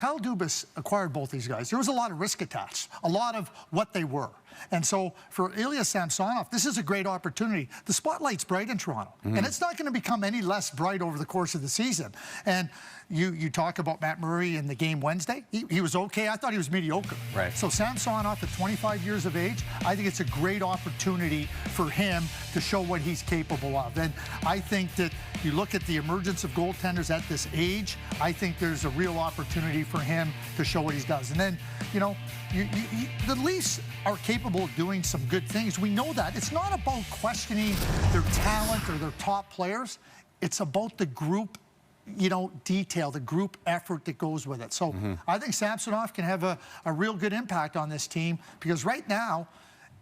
Kyle Dubas acquired both these guys. There was a lot of risk attached, a lot of what they were. And so for Ilya Samsonov, this is a great opportunity. The spotlight's bright in Toronto, and it's not going to become any less bright over the course of the season. And you talk about Matt Murray in the game Wednesday. He was okay. I thought he was mediocre. Right. So Samsonov at 25 years of age, I think it's a great opportunity for him to show what he's capable of. And I think that you look at the emergence of goaltenders at this age, I think there's a real opportunity for him to show what he does. And then, you know, the Leafs are capable of doing some good things. We know that. It's not about questioning their talent or their top players. It's about the group, you know, detail, the group effort that goes with it. So I think Samsonov can have a real good impact on this team, because right now,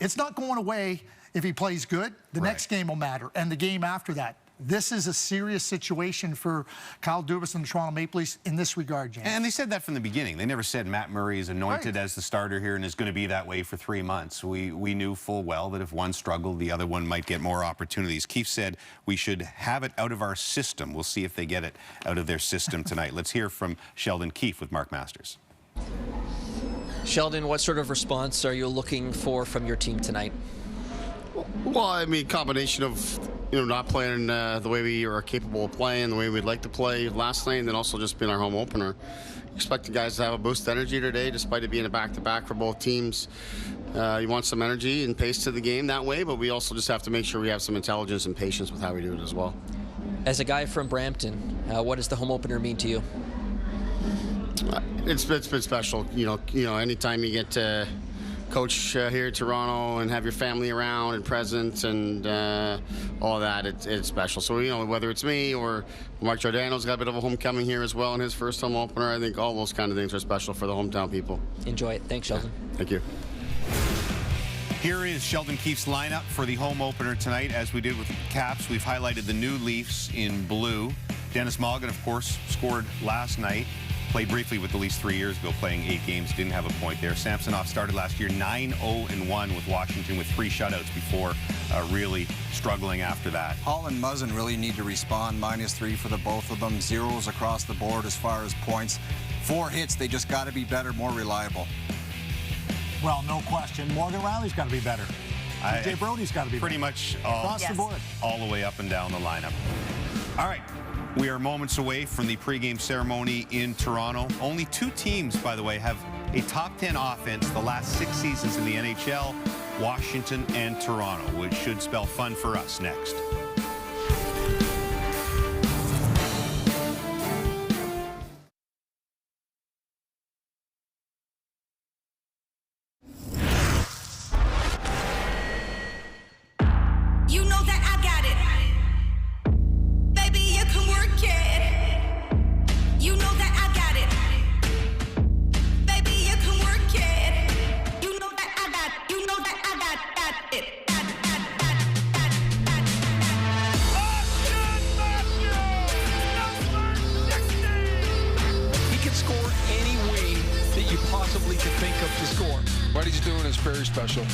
it's not going away if he plays good. The next game will matter, and the game after that. This is a serious situation for Kyle Dubas and the Toronto Maple Leafs in this regard, James. And they said that from the beginning. They never said Matt Murray is anointed as the starter here and is going to be that way for 3 months. We knew full well that if one struggled, the other one might get more opportunities. Keefe said we should have it out of our system. We'll see if they get it out of their system tonight. Let's hear from Sheldon Keefe with Mark Masters. Sheldon, what sort of response are you looking for from your team tonight? Well, I mean, combination of, you know, not playing the way we are capable of playing, the way we'd like to play last night, and then also just being our home opener. Expect the guys to have a boost of energy today, despite it being a back-to-back for both teams. You want some energy and pace to the game that way, but we also just have to make sure we have some intelligence and patience with how we do it as well. As a guy from Brampton, what does the home opener mean to you? It's been special. You know, anytime you get to coach here in Toronto and have your family around and present and all that, it's special. So, you know, whether it's me or Mark Giordano's got a bit of a homecoming here as well in his first home opener, I think all those kind of things are special for the hometown people. Enjoy it. Thanks, Sheldon. Thank you. Here is Sheldon Keefe's lineup for the home opener tonight. As we did with the Caps, we've highlighted the new Leafs in blue. Dennis Mulligan, of course, scored last night. Played briefly with the Leafs 3 years ago, playing 8 games, didn't have a point there. Samsonov started last year 9-0-1 with Washington with 3 shutouts before really struggling after that. Hall and Muzzin really need to respond. -3 for the both of them. Zeros across the board as far as points. 4 hits, they just got to be better, more reliable. Well, no question. Morgan Riley's got to be better. Jay Brody's got to be pretty better. much across the board. All the way up and down the lineup. All right. We are moments away from the pregame ceremony in Toronto. Only 2 teams, by the way, have a top 10 offense the last 6 seasons in the NHL, Washington and Toronto, which should spell fun for us next. What he's doing is very special.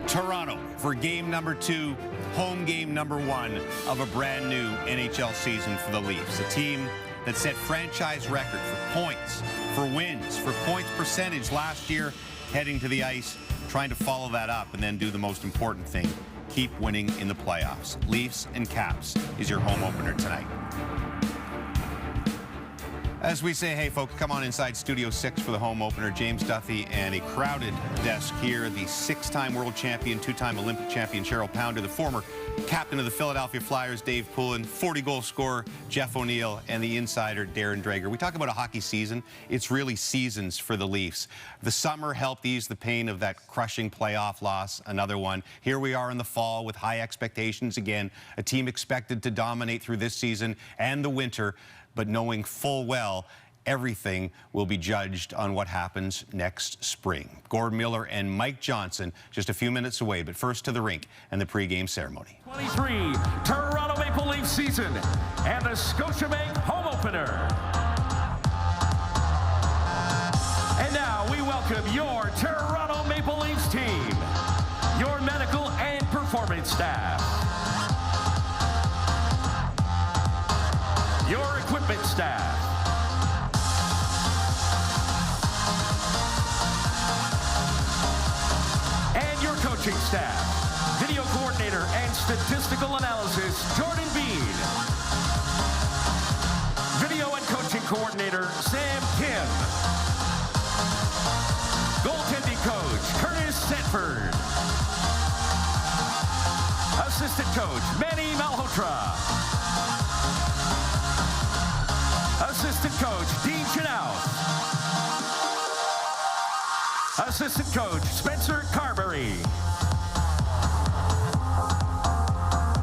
Toronto for game number 2, home game number 1 of a brand new NHL season for the Leafs. A team that set franchise record for points, for wins, for points percentage last year, heading to the ice, trying to follow that up and then do the most important thing, keep winning in the playoffs. Leafs and Caps is your home opener tonight. As we say, hey folks, come on inside Studio 6 for the home opener. James Duthie and a crowded desk here. The 6-time world champion, 2-time Olympic champion Cheryl Pounder, the former captain of the Philadelphia Flyers, Dave Poulin, 40-goal scorer Jeff O'Neill, and the insider Darren Dreger. We talk about a hockey season. It's really seasons for the Leafs. The summer helped ease the pain of that crushing playoff loss, another one. Here we are in the fall with high expectations again, a team expected to dominate through this season and the winter, but knowing full well everything will be judged on what happens next spring. Gord Miller and Mike Johnson just a few minutes away, but first to the rink and the pregame ceremony. 23 Toronto Maple Leafs season and the Scotiabank home opener. And now we welcome your Toronto Maple Leafs team, your medical and performance staff, your equipment staff, and your coaching staff. Video coordinator and statistical analysis, Jordan Bean. Video and coaching coordinator, Sam Kim. Goaltending coach, Curtis Sanford. Assistant coach, Manny Malhotra. Assistant coach, Dean Chenow. Assistant coach, Spencer Carberry.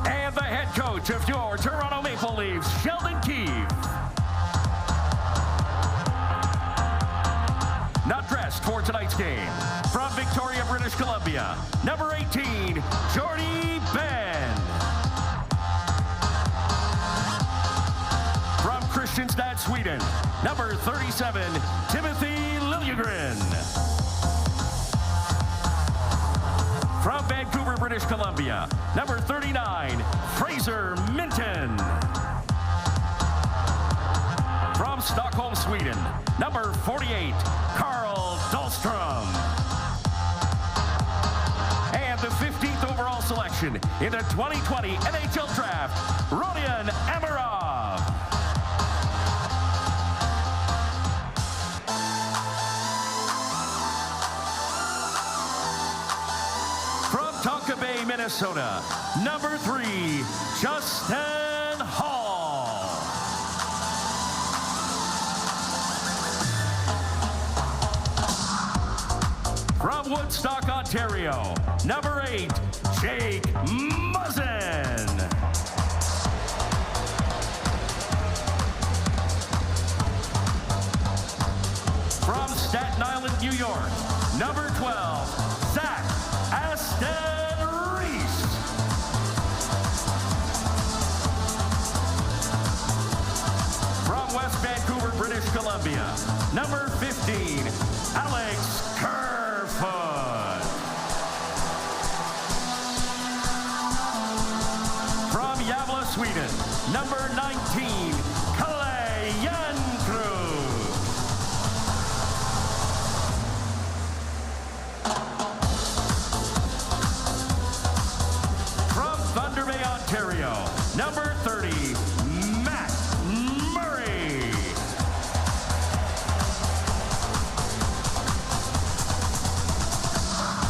And the head coach of your Toronto Maple Leafs, Sheldon Keefe. Not dressed for tonight's game. From Victoria, British Columbia, number 18, Jordy Ben. From Kristianstad, Sweden, number 37, Timothy Liljegren. From Vancouver, British Columbia, number 39, Fraser Minton. From Stockholm, Sweden, number 48, Carl Dahlstrom. And the 15th overall selection in the 2020 NHL Draft, Rodion Amirov. From Tonka Bay, Minnesota, number 3, Justin Hall. From Woodstock, Ontario, number 8, Jake Muzzin. From Staten Island, New York, number 12, Zach Aston Reese. From West Vancouver, British Columbia, number 15, Alex Kerfoot. From Gävle, Sweden, number 19, Kalle Järnkrok. From Thunder Bay, Ontario, number 30, Matt Murray.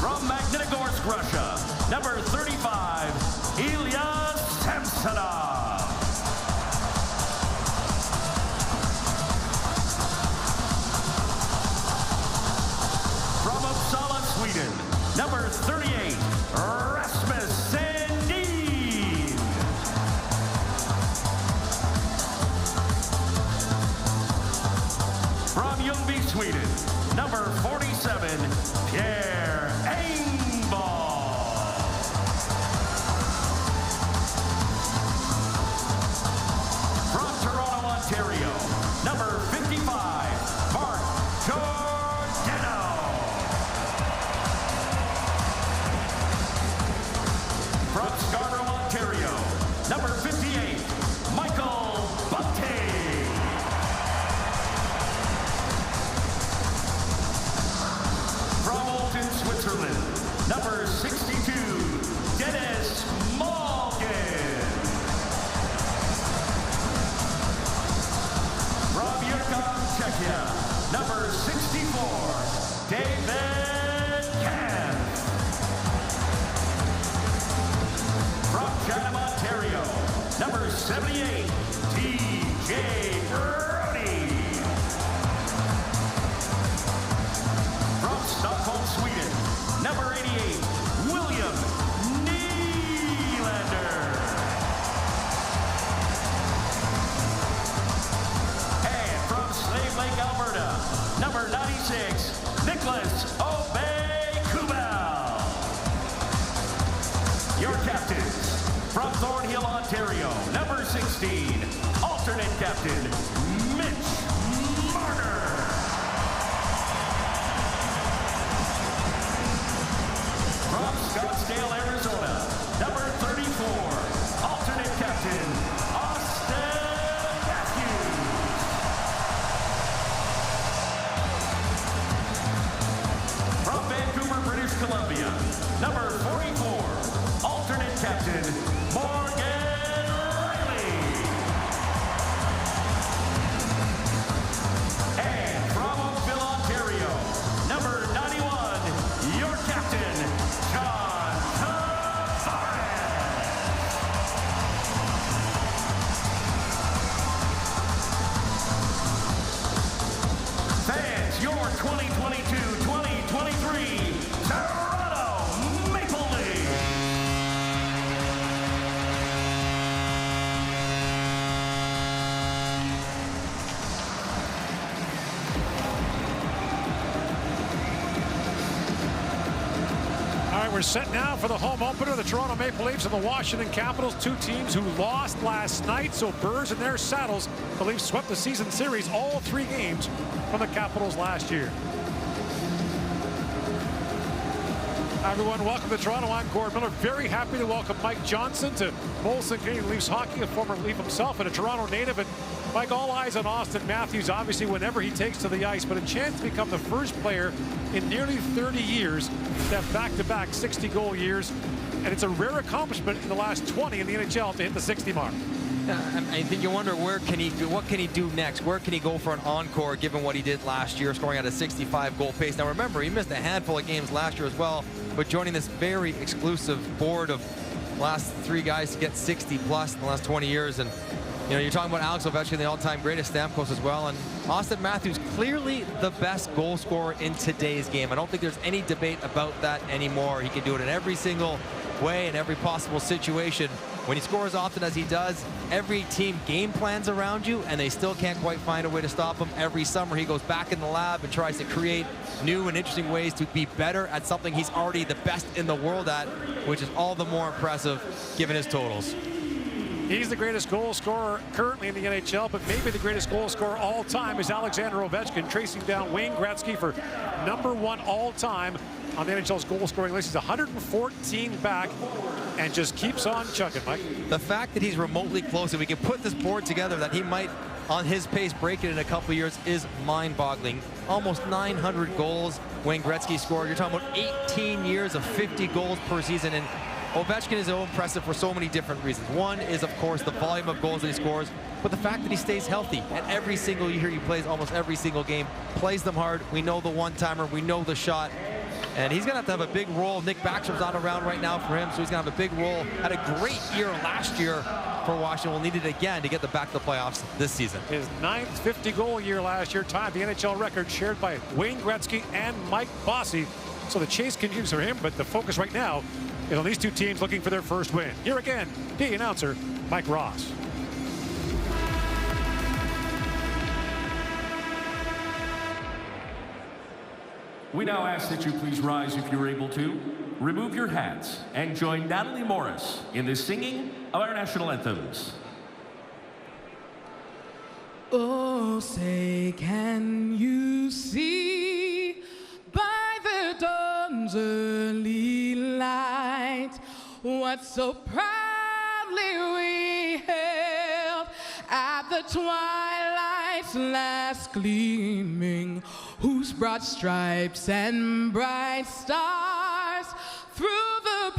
From Magnitogorsk, Russia, number 35, Ilya Samsonov. From Uppsala, Sweden, number 38, Rasmus Sandin. From Ljungby, Sweden, number 47, Pierre Engvall. From Toronto, Ontario, number 55, Mark Giordano. From Scarborough, Ontario, number 58, Michael Bunting. From Olten, Switzerland, number 62, Dennis Malkin. From Yurkov, Czechia, number 64, David Kemp. From Chatham, Ontario, number 78, TJ Brody. From Stockholm, Sweden, number 88, William Nylander. And from Slave Lake, Nicholas Obey-Kubel. Your captains, from Thornhill, Ontario, number 16, alternate captain, Mitch Marner. From Scottsdale, Arizona, number 34, alternate captain, Austin Matthews. From Vancouver, British Columbia, number 44, alternate captain, Morgan Riley. And from Oakville, Ontario, number 91, your captain, John Tavares. Fans, your 2022-2023 Toronto Maple Leafs. All right, we're set now for the home opener, the Toronto Maple Leafs and the Washington Capitals, two teams who lost last night. So Birds in their saddles. The Leafs swept the season series, all 3 games from the Capitals last year. Hi everyone, welcome to Toronto. I'm Gord Miller. Very happy to welcome Mike Johnson to Molson Canadian Leafs Hockey, a former Leaf himself and a Toronto native. And Mike, all eyes on Austin Matthews, obviously, whenever he takes to the ice, but a chance to become the first player in nearly 30 years to have back-to-back 60-goal years. And it's a rare accomplishment in the last 20 in the NHL to hit the 60 mark. I think you wonder what can he do next? Where can he go for an encore given what he did last year, scoring at a 65-goal pace? Now remember, he missed a handful of games last year as well, but joining this very exclusive board of last 3 guys to get 60 plus in the last 20 years. And you know, you're talking about Alex Ovechkin, the all-time greatest, Stamkos as well, and Austin Matthews, clearly the best goal scorer in today's game. I don't think there's any debate about that anymore. He can do it in every single way, in every possible situation. When he scores often as he does, every team game plans around you, and they still can't quite find a way to stop him. Every summer, he goes back in the lab and tries to create new and interesting ways to be better at something he's already the best in the world at, which is all the more impressive given his totals. He's the greatest goal scorer currently in the NHL, but maybe the greatest goal scorer all time is Alexander Ovechkin, tracing down Wayne Gretzky for #1 all time on the NHL's goal scoring list. He's 114 back and just keeps on chugging, Mike. The fact that he's remotely close, and we can put this board together that he might, on his pace, break it in a couple of years is mind-boggling. Almost 900 goals Wayne Gretzky scored. You're talking about 18 years of 50 goals per season, and Ovechkin is so impressive for so many different reasons. One is, of course, the volume of goals that he scores, but the fact that he stays healthy. And every single year he plays almost every single game, plays them hard. We know the one-timer, we know the shot. And he's going to have a big role. Nick Backstrom's not around right now for him, so he's going to have a big role. Had a great year last year for Washington. We'll need it again to get back to the playoffs this season. His 9th 50-goal year last year, tied the NHL record shared by Wayne Gretzky and Mike Bossy. So the chase continues for him, but the focus right now is on these two teams looking for their first win. Here again, the announcer, Mike Ross. We now ask that you please rise if you're able to, remove your hats, and join Natalie Morris in the singing of our national anthems. Oh, say, can you see by the dawn's early light what so proudly we hailed at the twilight's last gleaming, whose broad stripes and bright stars through the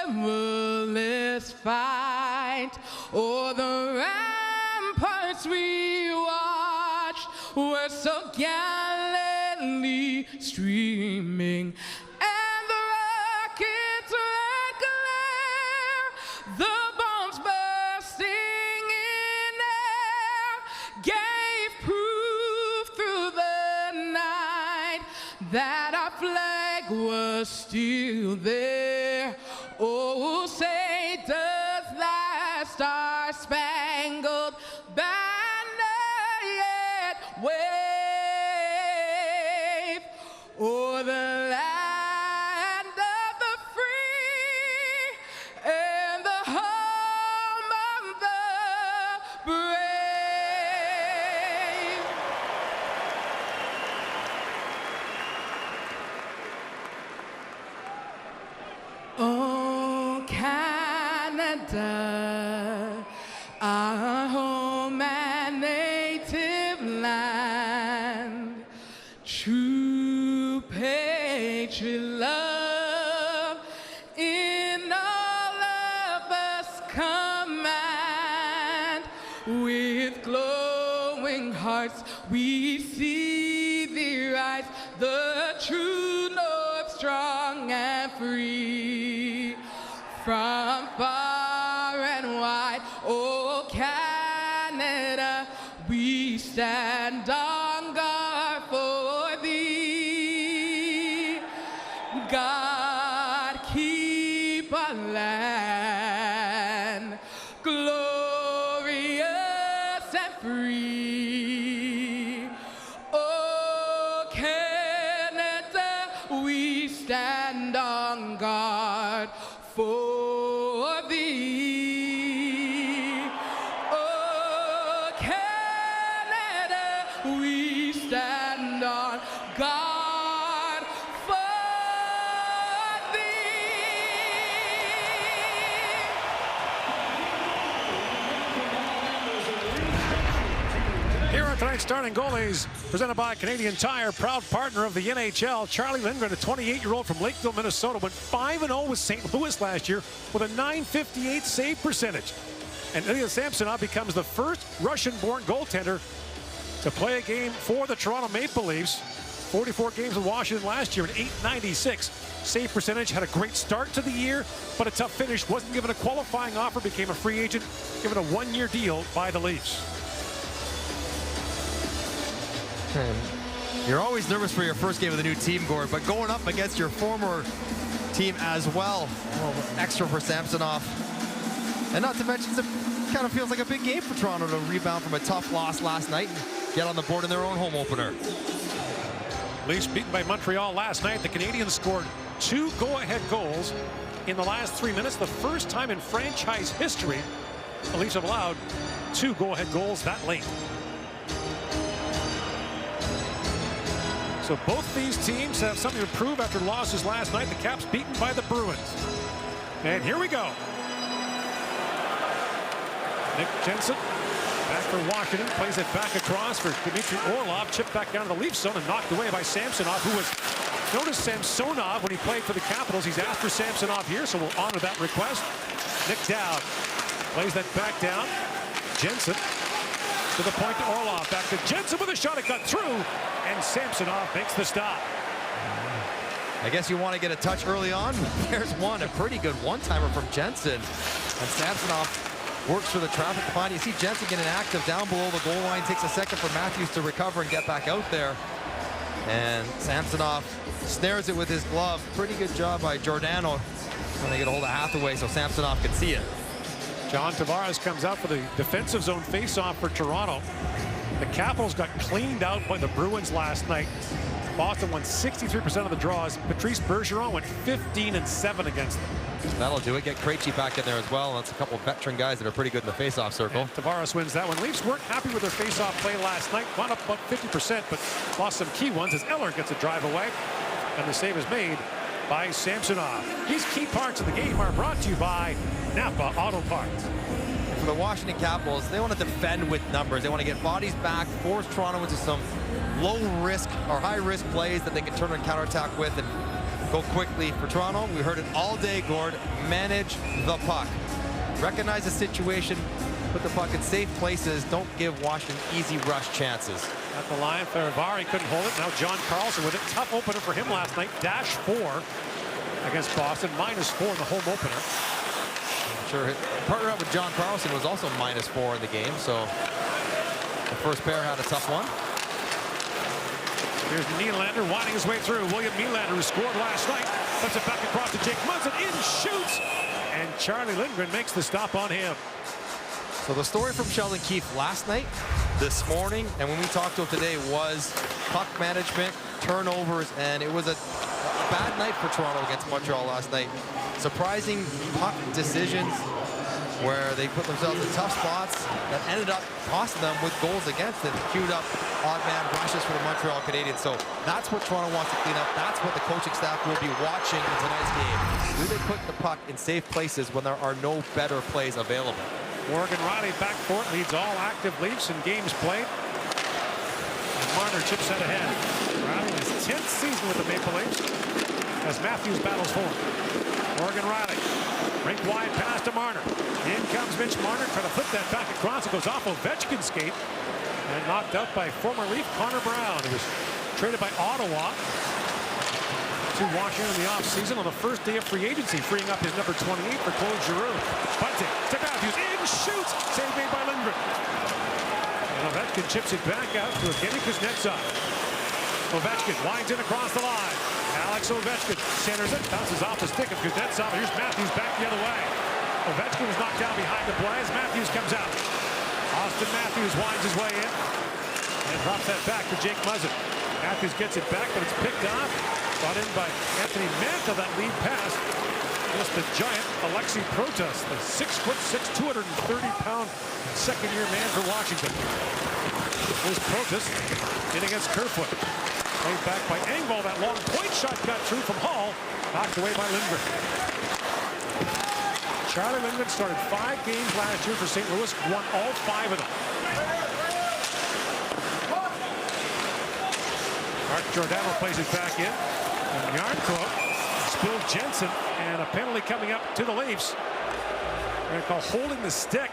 perilous fight o'er the ramparts we watched were so gallantly streaming, and the rocket's red glare, the bombs bursting in air, gave proof through the night that our flag was still there. Oh, say does that star-spangled banner yet wave? Oh, home of the brave. Oh, Canada, our home and native land, true patriot love in all of us command. With glowing hearts we see thee rise, the true north, strong and free. From far and wide, oh Canada, we stand on guard for thee. God keep our land glorious and free. Oh Canada, we stand on guard for thee. Oh Canada, we stand on guard for Here are tonight's starting goalies, presented by Canadian Tire, proud partner of the NHL. Charlie Lindgren, a 28-year-old from Lakeville, Minnesota, went 5-0 with St. Louis last year with a .958 save percentage. And Ilya Samsonov becomes the first Russian-born goaltender to play a game for the Toronto Maple Leafs. 44 games with Washington last year, an .896 save percentage. Had a great start to the year, but a tough finish. Wasn't given a qualifying offer, became a free agent, given a one-year deal by the Leafs. You're always nervous for your first game of the new team, Gord, but going up against your former team as well, extra for Samsonov. And not to mention, it kind of feels like a big game for Toronto to rebound from a tough loss last night and get on the board in their own home opener. Leafs beaten by Montreal last night. The Canadiens scored 2 go-ahead goals in the last 3 minutes. The first time in franchise history the Leafs have allowed 2 go-ahead goals that late. So both these teams have something to prove after losses last night. The Caps beaten by the Bruins. And here we go. Nick Jensen back for Washington, plays it back across for Dmitry Orlov, chipped back down to the Leafs zone and knocked away by Samsonov, who was known as Samsonov when he played for the Capitals. He's asked for Samsonov here, so we'll honor that request. Nick Dowd plays that back down. Jensen to the point to Orlov, back to Jensen with a shot. It got through, and Samsonov makes the stop. I guess you want to get a touch early on. There's one, a pretty good one-timer from Jensen. And Samsonov works for the traffic fine. You see Jensen getting active down below the goal line. Takes a second for Matthews to recover and get back out there. And Samsonov snares it with his glove. Pretty good job by Giordano trying to get a hold of Hathaway so Samsonov can see it. John Tavares comes out for the defensive zone faceoff for Toronto. The Capitals got cleaned out by the Bruins last night. Boston won 63% of the draws. Patrice Bergeron went 15-7 against them. That'll do it. Get Krejci back in there as well. That's a couple of veteran guys that are pretty good in the faceoff circle. And Tavares wins that one. Leafs weren't happy with their faceoff play last night. Gone up about 50%, but lost some key ones as Eller gets a drive away. And the save is made by Samsonov. These key parts of the game are brought to you by Napa Auto Parts. For the Washington Capitals, they want to defend with numbers. They want to get bodies back, force Toronto into some low risk or high risk plays that they can turn and counterattack with and go quickly. For Toronto, we heard it all day, Gord. Manage the puck. Recognize the situation. Put the puck in safe places. Don't give Washington easy rush chances. At the line, Ferravari couldn't hold it. Now John Carlson with it. Tough opener for him last night. -4 against Boston. -4 in the home opener. Sure, partner up with John Carlson was also -4 in the game, so the first pair had a tough one. Here's Nylander winding his way through. William Nylander, who scored last night, puts it back across to Jake Munson. In shoots, and Charlie Lindgren makes the stop on him. So the story from Sheldon Keefe last night, this morning, and when we talked to him today was puck management, turnovers, and it was a bad night for Toronto against Montreal last night. Surprising puck decisions, where they put themselves in tough spots that ended up costing them with goals against it. Queued up odd man rushes for the Montreal Canadiens. So that's what Toronto wants to clean up. That's what the coaching staff will be watching in tonight's game. Do they put the puck in safe places when there are no better plays available? Morgan Riley back for it, leads all active Leafs in games played. And Marner chips out ahead. Riley in his 10th season with the Maple Leafs as Matthews battles for him. Morgan Riley, rink wide pass to Marner. In comes Mitch Marner, trying to flip that back across. It goes off Ovechkin's skate and knocked out by former Leaf Connor Brown, who was traded by Ottawa to Washington in the offseason on the first day of free agency, freeing up his number 28 for Claude Giroux. Bunting to Matthews, in, shoots, save made by Lindgren. And Ovechkin chips it back out to Evgeny Kuznetsov. Ovechkin winds in across the line. Alex Ovechkin centers it, bounces off the stick of Kuznetsov. Here's Matthews back the other way. Ovechkin was knocked down behind the play as Matthews comes out. Austin Matthews winds his way in and drops that back to Jake Muzzin. Matthews gets it back, but it's picked off. Brought in by Anthony Mantha, that lead pass. Just the giant Alexei Protas, the 6'6", 230-pound second-year man for Washington. Here's Protas in against Kerfoot. Played back by Engvall. That long point shot got through from Hall. Knocked away by Lindgren. Charlie Lindgren started 5 games last year for St. Louis, won all 5 of them. Mark Giordano plays it back in. And Jarnkrok spills Jensen, and a penalty coming up to the Leafs. We're going to call holding the stick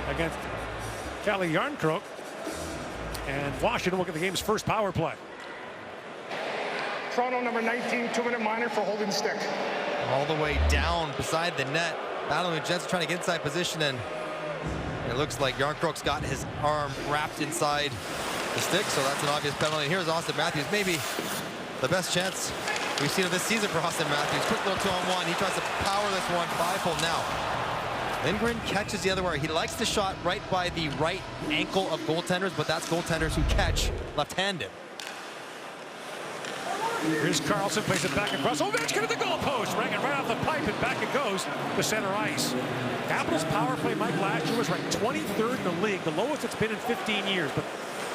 against Calle Jarnkrok. And Washington will get the game's first power play. Toronto number 19, 2-minute minor for holding the stick. All the way down beside the net, battling with Jensen, trying to get inside position, and it looks like Jarnkrok's got his arm wrapped inside the stick, so that's an obvious penalty. Here's Austin Matthews, maybe the best chance we've seen of this season for Austin Matthews. Quick little 2-on-1. He tries to power this one 5-hole now. Lindgren catches the other way. He likes the shot right by the right ankle of goaltenders, but that's goaltenders who catch left-handed. Here's Carlson, plays it back across. Ovechkin at the goalpost, rang it right off the pipe, and back it goes to center ice. Capitals power play, Mike, last year was ranked 23rd in the league, the lowest it's been in 15 years. But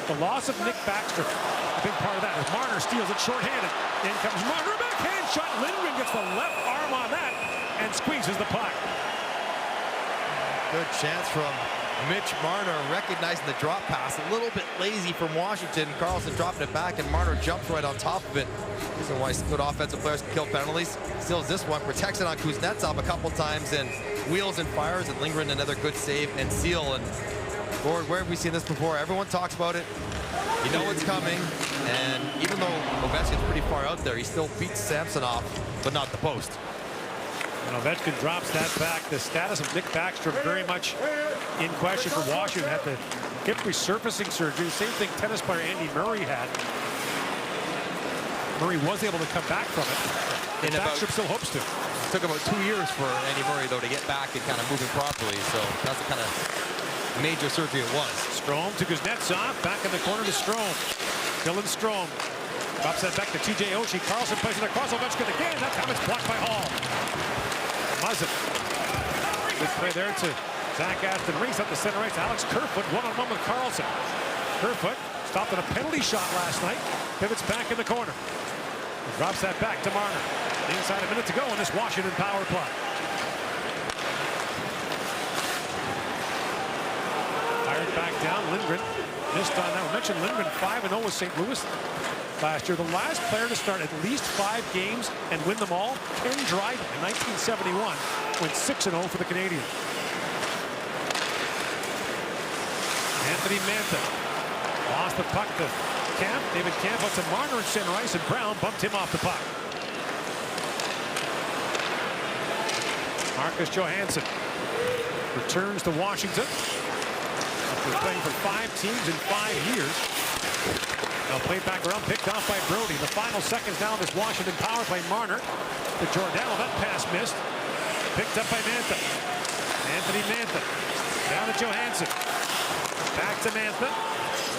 the loss of Nick Backstrom, a big part of that, as Marner steals it shorthanded. In comes Marner, backhand shot. Lindgren gets the left arm on that and squeezes the puck. Good chance from Mitch Marner, recognizing the drop pass. A little bit lazy from Washington. Carlson dropping it back, and Marner jumps right on top of it. Reason why good offensive players can kill penalties. Steals this one, protects it on Kuznetsov a couple times, and wheels and fires, and Lindgren another good save and seal. And Gord, where have we seen this before? Everyone talks about it. You know it's coming, and even though Ovechkin's pretty far out there, he still beats Samsonov, but not the post. And Ovechkin drops that back. The status of Nick Backstrom very much in question for Washington. Had the hip resurfacing surgery. Same thing tennis player Andy Murray had. Murray was able to come back from it. And Backstrom still hopes to. It took about 2 years for Andy Murray, though, to get back and kind of moving properly. So that's the kind of major surgery it was. Strome to Kuznetsov. Back in the corner to Strome. Dylan Strome. Drops that back to TJ Oshie. Carlson plays it across Ovechkin again. That time it's blocked by Hall. Muzzin. Good play there to Zach Aston. Rings up the center ice. Alex Kerfoot one-on-one with Carlson. Kerfoot stopped at a penalty shot last night. Pivots back in the corner. And drops that back to Marner. Inside a minute to go in this Washington power play. Fired back down. Lindgren missed on that. We mentioned Lindgren 5-0 with St. Louis last year. The last player to start at least 5 games and win them all, Ken Dryden in 1971, went 6-0 for the Canadiens. Anthony Mantha lost the puck to Camp. David Camp went to Marner at center ice, and Brown bumped him off the puck. Marcus Johansson returns to Washington after playing for 5 teams in 5 years. Now played back around, picked off by Brody. The final seconds now of this Washington power play. Marner to Giordano. That pass missed. Picked up by Mantha. Anthony Mantha. Down to Johansson. Back to Mantha.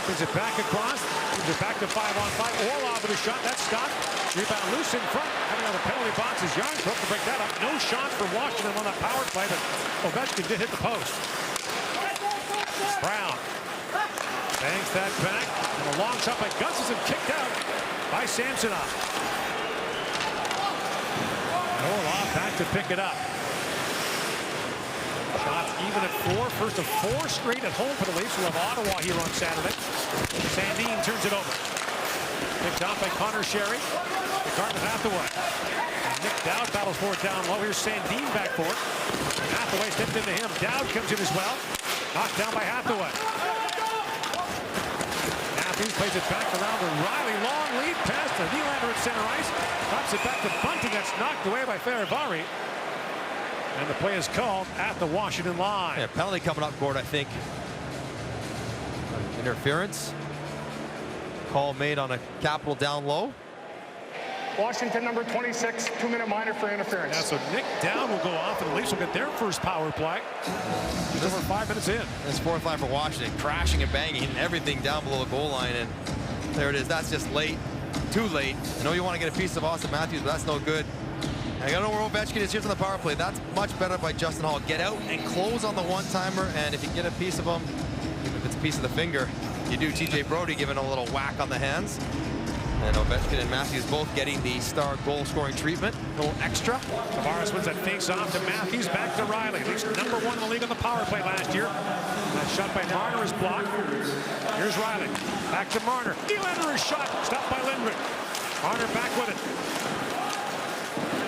Brings it back across. Brings it back to 5-on-5. Orlov with a shot. That's Scott. Rebound loose in front. Coming out of the penalty box is Jarnkrok to break that up. No shot for Washington on that power play, but Ovechkin did hit the post. Brown banks that back. And a long shot by Gustafsson kicked out by Samsonov. Orlov back to pick it up. Shots even at 4. First of 4 straight at home for the Leafs, who have Ottawa here on Saturday. Sandin turns it over. Picked off by Connor Sherry. McCartney Hathaway. And Nick Dowd battles for it down low. Here's Sandin back for it. And Hathaway stepped into him. Dowd comes in as well. Knocked down by Hathaway. Matthews plays it back around to Riley. Long lead pass to Nylander at center ice. Drops it back to Bunting. That's knocked away by Fehérváry. And the play is called at the Washington line. Yeah, penalty coming up, Gord, I think. Interference. Call made on a Capital down low. Washington, number 26, 2-minute minor for interference. Yeah, so Nick Dowd will go off, and the Leafs will get their first power play. Just over 5 minutes in. This fourth line for Washington, crashing and banging, hitting everything down below the goal line, and there it is. That's just late, too late. I know you want to get a piece of Austin Matthews, but that's no good. I don't know where Ovechkin is. Here's on the power play. That's much better by Justin Holl. Get out and close on the one-timer, and if you get a piece of him, even if it's a piece of the finger, you do. TJ Brody giving a little whack on the hands. And Ovechkin and Matthews both getting the star goal-scoring treatment. A little extra. Tavares wins that face-off to Matthews. Back to Riley. Leafs number 1 in the league on the power play last year. That shot by Marner is blocked. Here's Riley. Back to Marner. Nylander is shot. Stopped by Lindgren. Marner back with it.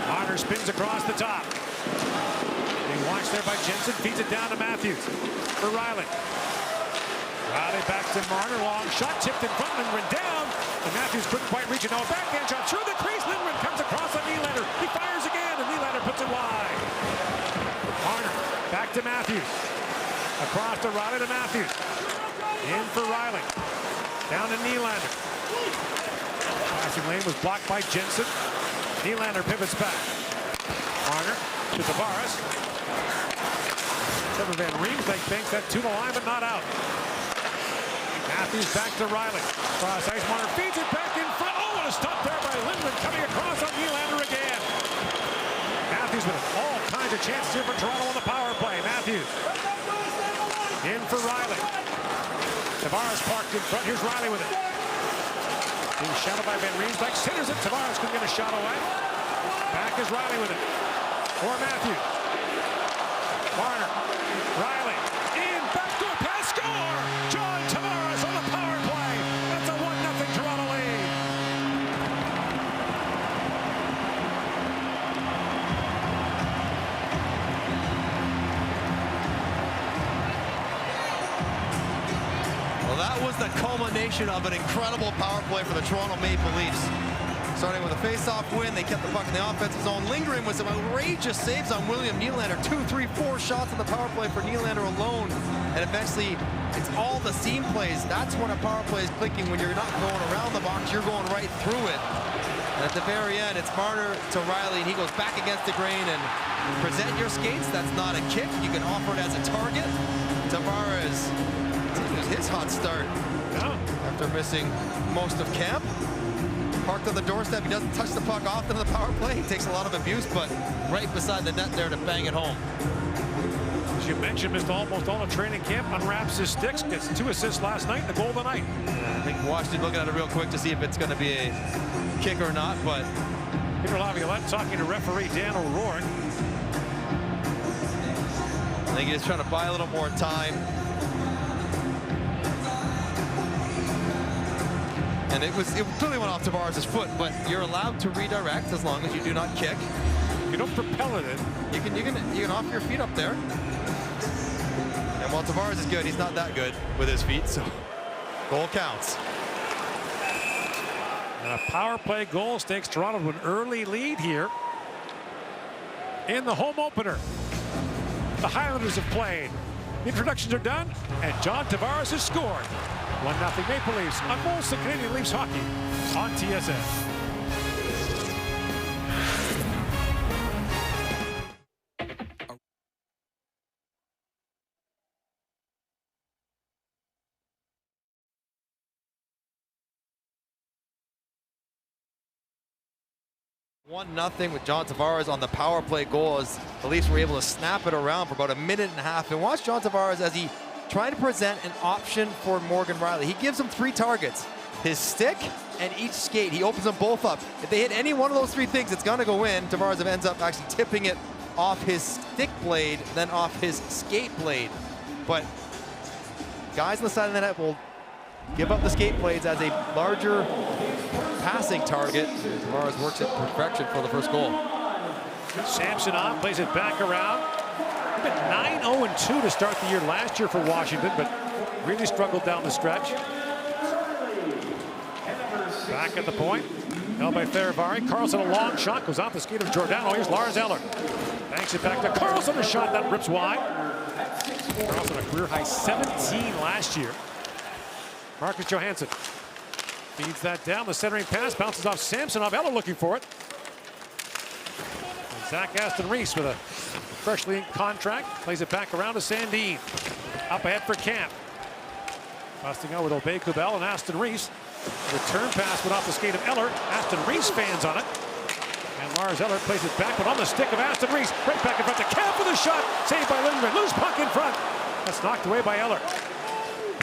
Marner spins across the top. Being watched there by Jensen. Feeds it down to Matthews. For Riley. Riley back to Marner. Long shot. Tipped in front. Lindgren down. And Matthews couldn't quite reach it. No, backhand shot through the crease. Lindgren comes across on Nylander. He fires again, and Nylander puts it wide. Marner back to Matthews. Across to Riley to Matthews. In for Riley. Down to Nylander. Passing lane was blocked by Jensen. Nylander pivots back. Marner to Tavares. Trevor Van Riemsdyk banks that to the line, but not out. Matthews back to Riley. Cross ice. Marner feeds it back in front. Oh, and a stop there by Lindgren coming across on Nylander again. Matthews with all kinds of chances here for Toronto on the power play. Matthews in for Riley. Tavares parked in front. Here's Riley with it. Being shadowed by Van Riemsdyk. Centers it. Tavares couldn't get a shot away. Back is Riley with it. For Matthews. Marner. Riley. In. Backdoor pass. Score! John Tavares on the power play. That's a 1-0 Toronto lead. Well, that was the culmination of an incredible power play for the Toronto Maple Leafs. Starting with a face-off win, they kept the puck in the offensive zone. Lingering with some outrageous saves on William Nylander. 2, 3, 4 shots on the power play for Nylander alone. And eventually, it's all the seam plays. That's when a power play is clicking. When you're not going around the box, you're going right through it. And at the very end, it's Marner to Riley, and he goes back against the grain and present your skates. That's not a kick. You can offer it as a target. Tavares continues his hot start after missing most of camp. Parked on the doorstep. He doesn't touch the puck often in the power play. He takes a lot of abuse, but right beside the net there to bang it home. As you mentioned, missed almost all of training camp. Unwraps his sticks. Gets 2 assists last night. The goal of the night. I think Washington looking at it real quick to see if it's going to be a kick or not, but Peter Laviolette talking to referee Dan O'Rourke. I think he's trying to buy a little more time. And it clearly went off Tavares' foot, but you're allowed to redirect as long as you do not kick. You don't propel it in. You can offer your feet up there. And while Tavares is good, he's not that good with his feet, so goal counts. And a power play goal takes Toronto to an early lead here in the home opener. The Highlanders have played. Introductions are done, and John Tavares has scored. 1-0 Maple Leafs on Molson Canadian Leafs Hockey on TSN. 1-0 with John Tavares on the power play goal as the Leafs were able to snap it around for about a minute and a half. And watch John Tavares as he tried to present an option for Morgan Rielly. He gives him 3 targets, his stick and each skate. He opens them both up. If they hit any one of those 3 things, it's gonna go in. Tavares ends up actually tipping it off his stick blade, then off his skate blade. But guys on the side of the net will give up the skate blades as a larger passing target. Tavares works it to perfection for the first goal. Samsonov plays it back around. They've been 9-0-2 to start the year last year for Washington, but really struggled down the stretch. Back at the point, held by Fehérváry. Carlson, a long shot, goes off the skate of Giordano. Here's Lars Eller. Banks it back to Carlson, a shot that rips wide. Carlson, a career high 17 last year. Marcus Johansson feeds that down. The centering pass bounces off Samsonov. Eller looking for it. And Zach Aston Reese with a freshly inked contract plays it back around to Sandin. Up ahead for Camp. Busting out with Aubé-Kubel and Aston Reese. Return pass went off the skate of Eller. Aston Reese fans on it. And Lars Eller plays it back, but on the stick of Aston Reese. Right back in front to Camp with a shot. Saved by Lindgren. Loose puck in front. That's knocked away by Eller.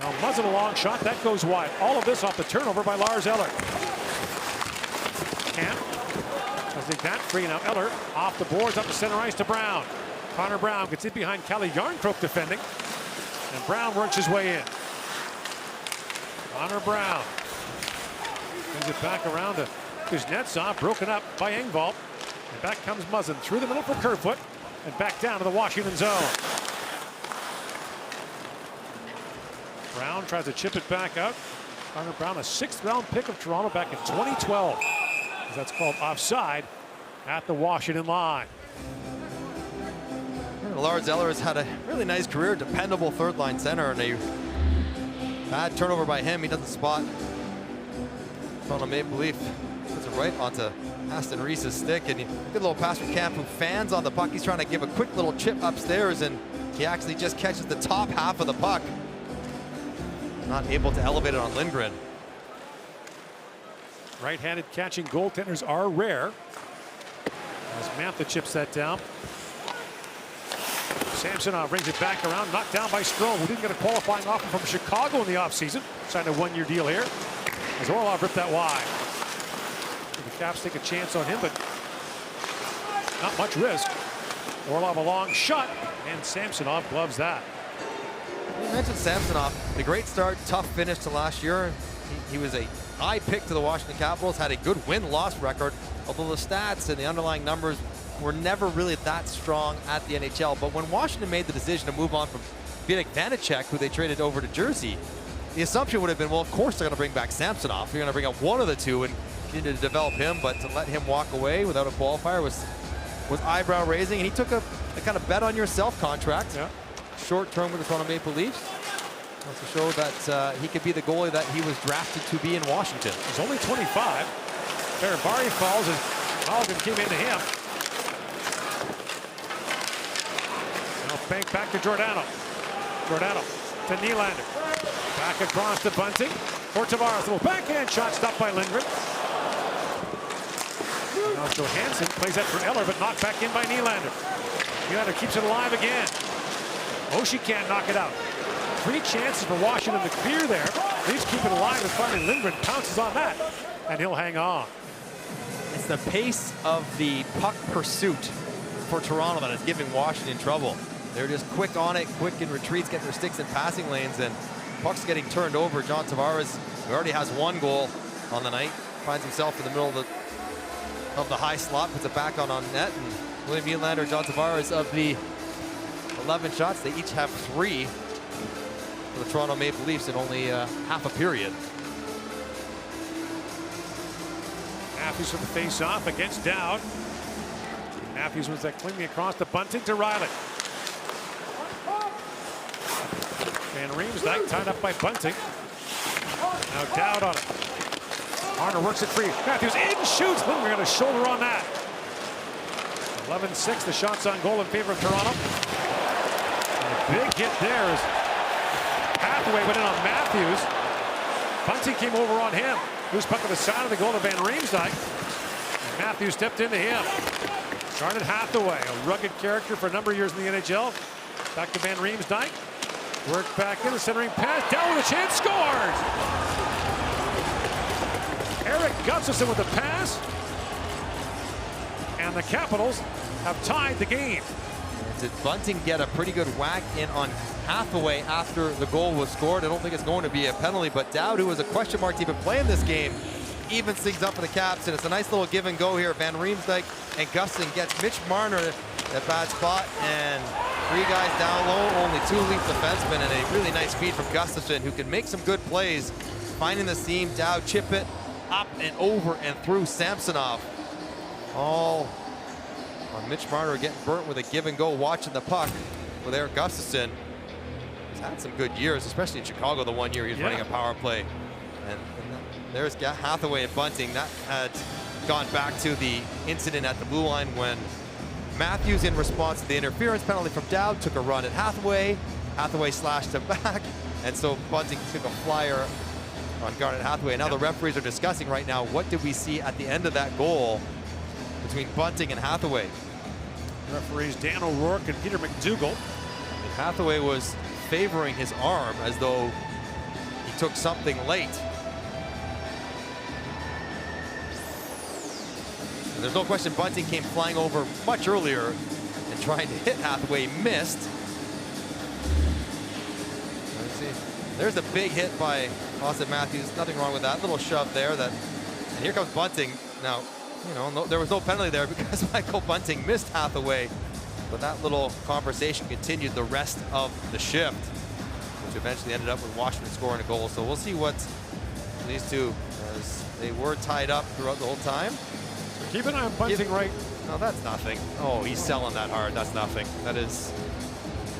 Now Muzzin, a long shot. That goes wide. All of this off the turnover by Lars Eller. Camp. I think that free. Now Eller off the boards up the center ice to Brown. Connor Brown gets in behind Kalle Järnkrok defending. And Brown works his way in. Connor Brown. Brings it back around to Kuznetsov, broken up by Engvall. And back comes Muzzin through the middle for Kerfoot and back down to the Washington zone. Brown tries to chip it back out. Connor Brown, a 6th-round pick of Toronto back in 2012. That's called offside at the Washington line. Lars Eller has had a really nice career, dependable third-line center, and a bad turnover by him. He doesn't spot Toronto Maple Leaf. Puts it right onto Aston Reese's stick, and good little pass from Camp, who fans on the puck. He's trying to give a quick little chip upstairs, and he actually just catches the top half of the puck. Not able to elevate it on Lindgren. Right-handed catching goaltenders are rare. As Mantha chips that down. Samsonov brings it back around, knocked down by Strome, who didn't get a qualifying offer from Chicago in the offseason. Signed a 1-year deal here. As Orlov ripped that wide. The Caps take a chance on him, but not much risk. Orlov a long shot, and Samsonov gloves that. You mentioned Samsonov, the great start, tough finish to last year. He was a high pick to the Washington Capitals, had a good win-loss record, although the stats and the underlying numbers were never really that strong at the NHL. But when Washington made the decision to move on from Vitek Vanacek, who they traded over to Jersey, the assumption would have been, well, of course they're going to bring back Samsonov. You're going to bring up one of the two and continue to develop him, but to let him walk away without a qualifier was eyebrow raising. And he took a kind of bet on yourself contract. Yeah. Short term with the Toronto Maple Leafs. Wants to show that he could be the goalie that he was drafted to be in Washington. He's only 25. Fehérváry falls as Malgin came into him. Now bank back to Giordano. Giordano to Nylander. Back across to Bunting. For Tavares, little backhand shot stopped by Lindgren. Now Johansson plays that for Eller, but knocked back in by Nylander. Nylander keeps it alive again. Oshie can't knock it out. 3 chances for Washington to clear there. Leafs keep it alive, and finally Lindgren pounces on that, and he'll hang on. It's the pace of the puck pursuit for Toronto that is giving Washington trouble. They're just quick on it, quick in retreats, get their sticks in passing lanes, and puck's getting turned over. John Tavares, who already has 1 goal on the night, finds himself in the middle of the high slot, puts it back on net, and William Nylander, John Tavares, of the 11 shots, they each have 3 for the Toronto Maple Leafs in only half a period. Matthews from the face-off against Dowd. Matthews was that cleanly across the Bunting to Rielly. Van Riemsdyk tied up by Bunting. Now Dowd on it. Marner works it free. Matthews in, shoots. Lindgren got a shoulder on that. 11-6, the shots on goal in favor of Toronto. And a big hit there as Hathaway went in on Matthews. Bunting came over on him. Loose puck on the side of the goal to Van Riemsdyk. Matthews stepped into him. Garnet Hathaway, a rugged character for a number of years in the NHL. Back to Van Riemsdyk. Worked back in the centering pass. Down with a chance. Scores! Erik Gustafsson with the pass. And the Capitals have tied the game. Did Bunting get a pretty good whack in on Hathaway after the goal was scored? I don't think it's going to be a penalty, but Dowd, who was a question mark to even play in this game, evens things up for the Caps, and it's a nice little give and go here. Van Riemsdyk and Gustin gets Mitch Marner at bad spot, and 3 guys down low, only 2 Leaf defensemen, and a really nice feed from Gustafsson, who can make some good plays, finding the seam. Dowd chip it up and over and through Samsonov. All on Mitch Marner getting burnt with a give and go, watching the puck with Erik Gustafsson. He's had some good years, especially in Chicago. The 1 year he was running a power play. And there's Hathaway and Bunting. That had gone back to the incident at the blue line when Matthews, in response to the interference penalty from Dowd, took a run at Hathaway. Hathaway slashed him back, and so Bunting took a flyer on Garnet Hathaway. Now the referees are discussing right now, what did we see at the end of that goal between Bunting and Hathaway? Referees Dan O'Rourke and Peter McDougall. And Hathaway was favoring his arm as though he took something late. And there's no question Bunting came flying over much earlier and trying to hit Hathaway, missed. Let's see. There's a big hit by Austin Matthews. Nothing wrong with that. Little shove there. And here comes Bunting. Now, you know, there was no penalty there because Michael Bunting missed Hathaway. But that little conversation continued the rest of the shift, which eventually ended up with Washington scoring a goal. So we'll see what these two, as they were tied up throughout the whole time. Keep an eye on Bunting, right? No, that's nothing. Oh, he's selling that hard. That's nothing. That is,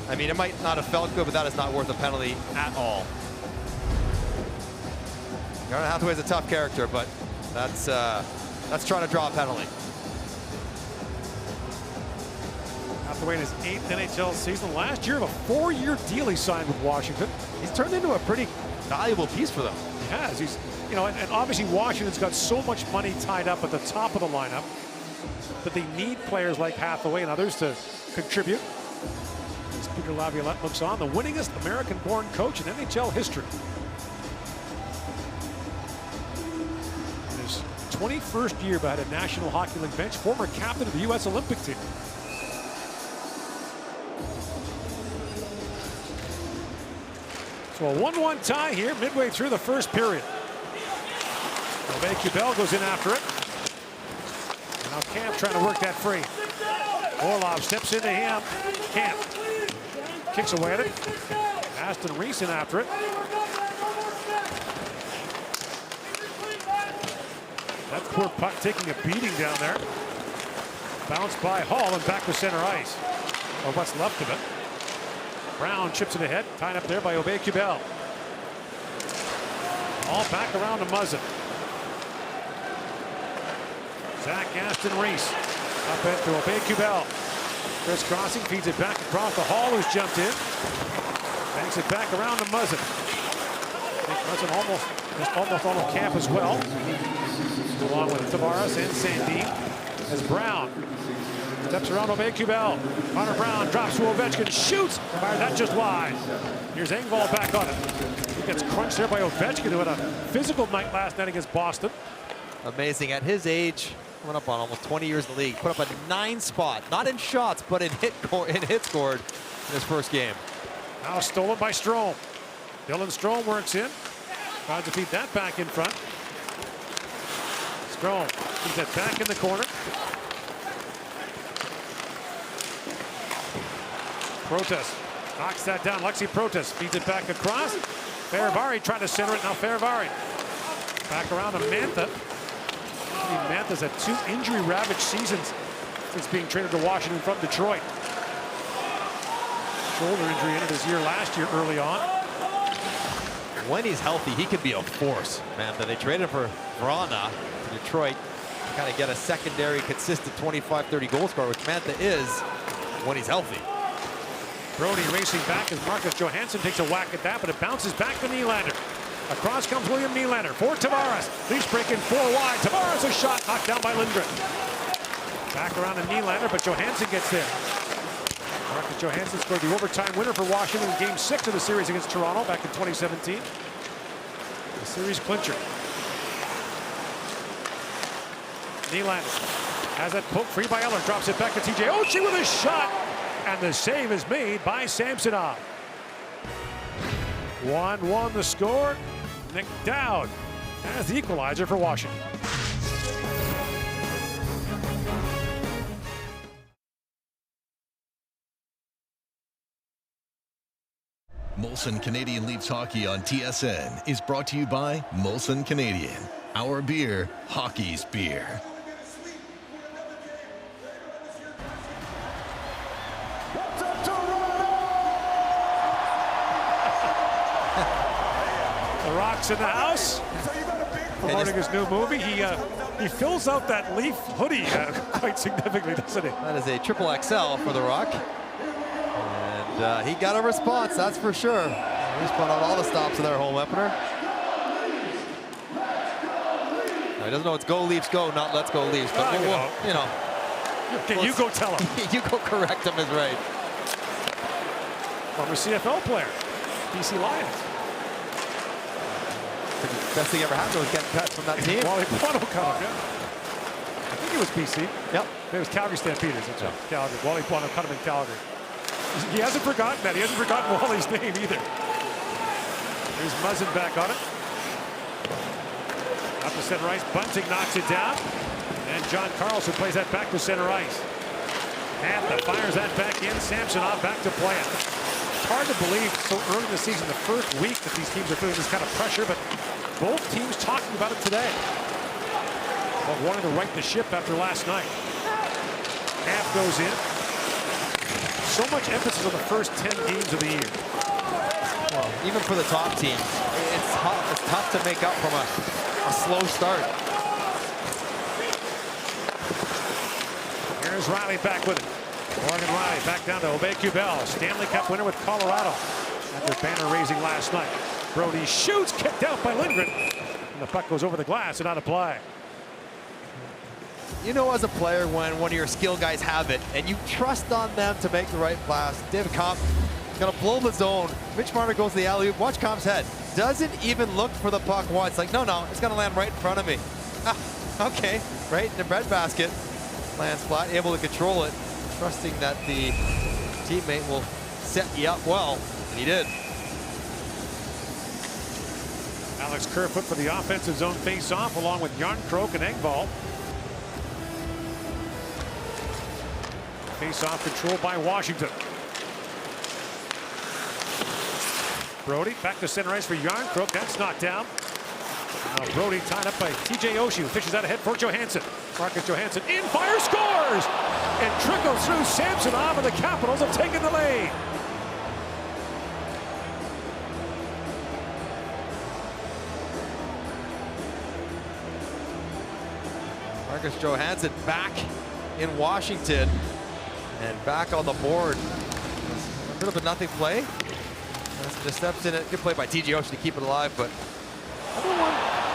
I mean, it might not have felt good, but that is not worth a penalty at all. Garnet Hathaway's a tough character, but that's trying to draw a penalty. Hathaway in his 8th NHL season. Last year, a 4-year deal he signed with Washington. He's turned into a pretty valuable piece for them. He has. He's, you know, and obviously Washington's got so much money tied up at the top of the lineup that they need players like Hathaway and others to contribute. As Peter Laviolette looks on, the winningest American-born coach in NHL history. In his 21st year behind a National Hockey League bench, former captain of the U.S. Olympic team. So a 1-1 tie here midway through the first period. Kubel goes in after it. And now Camp trying to work that free. Orlov steps into him. Camp kicks away at it. Aston Reese in after it. That poor puck taking a beating down there. Bounced by Hall and back to center ice. Or what's left of it. Brown chips it ahead, tied up there by Kubel. All back around to Muzzin. Zach Aston Reese up into Kubel. Chris crossing, feeds it back across the Hall, who's jumped in. Banks it back around to Muzzin. Muzzin almost on Camp as well. Along with Tavares and Sandin as Brown steps around Kubel. Connor Brown drops to Ovechkin, shoots, fired that just wide. Here's Engvall back on it. He gets crunched there by Ovechkin, who had a physical night last night against Boston. Amazing. At his age, coming up on almost 20 years in the league, put up a 9 spot, not in shots, but in hit scored in his first game. Now stolen by Strome. Dylan Strome works in. Tries to feed that back in front. Strome feeds that back in the corner. Protas knocks that down. Lexi Protas feeds it back across. Fehérváry trying to center it. Now Fehérváry back around to Mantha. Mantha's had 2 injury-ravaged seasons since being traded to Washington from Detroit. Shoulder injury ended his year last year early on. When he's healthy, he can be a force, Mantha. They traded for Vrana to Detroit to kind of get a secondary, consistent 25-30 goal scorer, which Mantha is when he's healthy. Brody racing back as Marcus Johansson takes a whack at that, but it bounces back to Nylander. Across comes William Nylander for Tavares. Leafs breaking 4 wide. Tavares a shot knocked down by Lindgren. Back around to Nylander, but Johansson gets there. Marcus Johansson scored the overtime winner for Washington in Game 6 of the series against Toronto back in 2017. The series clincher. Nylander has that poke free by Eller. Drops it back to TJ Oshie with a shot. And the save is made by Samsonov. 1-1 the score. Nick Dowd has the equalizer for Washington. Molson Canadian Leafs Hockey on TSN is brought to you by Molson Canadian. Our beer, hockey's beer. The Rock's in the house. Promoting his new movie. He fills out that Leaf hoodie quite significantly, doesn't he? That is a triple XL for The Rock. And he got a response, that's for sure. He's put on all the stops of their home opener. He doesn't know it's go Leafs go, not let's go Leafs. But you know. Okay, you go tell him. You go correct him is right. Former CFL player, BC Lions. Best thing ever happened was getting cut from that team. Wally Buono cut him, yeah. I think it was BC. Yep. It was Calgary Stampeders. That's right. Calgary. Wally Buono cut him in Calgary. He hasn't forgotten that. He hasn't forgotten Wally's name either. Here's Muzzin back on it. Up to center ice. Bunting knocks it down. And John Carlson plays that back to center ice. Mantha fires that back in. Samsonov back to play it. It's hard to believe so early in the season, the first week, that these teams are feeling this kind of pressure, but both teams talking about it today. But wanting to right the ship after last night. Half goes in. So much emphasis on the first 10 games of the year. Well, even for the top teams, it's tough to make up from a slow start. Here's Riley back with it. Morgan Riley back down to Aubé-Kubel. Stanley Cup winner with Colorado after banner raising last night. Brody shoots, kicked out by Lindgren. And the puck goes over the glass and out of play. You know, as a player, when one of your skill guys have it and you trust on them to make the right pass. David Kampf is going to blow the zone. Mitch Marner goes to the alley-oop. Watch Kampf's head. Doesn't even look for the puck once. Like, no, it's going to land right in front of me. Okay, right in the breadbasket. Lands flat, able to control it, trusting that the teammate will set you up well, and he did. Alex Kerfoot for the offensive zone face-off, along with Jarnkrok and Engvall. Face-off controlled by Washington. Brody back to center ice for Jarnkrok. That's knocked down. Now Brody tied up by TJ Oshie, who fishes out ahead for Johansson. Marcus Johansson in, fire, scores! And trickles through Samsonov, and the Capitals have taken the lead. Marcus Johansson back in Washington and back on the board. A bit of a nothing play. Just steps in it. Good play by TJ Oshie to keep it alive, but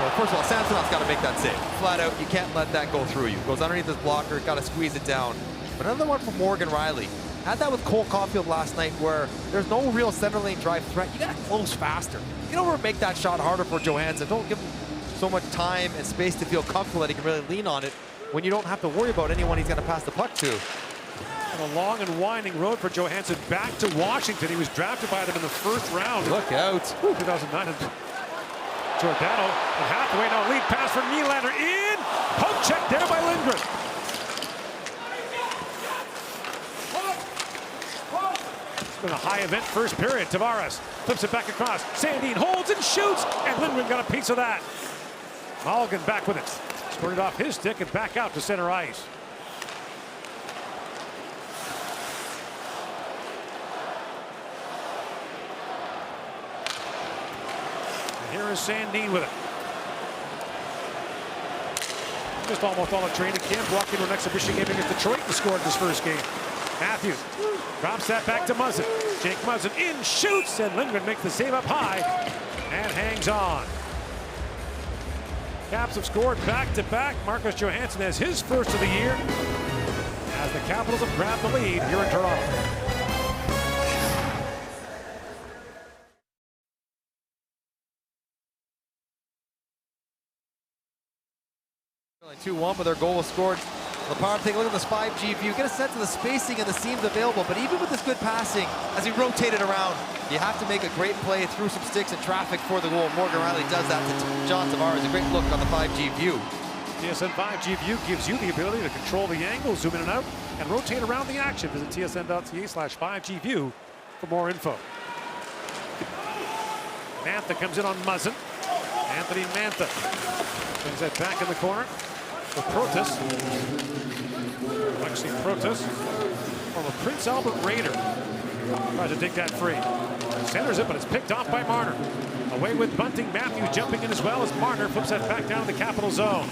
well, first of all, Samsonov's got to make that save. Flat out, you can't let that go through you. Goes underneath his blocker, got to squeeze it down. But another one from Morgan Riley. Had that with Cole Caulfield last night, where there's no real center lane drive threat. You got to close faster. Get over and make that shot harder for Johansson. Don't give him so much time and space to feel comfortable that he can really lean on it when you don't have to worry about anyone he's going to pass the puck to. And a long and winding road for Johansson back to Washington. He was drafted by them in the first round. Look out. 2009. Giordano and Hathaway now lead pass for Nylander in. Poke check there by Lindgren. It's been a high event first period. Tavares flips it back across. Sandin holds and shoots, and Lindgren got a piece of that. Malgin back with it. Squirted off his stick and back out to center ice. Here is Sandin with it. Just almost all of training camp. Walked into an exhibition game against Detroit and scored this first game. Matthews drops that back to Muzzin. Jake Muzzin in, shoots, and Lindgren makes the save up high. and hangs on. Caps have scored back-to-back. Marcus Johansson has his first of the year as the Capitals have grabbed the lead here in Toronto. 2-1, but their goal was scored. The power, take a look at this 5G view. Get a sense of the spacing and the seams available. But even with this good passing, as he rotated around, you have to make a great play through some sticks and traffic for the goal. Morgan Rielly does that to John Tavares. A great look on the 5G view. TSN 5G view gives you the ability to control the angle, zoom in and out, and rotate around the action. Visit tsn.ca/5G view for more info. Mantha comes in on Muzzin. Anthony Mantha brings that back in the corner for Protas. Alexi Protas from a Prince Albert Raider. Tries to dig that free. Centers it, but it's picked off by Marner. Away with Bunting. Matthews jumping in as well as Marner flips that back down to the Capital zone.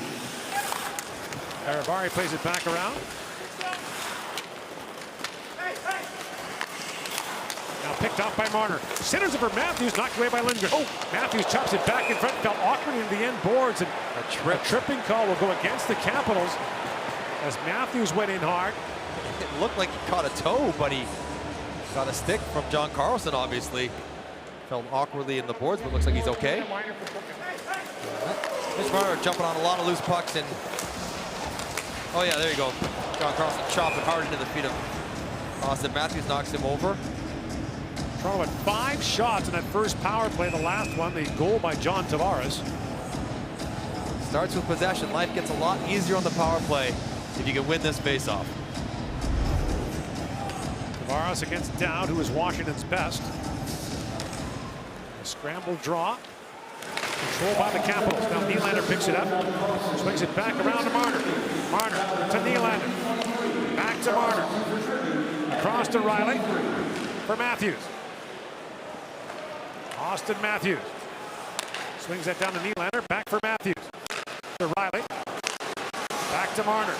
Aravari plays it back around. Now picked off by Marner. Centers it for Matthews, knocked away by Lindgren. Oh, Matthews chops it back in front, fell awkward into the end boards, and a tripping call will go against the Capitals as Matthews went in hard. It looked like he caught a toe, but he got a stick from John Carlson, obviously. Fell awkwardly in the boards, but looks like he's okay. Mitch Marner jumping on a lot of loose pucks, and oh yeah, there you go. John Carlson chopped it hard into the feet of Austin Matthews, knocks him over. Toronto had 5 shots in that first power play. The last one, the goal by John Tavares. Starts with possession. Life gets a lot easier on the power play if you can win this faceoff. Tavares against Dowd, who is Washington's best. A scramble draw. Controlled by the Capitals. Now Nylander picks it up. Swings it back around to Marner. Marner to Nylander. Back to Marner. Across to Rielly for Matthews. Austin Matthews swings that down to Nylander. Back for Matthews. To Rielly. Back to Marner.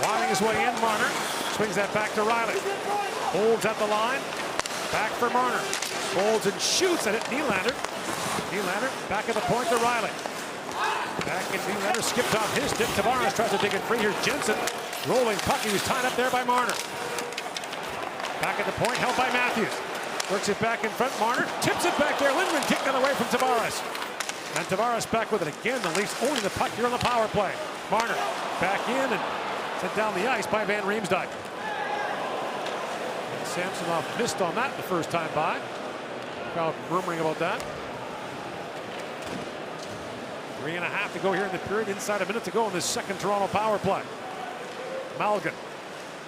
Winding his way in, Marner. Swings that back to Rielly. Holds at the line. Back for Marner. Holds and shoots at it. Nylander. Nylander back at the point to Rielly. Back in Nylander. Skipped off his stick. Tavares tries to dig it free. Here's Jensen. Rolling puck. He was tied up there by Marner. Back at the point. Held by Matthews. Works it back in front. Marner tips it back there. Lindgren kicked it away from Tavares. And Tavares back with it again. The Leafs owning the puck here on the power play. Marner back in and sent down the ice by Van Riemsdyk. And Samsonov missed on that the first time by. Crowd murmuring about that. 3.5 to go here in the period. Inside a minute to go in this second Toronto power play. Malgin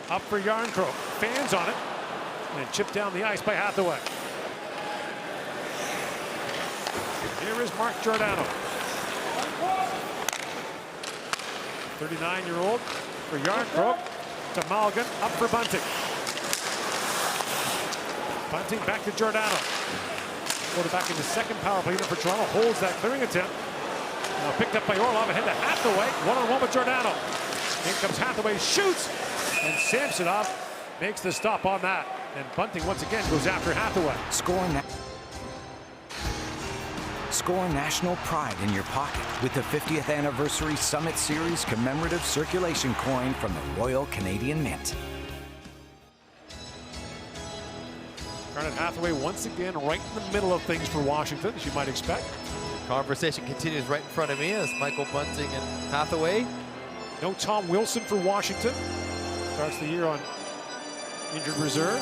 up for Järnkrok. Fans on it. And chipped down the ice by Hathaway. Here is Mark Giordano. 39-year-old for Järnkrok to Malgin. Up for Bunting. Bunting back to Giordano. Quarterback in the second power play for Toronto. Holds that clearing attempt. Now picked up by Orlov. Ahead to Hathaway. One-on-one with Giordano. In comes Hathaway. Shoots. And Samsonov makes the stop on that. And Bunting once again goes after Hathaway. Score national pride in your pocket with the 50th Anniversary Summit Series commemorative circulation coin from the Royal Canadian Mint. Garnet Hathaway once again right in the middle of things for Washington, as you might expect. Conversation continues right in front of me as Michael Bunting and Hathaway. No Tom Wilson for Washington. Starts the year on injured reserve.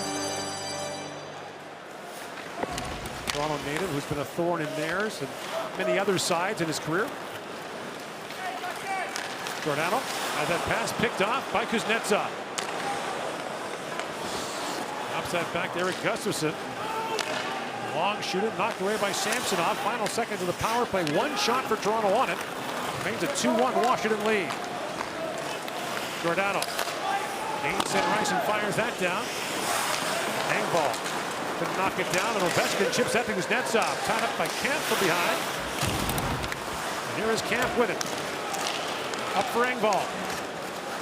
Toronto native who's been a thorn in theirs and many other sides in his career. Giordano has that pass picked off by Kuznetsov. Ups that back to Eric Gustafsson. Long shooter knocked away by Samsonov. Final seconds of the power play. One shot for Toronto on it. Remains a 2-1 Washington lead. Giordano gains center ice and fires that down. Engvall couldn't knock it down, and Ovechkin chips that to Kuznetsov. Tied up by Camp from behind. And here is Camp with it. Up for Engvall.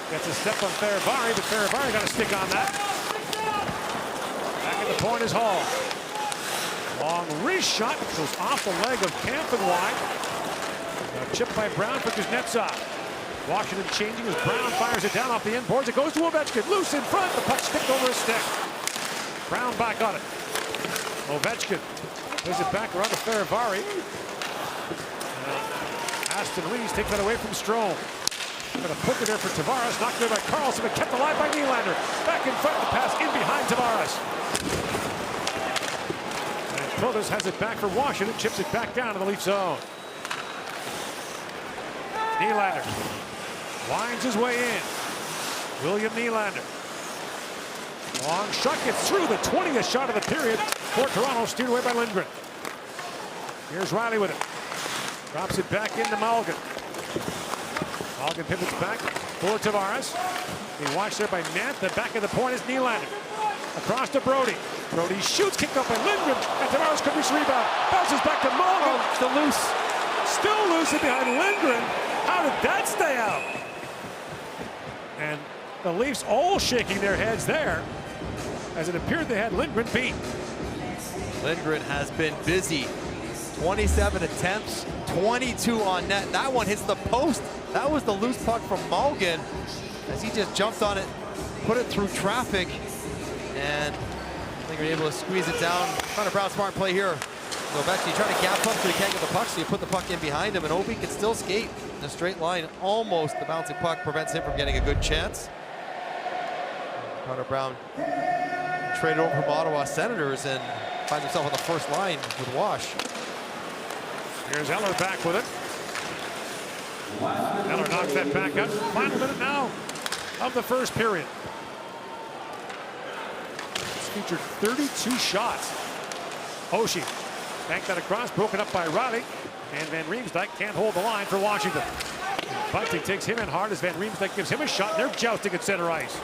Gets a step on Faravari, but Faravari got a stick on that. Back at the point is Hall. Long wrist shot goes off the leg of Kampf wide. Chipped by Brown for Kuznetsov. Washington changing as Brown fires it down off the end boards. It goes to Ovechkin. Loose in front. The puck sticked over his stick. Brown back on it. Ovechkin plays it back around to Ferivari. Aston Reese takes that away from Strome. Got a poker there for Tavares. Knocked there by Carlson, but kept alive by Nylander. Back in front, the pass in behind Tavares. And Protas has it back for Washington. Chips it back down to the Leaf zone. Nylander winds his way in. William Nylander. Long shot gets through, the 20th shot of the period for Toronto, steered away by Lindgren. Here's Riley with it. Drops it back into Malgin. Malgin pivots back for Tavares. He watched there by Nant. The back of the point is Nylander. Across to Brody. Brody shoots, kicked up by Lindgren, and Tavares could reach rebound. Bounces back to Malgin. Still loose. Still loose and behind Lindgren. How did that stay out? And the Leafs all shaking their heads there, as it appeared they had Lindgren beat. Lindgren has been busy. 27 attempts, 22 on net. That one hits the post. That was the loose puck from Malgin, as he just jumped on it, put it through traffic, and Lindgren able to squeeze it down. Connor Brown, smart play here. So Ovechkin trying to gap up so he can't get the puck, so you put the puck in behind him, and Ovi can still skate in a straight line. Almost the bouncing puck prevents him from getting a good chance. Connor Brown traded over from Ottawa Senators and finds himself on the first line with Wash. Here's Eller back with it. Eller knocks that back up. Final minute now of the first period. It's featured 32 shots. Oshie banked that across, broken up by Riley. And Van Riemsdyk can't hold the line for Washington. Bunting takes him in hard as Van Riemsdyk gives him a shot. And they're jousting at center ice.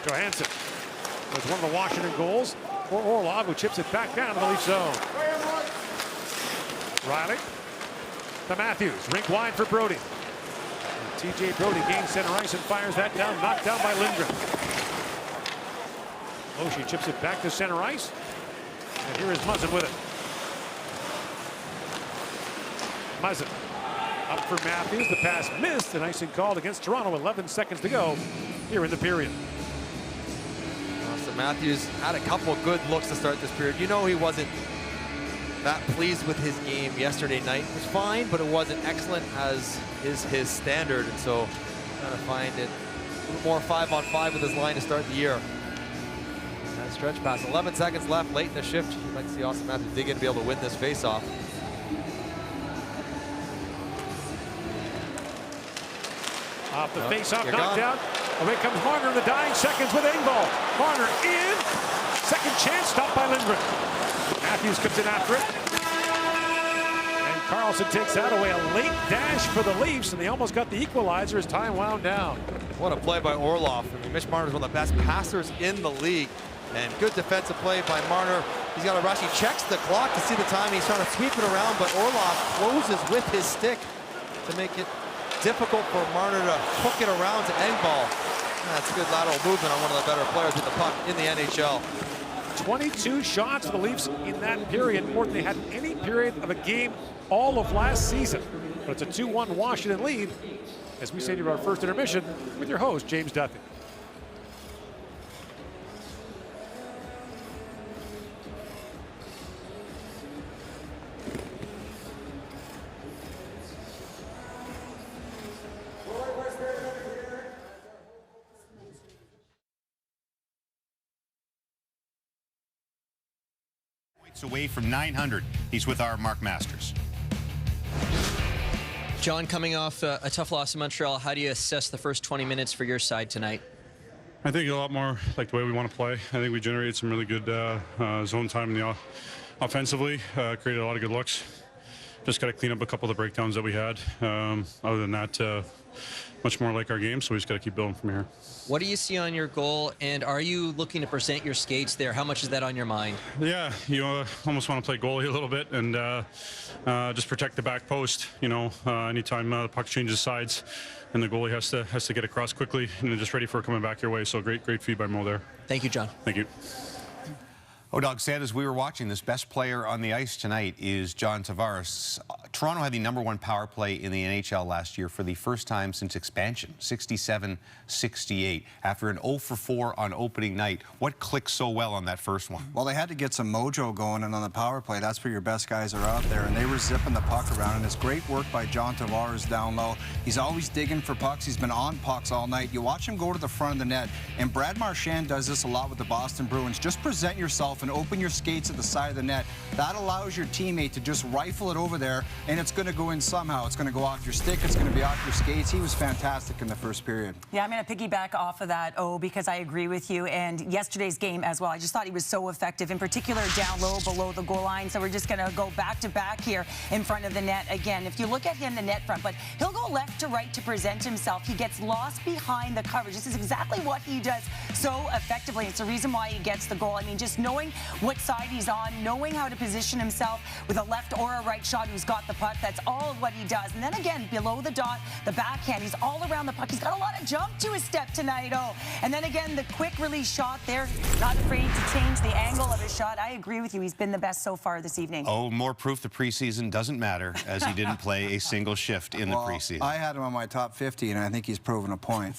Johansson was one of the Washington goals for Orlov, who chips it back down to the Leaf zone. Riley to Matthews, rink wide for Brody. TJ Brody gains center ice and fires that down, knocked down by Lindgren. Oshie chips it back to center ice, and here is Muzzin with it. Muzzin up for Matthews, the pass missed, and icing called against Toronto. 11 seconds to go here in the period. So Matthews had a couple of good looks to start this period. You know he wasn't that pleased with his game yesterday night. It was fine, but it wasn't excellent as is his standard. And so trying to find it a little more 5-on-5 with his line to start the year. That stretch pass, 11 seconds left, late in the shift. You'd like to see Austin Matthews dig in to be able to win this faceoff. Off the face-off, knockdown. Away comes Marner in the dying seconds with Engvall. Marner in. Second chance, stopped by Lindgren. Matthews comes in after it. And Carlson takes that away. A late dash for the Leafs, and they almost got the equalizer as time wound down. What a play by Orlov. I mean, Mitch Marner is one of the best passers in the league. And good defensive play by Marner. He's got a rush. He checks the clock to see the time. He's trying to sweep it around, but Orlov closes with his stick to make it difficult for Marner to hook it around to Engvall. That's good lateral movement on one of the better players with the puck in the NHL. 22 shots for the Leafs in that period, more than they had in any period of a game all of last season. But it's a 2-1 Washington lead as we say to our first intermission with your host, James Duthie. Away from 900. He's with our Mark Masters. John, coming off a tough loss in Montreal, how do you assess the first 20 minutes for your side tonight? I think a lot more like the way we want to play. I think we generated some really good zone time in the offensively, created a lot of good looks. Just got to clean up a couple of the breakdowns that we had. Other than that, much more like our game, so we just got to keep building from here. What do you see on your goal, and are you looking to present your skates there? How much is that on your mind? Yeah, you almost want to play goalie a little bit and just protect the back post. Anytime the puck changes sides, and the goalie has to get across quickly, and they're just ready for it coming back your way. So great feed by Mo there. Thank you, John. Thank you. O'Doug said as we were watching this, best player on the ice tonight is John Tavares. Toronto had the #1 power play in the NHL last year for the first time since expansion, 67-68. After an 0 for 4 on opening night, what clicked so well on that first one? Well, they had to get some mojo going, and on the power play, that's where your best guys are out there, and they were zipping the puck around, and it's great work by John Tavares down low. He's always digging for pucks. He's been on pucks all night. You watch him go to the front of the net, and Brad Marchand does this a lot with the Boston Bruins. Just present yourself and open your skates at the side of the net. That allows your teammate to just rifle it over there, and it's going to go in somehow. It's going to go off your stick. It's going to be off your skates. He was fantastic in the first period. Yeah, I'm going to piggyback off of that, because I agree with you. And yesterday's game as well, I just thought he was so effective, in particular down low below the goal line. So we're just going to go back to back here in front of the net again. If you look at him, the net front, but he'll go left to right to present himself. He gets lost behind the coverage. This is exactly what he does so effectively. It's the reason why he gets the goal. I mean, just knowing what side he's on, knowing how to position himself with a left or a right shot who's got the puck. That's all of what he does. And then again, below the dot, the backhand, he's all around the puck. He's got a lot of jump to his step tonight. And then again, the quick release shot there, not afraid to change the angle of his shot. I agree with you. He's been the best so far this evening. Oh, more proof the preseason doesn't matter, as he didn't play a single shift in the preseason. I had him on my top 50, and I think he's proven a point.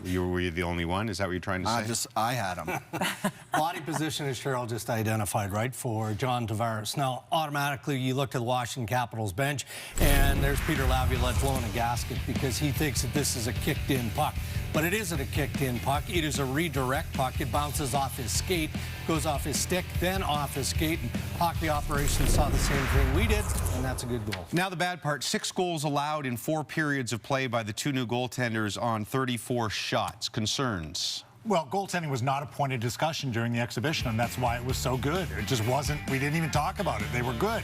Yeah. Were you the only one? Is that what you're trying to say? I had him. Body position, as Cheryl just identified, right, for John Tavares. Now, automatically, you look to the Washington Capitals bench, and there's Peter Laviolette blowing a gasket because he thinks that this is a kicked-in puck. But it isn't a kicked-in puck. It is a redirect puck. It bounces off his skate, goes off his stick, then off his skate. And hockey operations saw the same thing we did, and that's a good goal. Now the bad part, 6 goals allowed in 4 periods of play by the 2 new goaltenders on 34 shots. Concerns? Well, goaltending was not a point of discussion during the exhibition, and that's why it was so good. It just wasn't. We didn't even talk about it. They were good.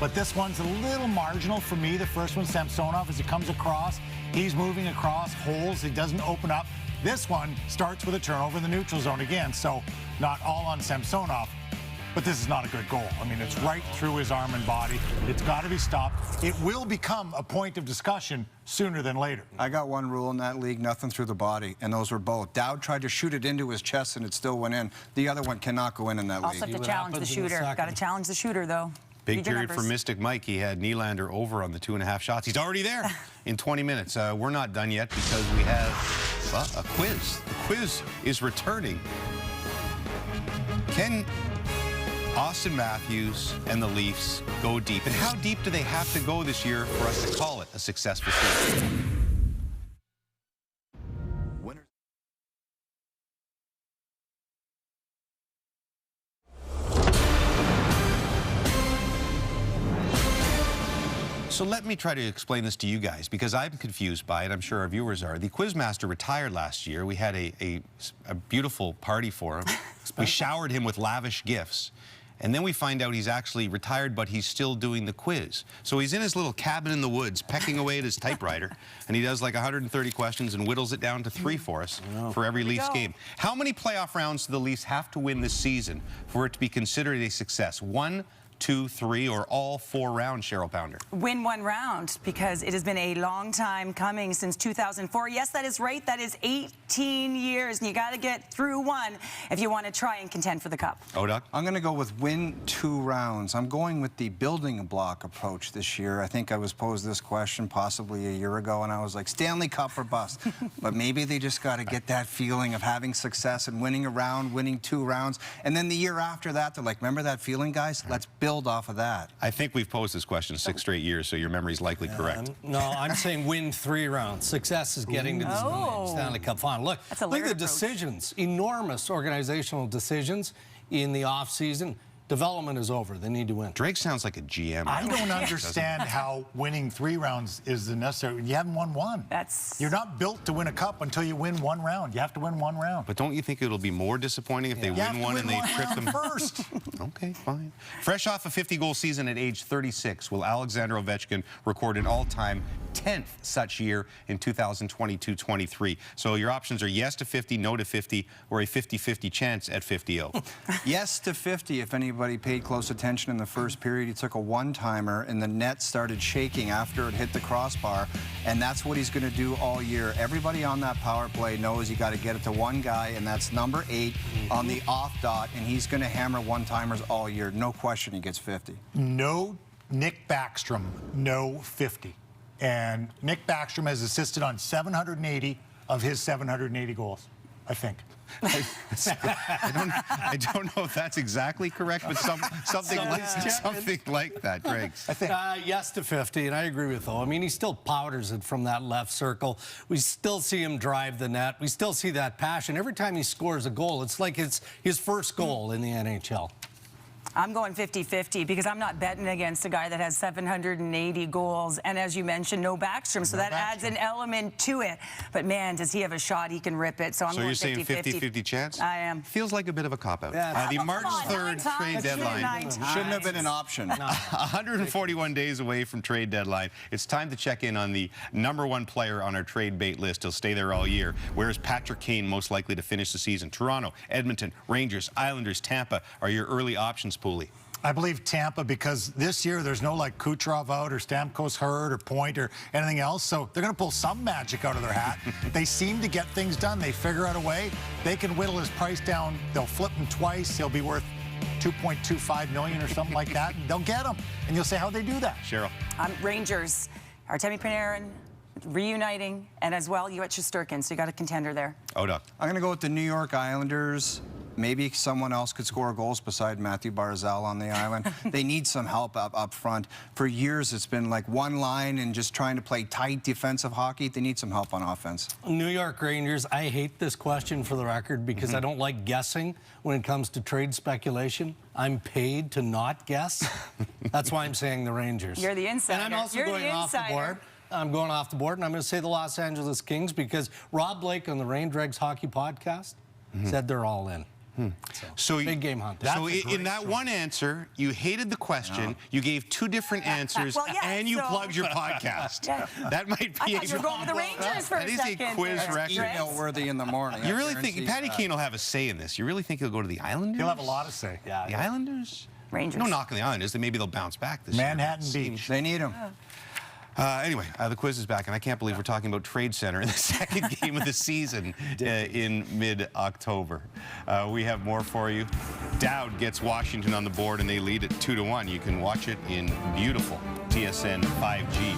But this one's a little marginal for me. The first one, Samsonov, as he comes across, he's moving across holes. He doesn't open up. This one starts with a turnover in the neutral zone again, so not all on Samsonov. But this is not a good goal. I mean, it's right through his arm and body. It's got to be stopped. It will become a point of discussion sooner than later. I got one rule in that league, nothing through the body, and those were both. Dowd tried to shoot it into his chest, and it still went in. The other one cannot go in that league. Also have to challenge the shooter. Got to challenge the shooter, though. Big period for Mystic Mike. He had Nylander over on the 2.5 shots. He's already there in 20 minutes. We're not done yet because we have, well, a quiz. The quiz is returning. Can Austin Matthews and the Leafs go deep? And how deep do they have to go this year for us to call it a successful season? So let me try to explain this to you guys, because I'm confused by it. I'm sure our viewers are. The Quizmaster retired last year. We had a beautiful party for him. We showered him with lavish gifts. And then we find out he's actually retired, but he's still doing the quiz. So he's in his little cabin in the woods, pecking away at his typewriter, and he does like 130 questions and whittles it down to 3 for us for every Leafs game. How many playoff rounds do the Leafs have to win this season for it to be considered a success? 1, 2, 3, or all 4 rounds, Cheryl Pounder? Win 1 round, because it has been a long time coming, since 2004. Yes, that is right. That is 18 years, and you got to get through 1 if you want to try and contend for the cup. O'Doug? I'm going to go with win 2 rounds. I'm going with the building block approach this year. I think I was posed this question possibly a year ago, and I was like, Stanley Cup or bust. But maybe they just got to get that feeling of having success and winning a round, winning 2 rounds. And then the year after that, they're like, remember that feeling, guys? Let's build off of that. I think we've posed this question 6 straight years, so your memory's likely correct. No, I'm saying win 3 rounds. Success is getting to the Stanley Cup final. Look at the decisions, enormous organizational decisions in the offseason. Development is over. They need to win. Drake sounds like a GM. I don't understand how winning 3 rounds is the necessary. You haven't won 1. You're not built to win a cup until you win 1 round. You have to win 1 round. But don't you think it'll be more disappointing if they win one and they trick them first? Okay, fine. Fresh off a 50-goal season at age 36, will Alexander Ovechkin record an all-time 10th such year in 2022-23. So your options are yes to 50, no to 50, or a 50-50 chance at 50-0. Yes to 50 if anybody paid close attention in the first period. He took a one-timer and the net started shaking after it hit the crossbar, and that's what he's going to do all year. Everybody on that power play knows you got to get it to one guy, and that's number 8 on the off dot, and he's going to hammer one-timers all year. No question he gets 50. No Nick Backstrom, no 50. And Nick Backstrom has assisted on 780 of his 780 goals, I think. I don't know if that's exactly correct, but something like that, Greg. I think yes to 50, and I agree with O. I mean, he still powders it from that left circle. We still see him drive the net. We still see that passion. Every time he scores a goal, it's like it's his first goal in the NHL. I'm going 50-50 because I'm not betting against a guy that has 780 goals. And as you mentioned, no Backstrom. So that adds an element to it. But, man, does he have a shot? He can rip it. So I'm going 50-50. So you're saying 50-50 chance? I am. Feels like a bit of a cop-out. Yeah, the March 3rd trade deadline shouldn't have been an option. 141 days away from trade deadline. It's time to check in on the #1 player on our trade bait list. He'll stay there all year. Where is Patrick Kane most likely to finish the season? Toronto, Edmonton, Rangers, Islanders, Tampa are your early options, Pooley. I believe Tampa because this year there's no like Kucherov out or Stamkos hurt or Point or anything else. So they're going to pull some magic out of their hat. They seem to get things done. They figure out a way. They can whittle his price down. They'll flip him twice. He'll be worth $2.25 million or something like that. And they'll get him. And you'll say, how'd they do that? Cheryl. Rangers. Artemi Panarin reuniting. And as well, you at Shesterkin. So you got a contender there. Oda. I'm going to go with the New York Islanders. Maybe someone else could score goals beside Matthew Barzal on the island. They need some help up front. For years, it's been like one line and just trying to play tight defensive hockey. They need some help on offense. New York Rangers, I hate this question for the record because I don't like guessing when it comes to trade speculation. I'm paid to not guess. That's why I'm saying the Rangers. You're the insider. And I'm also going off the board. I'm going off the board, and I'm going to say the Los Angeles Kings because Rob Blake on the Rain Dregs Hockey Podcast said they're all in. So big game hunt. So in that one answer, you hated the question, you gave 2 different answers, and you plugged your podcast. That might be I thought you were going with the Rangers for a second. That is a quiz record. Email-worthy in the morning. You really think Patty Kane will have a say in this? You really think he'll go to the Islanders? He'll have a lot of say. Yeah. The Islanders? Rangers. No knock on the Islanders. Maybe they'll bounce back this year. Manhattan Beach. They need him. Anyway, the quiz is back, and I can't believe we're talking about Trade Center in the second game of the season in mid-October. We have more for you. Dowd gets Washington on the board, and they lead at 2-1. You can watch it in beautiful TSN 5G.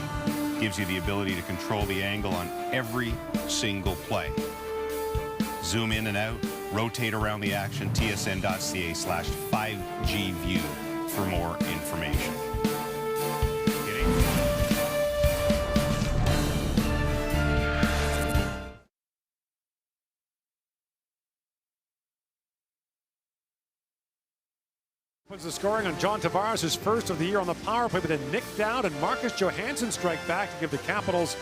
Gives you the ability to control the angle on every single play. Zoom in and out, rotate around the action, tsn.ca/5G view for more information. Puts the scoring on John Tavares, his first of the year on the power play, but then Nick Dowd and Marcus Johansson strike back to give the Capitals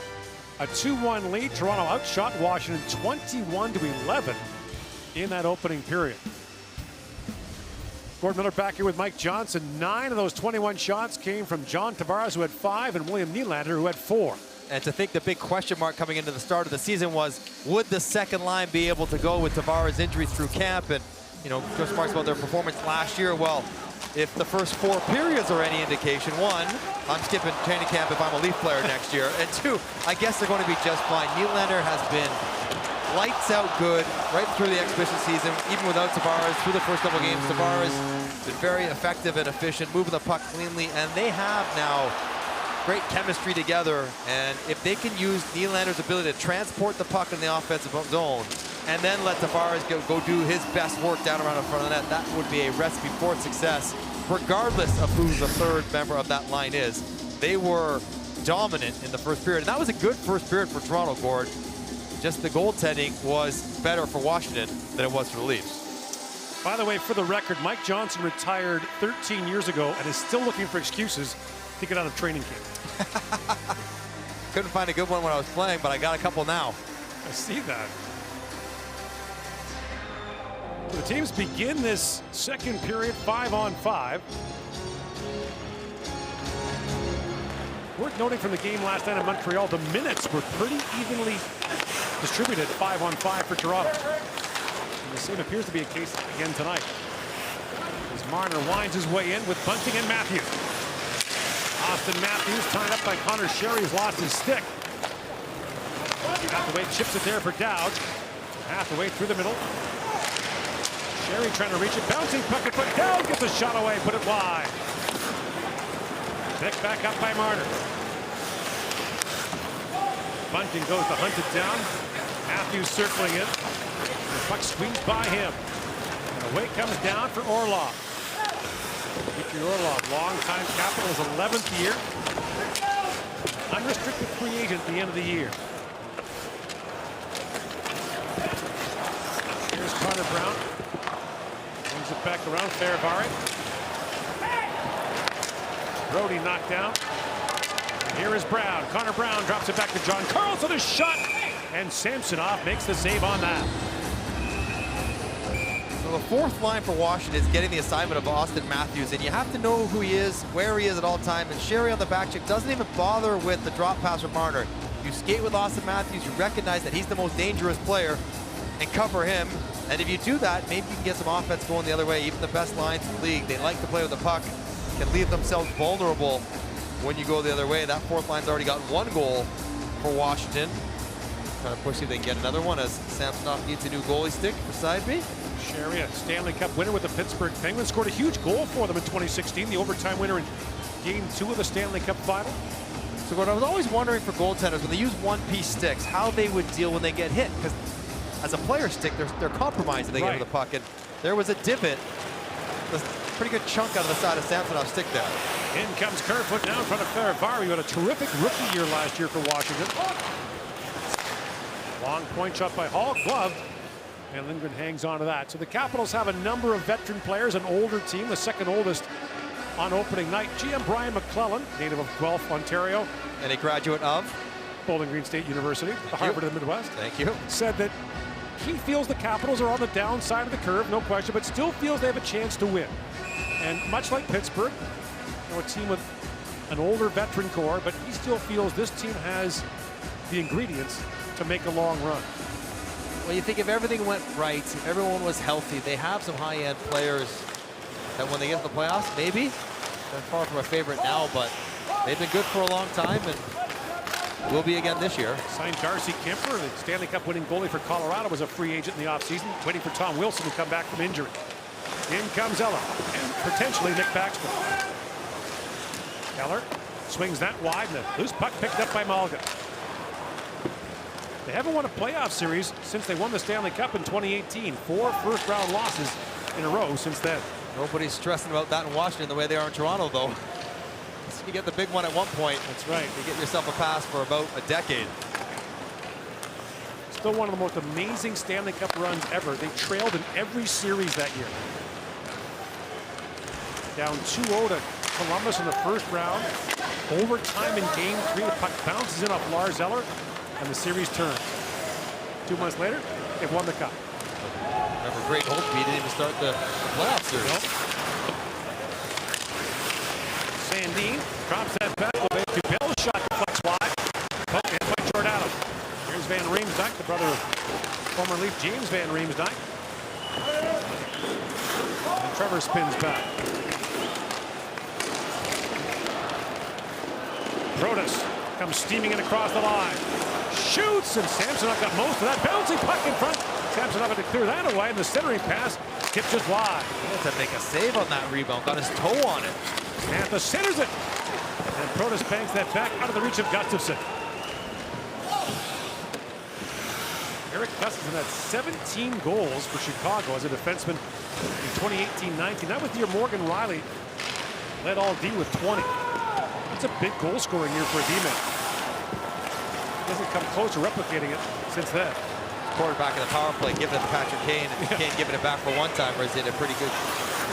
a 2-1 lead. Toronto outshot Washington 21-11 in that opening period. Gord Miller back here with Mike Johnson. 9 of those 21 shots came from John Tavares, who had 5, and William Nylander, who had 4. And to think the big question mark coming into the start of the season was, would the second line be able to go with Tavares' injury through camp? And you know, Chris Marks about their performance last year. Well, if the first 4 periods are any indication, 1, I'm skipping training camp if I'm a Leaf player next year. And 2, I guess they're going to be just fine. Nylander has been lights out good right through the exhibition season, even without Tavares. Through the first couple games, Tavares been very effective and efficient, moving the puck cleanly, and they have now great chemistry together. And if they can use Nylander's ability to transport the puck in the offensive zone and then let Tavares go do his best work down around in front of the net, that would be a recipe for success, regardless of who the third member of that line is. They were dominant in the first period, and that was a good first period for Toronto, Gord. Just the goaltending was better for Washington than it was for the Leafs. By the way, for the record, Mike Johnson retired 13 years ago and is still looking for excuses to get out of training camp. Couldn't find a good one when I was playing, but I got a couple now. I see that. The teams begin this second period 5-on-5. Worth noting from the game last night in Montreal, the minutes were pretty evenly distributed, 5-on-5 for Toronto. And the same appears to be a case again tonight. As Marner winds his way in with Bunting and Matthews. Austin Matthews tied up by Connor Sherry, has lost his stick. Hathaway chips it there for Dowd. Hathaway through the middle. Sherry trying to reach it, bouncing puck and foot. Dowd gets a shot away, put it wide. Picked back up by Marner. Bunting goes to hunt it down. Matthews circling it. The puck squeezed by him. And away comes down for Orlov. Dmitry Orlov, longtime Capitals, 11th year. Unrestricted free agent at the end of the year. Here's Connor Brown. Brings it back around, Fehérváry. Brody knocked down. And here is Brown. Connor Brown drops it back to John Carlson. A shot, and Samsonov makes the save on that. So the fourth line for Washington is getting the assignment of Austin Matthews, and you have to know who he is, where he is at all time. And Sherry on the back check doesn't even bother with the drop pass from Marner. You skate with Austin Matthews, you recognize that he's the most dangerous player, and cover him. And if you do that, maybe you can get some offense going the other way. Even the best lines in the league, they like to play with the puck, can leave themselves vulnerable when you go the other way. That fourth line's already got one goal for Washington. Trying to push see if they can get another one as Samsonov needs a new goalie stick for side B. Sherry, a Stanley Cup winner with the Pittsburgh Penguins, scored a huge goal for them in 2016, the overtime winner in Game 2 of the Stanley Cup final. So what I was always wondering for goaltenders, when they use one-piece sticks, how they would deal when they get hit. Because as a player stick, they're compromised if they get to the puck. And there was a divot, a pretty good chunk out of the side of Samsonov's stick there. In comes Kerfoot now in front of Fehérváry, who had a terrific rookie year last year for Washington. Long point shot by Hall, glove, and Lindgren hangs on to that. So the Capitals have a number of veteran players, an older team, the second oldest on opening night. GM Brian McClellan, native of Guelph, Ontario. And a graduate of Bowling Green State University, the Harvard of the Midwest. Thank you. Said that he feels the Capitals are on the downside of the curve, no question, but still feels they have a chance to win. And much like Pittsburgh, you know, a team with an older veteran core, but he still feels this team has the ingredients to make a long run. Well, you think if everything went right, if everyone was healthy, they have some high-end players that when they get to the playoffs, maybe, they're far from a favorite now, but they've been good for a long time and will be again this year. Signed Darcy Kemper, the Stanley Cup winning goalie for Colorado, was a free agent in the offseason, waiting for Tom Wilson to come back from injury. In comes Ella, and potentially Nick Backstrom. Keller swings that wide, and the loose puck picked up by Malgin. They haven't won a playoff series since they won the Stanley Cup in 2018. 4 first-round losses in a row since then. Nobody's stressing about that in Washington the way they are in Toronto, though. You get the big one at one point. That's right. You get yourself a pass for about a decade. Still one of the most amazing Stanley Cup runs ever. They trailed in every series that year. Down 2-0 to Columbus in the first round. Overtime in Game 3. The puck bounces in off Lars Eller, and the series turns. 2 months later, they've won the Cup. Remember, Greg Holtby didn't even start the playoff series. Nope. Sandin drops that back with a Dubell shot, deflects wide. Poked in by Giordano. Here's Van Riemsdyk, the brother of former Leaf James Van Riemsdyk. And Trevor spins back. Protas comes steaming in across the line. Shoots, and Samsonov got most of that. Bouncing puck in front. Samsonov had to clear that away, and the centering pass tipped just wide. He had to make a save on that rebound. Got his toe on it. Mantha centers it. And Protas banks that back out of the reach of Gustafsson. Erik Gustafsson had 17 goals for Chicago as a defenseman in 2018-19. That was the year Morgan Riley led all D with 20. It's a big goal scoring year for a D-man. Doesn't come close to replicating it since then. Quarterback in the power play, giving it to Patrick Kane, and Kane giving it back for one time, where he did a pretty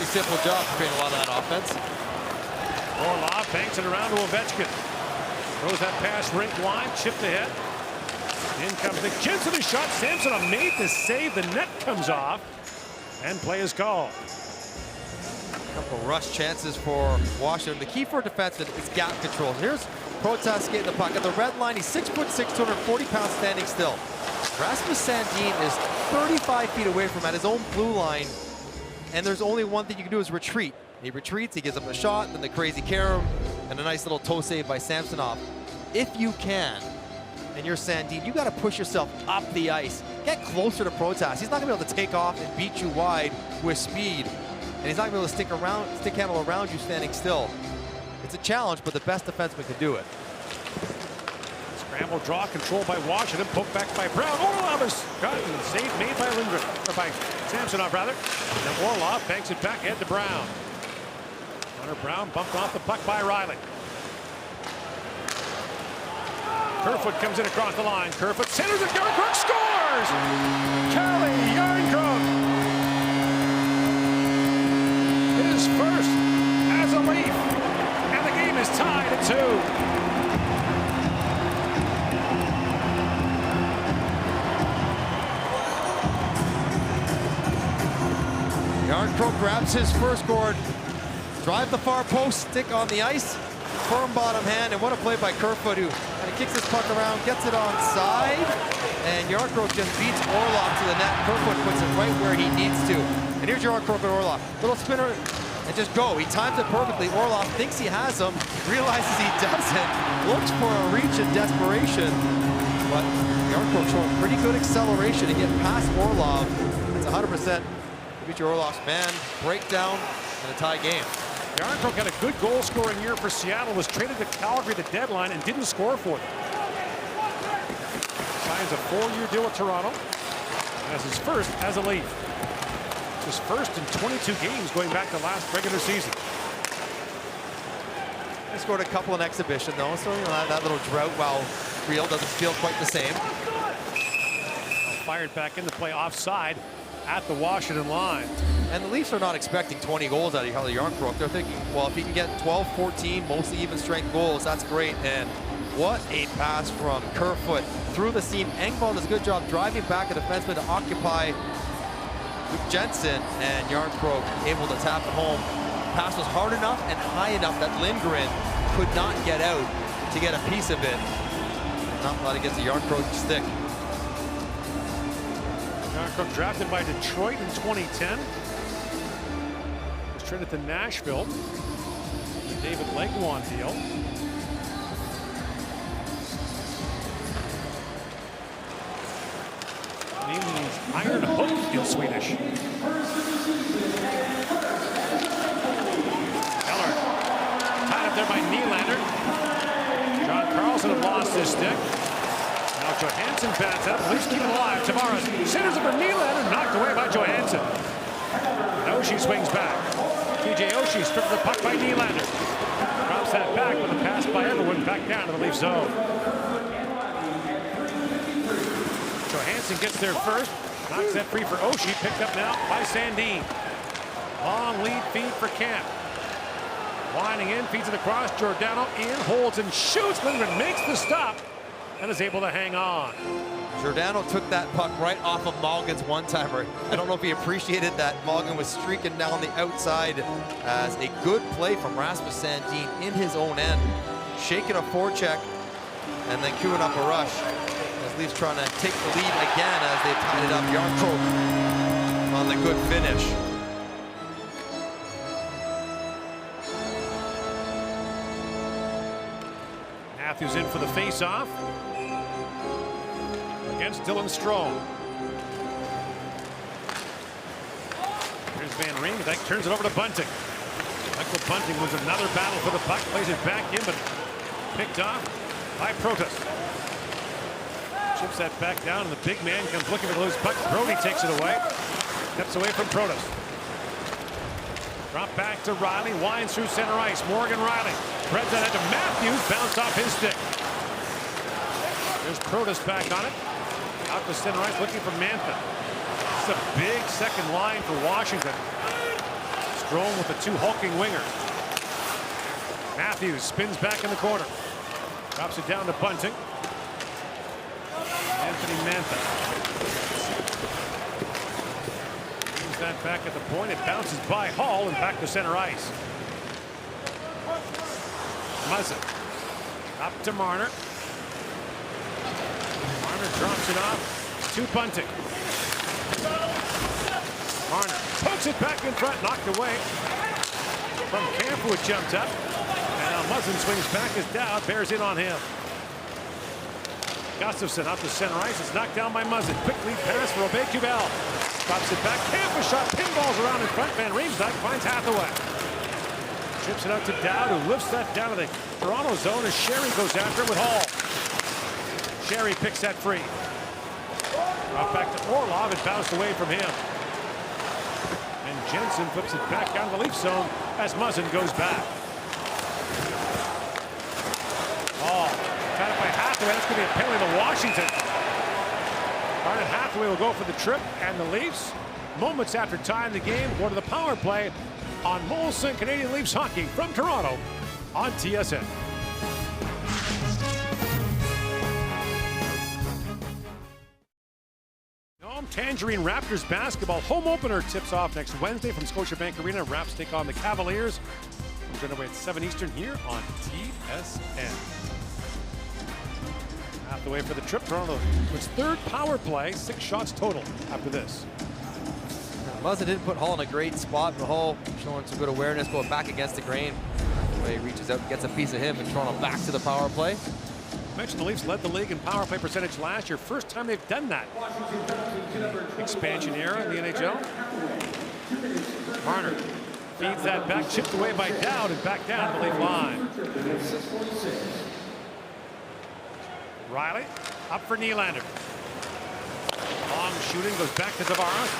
simple job creating a lot of that offense. Orlov banks it around to Ovechkin. Throws that pass rink wide, chipped ahead. In comes the Jensen, the shot. Samsonov made the save. The net comes off, and play is called. A couple rush chances for Washington. The key for a defenseman is gap control. Here's Protas getting the puck. At the red line, he's 6'6", 240 pounds standing still. Rasmus Sandin is 35 feet away from at his own blue line, and there's only one thing you can do is retreat. He retreats, he gives up a shot, then the crazy carom, and a nice little toe save by Samsonov. If you can, and you're Sandin, you got to push yourself up the ice. Get closer to Protas. He's not going to be able to take off and beat you wide with speed, and he's not going to be able to stick handle around you standing still. It's a challenge, but the best defenseman can do it. Scramble draw, controlled by Washington, poked back by Brown. Orlov is gotten save made by Lindgren, or by Samsonov rather. And then Orlov banks it back ahead to Brown. Hunter Brown bumped off the puck by Riley. Kerfoot comes in across the line. Kerfoot centers it. Yarncroke scores! Calle Yarncroke! His first as a Leaf. And the game is tied at 2. Yarncroke grabs his first goal. Drive the far post, stick on the ice. Firm bottom hand, and what a play by Kerfoot, who kind of kicks his puck around, gets it onside, and Yarncroke just beats Orlov to the net. Kerfoot puts it right where he needs to. And here's Yarncroke and Orlov. Little spinner, and just go. He times it perfectly. Orlov thinks he has him, realizes he doesn't, looks for a reach in desperation, but Yarncroke showing pretty good acceleration to get past Orlov. It's 100% Dmitry Orlov's man, breakdown, and a tie game. Yarncroke had a good goal-scoring year for Seattle, was traded to Calgary at the deadline and didn't score for them. Signs a 4-year deal with Toronto as his first as a Leaf. His first in 22 games going back to last regular season. He scored a couple in exhibition though, so you know, that little drought while real doesn't feel quite the same. Fired back into play offside at the Washington line. And the Leafs are not expecting 20 goals out of Calle Yarncroke. They're thinking, well, if he can get 12, 14, mostly even strength goals, that's great. And what a pass from Kerfoot through the seam. Engvall does a good job driving back a defenseman to occupy Luke Jensen, and Yarncroke able to tap it home. Pass was hard enough and high enough that Lindgren could not get out to get a piece of it. Not glad it gets a Yarncroke stick. Yarncroke drafted by Detroit in 2010. Was traded to Nashville. The David Legwand deal. Name means iron hook in Swedish. Keller tied up there by Nylander. John Carlson had lost his stick. Now Johansson bats up. Leafs keep it alive. Tavares centers it for Nylander, knocked away by Johansson. Oshie swings back. TJ Oshie stripped the puck by Nylander. Drops that back with a pass by Everwood back down to the Leaf zone. Johansson gets there first. Knocks that free for Oshie. Picked up now by Sandin. Long lead feed for Kemp. Winding in, feeds it across. Giordano in, holds and shoots. Lindgren makes the stop and is able to hang on. Giordano took that puck right off of Malgin's one-timer. I don't know if he appreciated that Malgin was streaking down the outside as a good play from Rasmus Sandin in his own end. Shaking a forecheck and then queuing up a rush. As Leafs trying to take the lead again as they tied it up. Yarncroke on the good finish. Matthews in for the face-off against Dylan Strome. Here's Van Ring. That turns it over to Bunting. Michael Bunting wins another battle for the puck. Plays it back in, but picked off by Protas. Chips that back down, and the big man comes looking for the loose puck. Brody takes it away. Steps away from Protas. Drop back to Riley. Winds through center ice. Morgan Riley spreads that out to Matthews. Bounced off his stick. There's Protas back on it. Out to center ice looking for Mantha. This is a big second line for Washington. Strome with the two hulking wingers. Matthews spins back in the corner. Drops it down to Bunting. Anthony Mantha. Brings that back at the point. It bounces by Hall and back to center ice. Muzzin. Up to Marner. Marner drops it off to Bunting. Marner pokes it back in front, knocked away from Camper, who jumped up. And now Muzzin swings back as Dowd bears in on him. Gustafsson up to center ice. It's knocked down by Muzzin. Quick lead pass for Aubé-Kubel. Drops it back. Camper shot. Pinballs around in front. Van Riemsdyk finds Hathaway. Chips it out to Dowd, who lifts that down to the Toronto zone as Sherry goes after it with Hall. Sherry picks that free. Brought back to Orlov. It bounced away from him. And Jensen flips it back out of the Leaf zone as Muzzin goes back. Hall tied up by Hathaway. That's going to be a penalty to Washington. Garnet Hathaway will go for the trip, and the Leafs, moments after tying the game, go to the power play on Molson Canadian Leafs Hockey from Toronto on TSN. Tangerine Raptors basketball home opener tips off next Wednesday from Scotiabank Arena. Raps take on the Cavaliers. We're going to wait at 7 Eastern here on TSN. Hathaway for the trip. Toronto, its third power play, 6 shots total after this. Muzzin didn't put Hall in a great spot, but Hall showing some good awareness, going back against the grain. He reaches out and gets a piece of him, and Toronto back to the power play. I mentioned the Leafs led the league in power play percentage last year. First time they've done that. Expansion era in the NHL. Marner feeds that back, chipped away by Dowd, and back down the Leaf line. Riley up for Nylander. Long shooting, goes back to Tavares.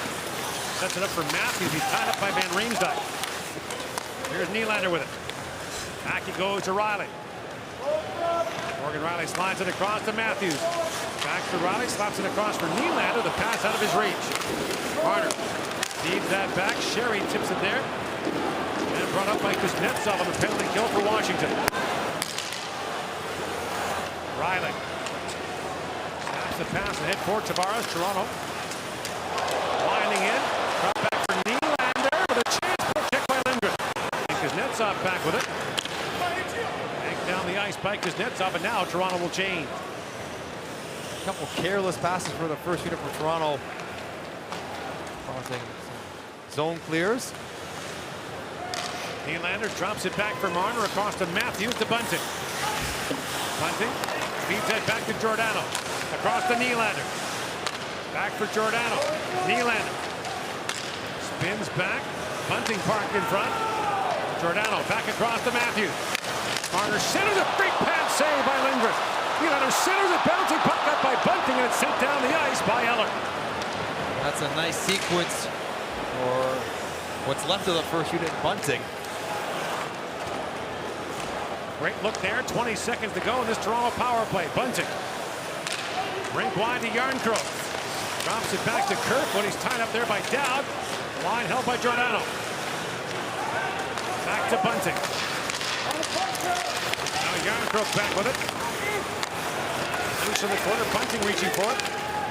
Sets it up for Matthews. He's tied up by Van Riemsdyk. Here's Nylander with it. Back he goes to Riley. Morgan Riley slides it across to Matthews. Back to Riley, slaps it across for Nylander. The pass out of his reach. Marner feeds that back. Sherry tips it there. And brought up by Kuznetsov on the penalty kill for Washington. Riley snaps the pass ahead for Tavares. Toronto winding in. Drop back for Nylander with a chance for a check by Lindgren. And Kuznetsov back with it. Down the ice by Kuznetsov, and now Toronto will change. A couple careless passes for the first unit for Toronto. Causing zone clears. Nylander drops it back for Marner across to Matthews to Bunting. Bunting feeds that back to Giordano. Across to Nylander. Back for Giordano. Nylander spins back. Bunting parked in front. Giordano back across to Matthews. Marner centers a great pad save by Lindgren. Nylander centers a bouncing puck up by Bunting, and it's sent down the ice by Eller. That's a nice sequence for what's left of the first unit, Bunting. Great look there. 20 seconds to go in this Toronto power play. Bunting. Rink wide to Yarncroke. Drops it back to Kirk when he's tied up there by Dowd. Line held by Giordano. Back to Bunting. Now Yarncroke back with it. Loose in the corner. Bunting reaching for it.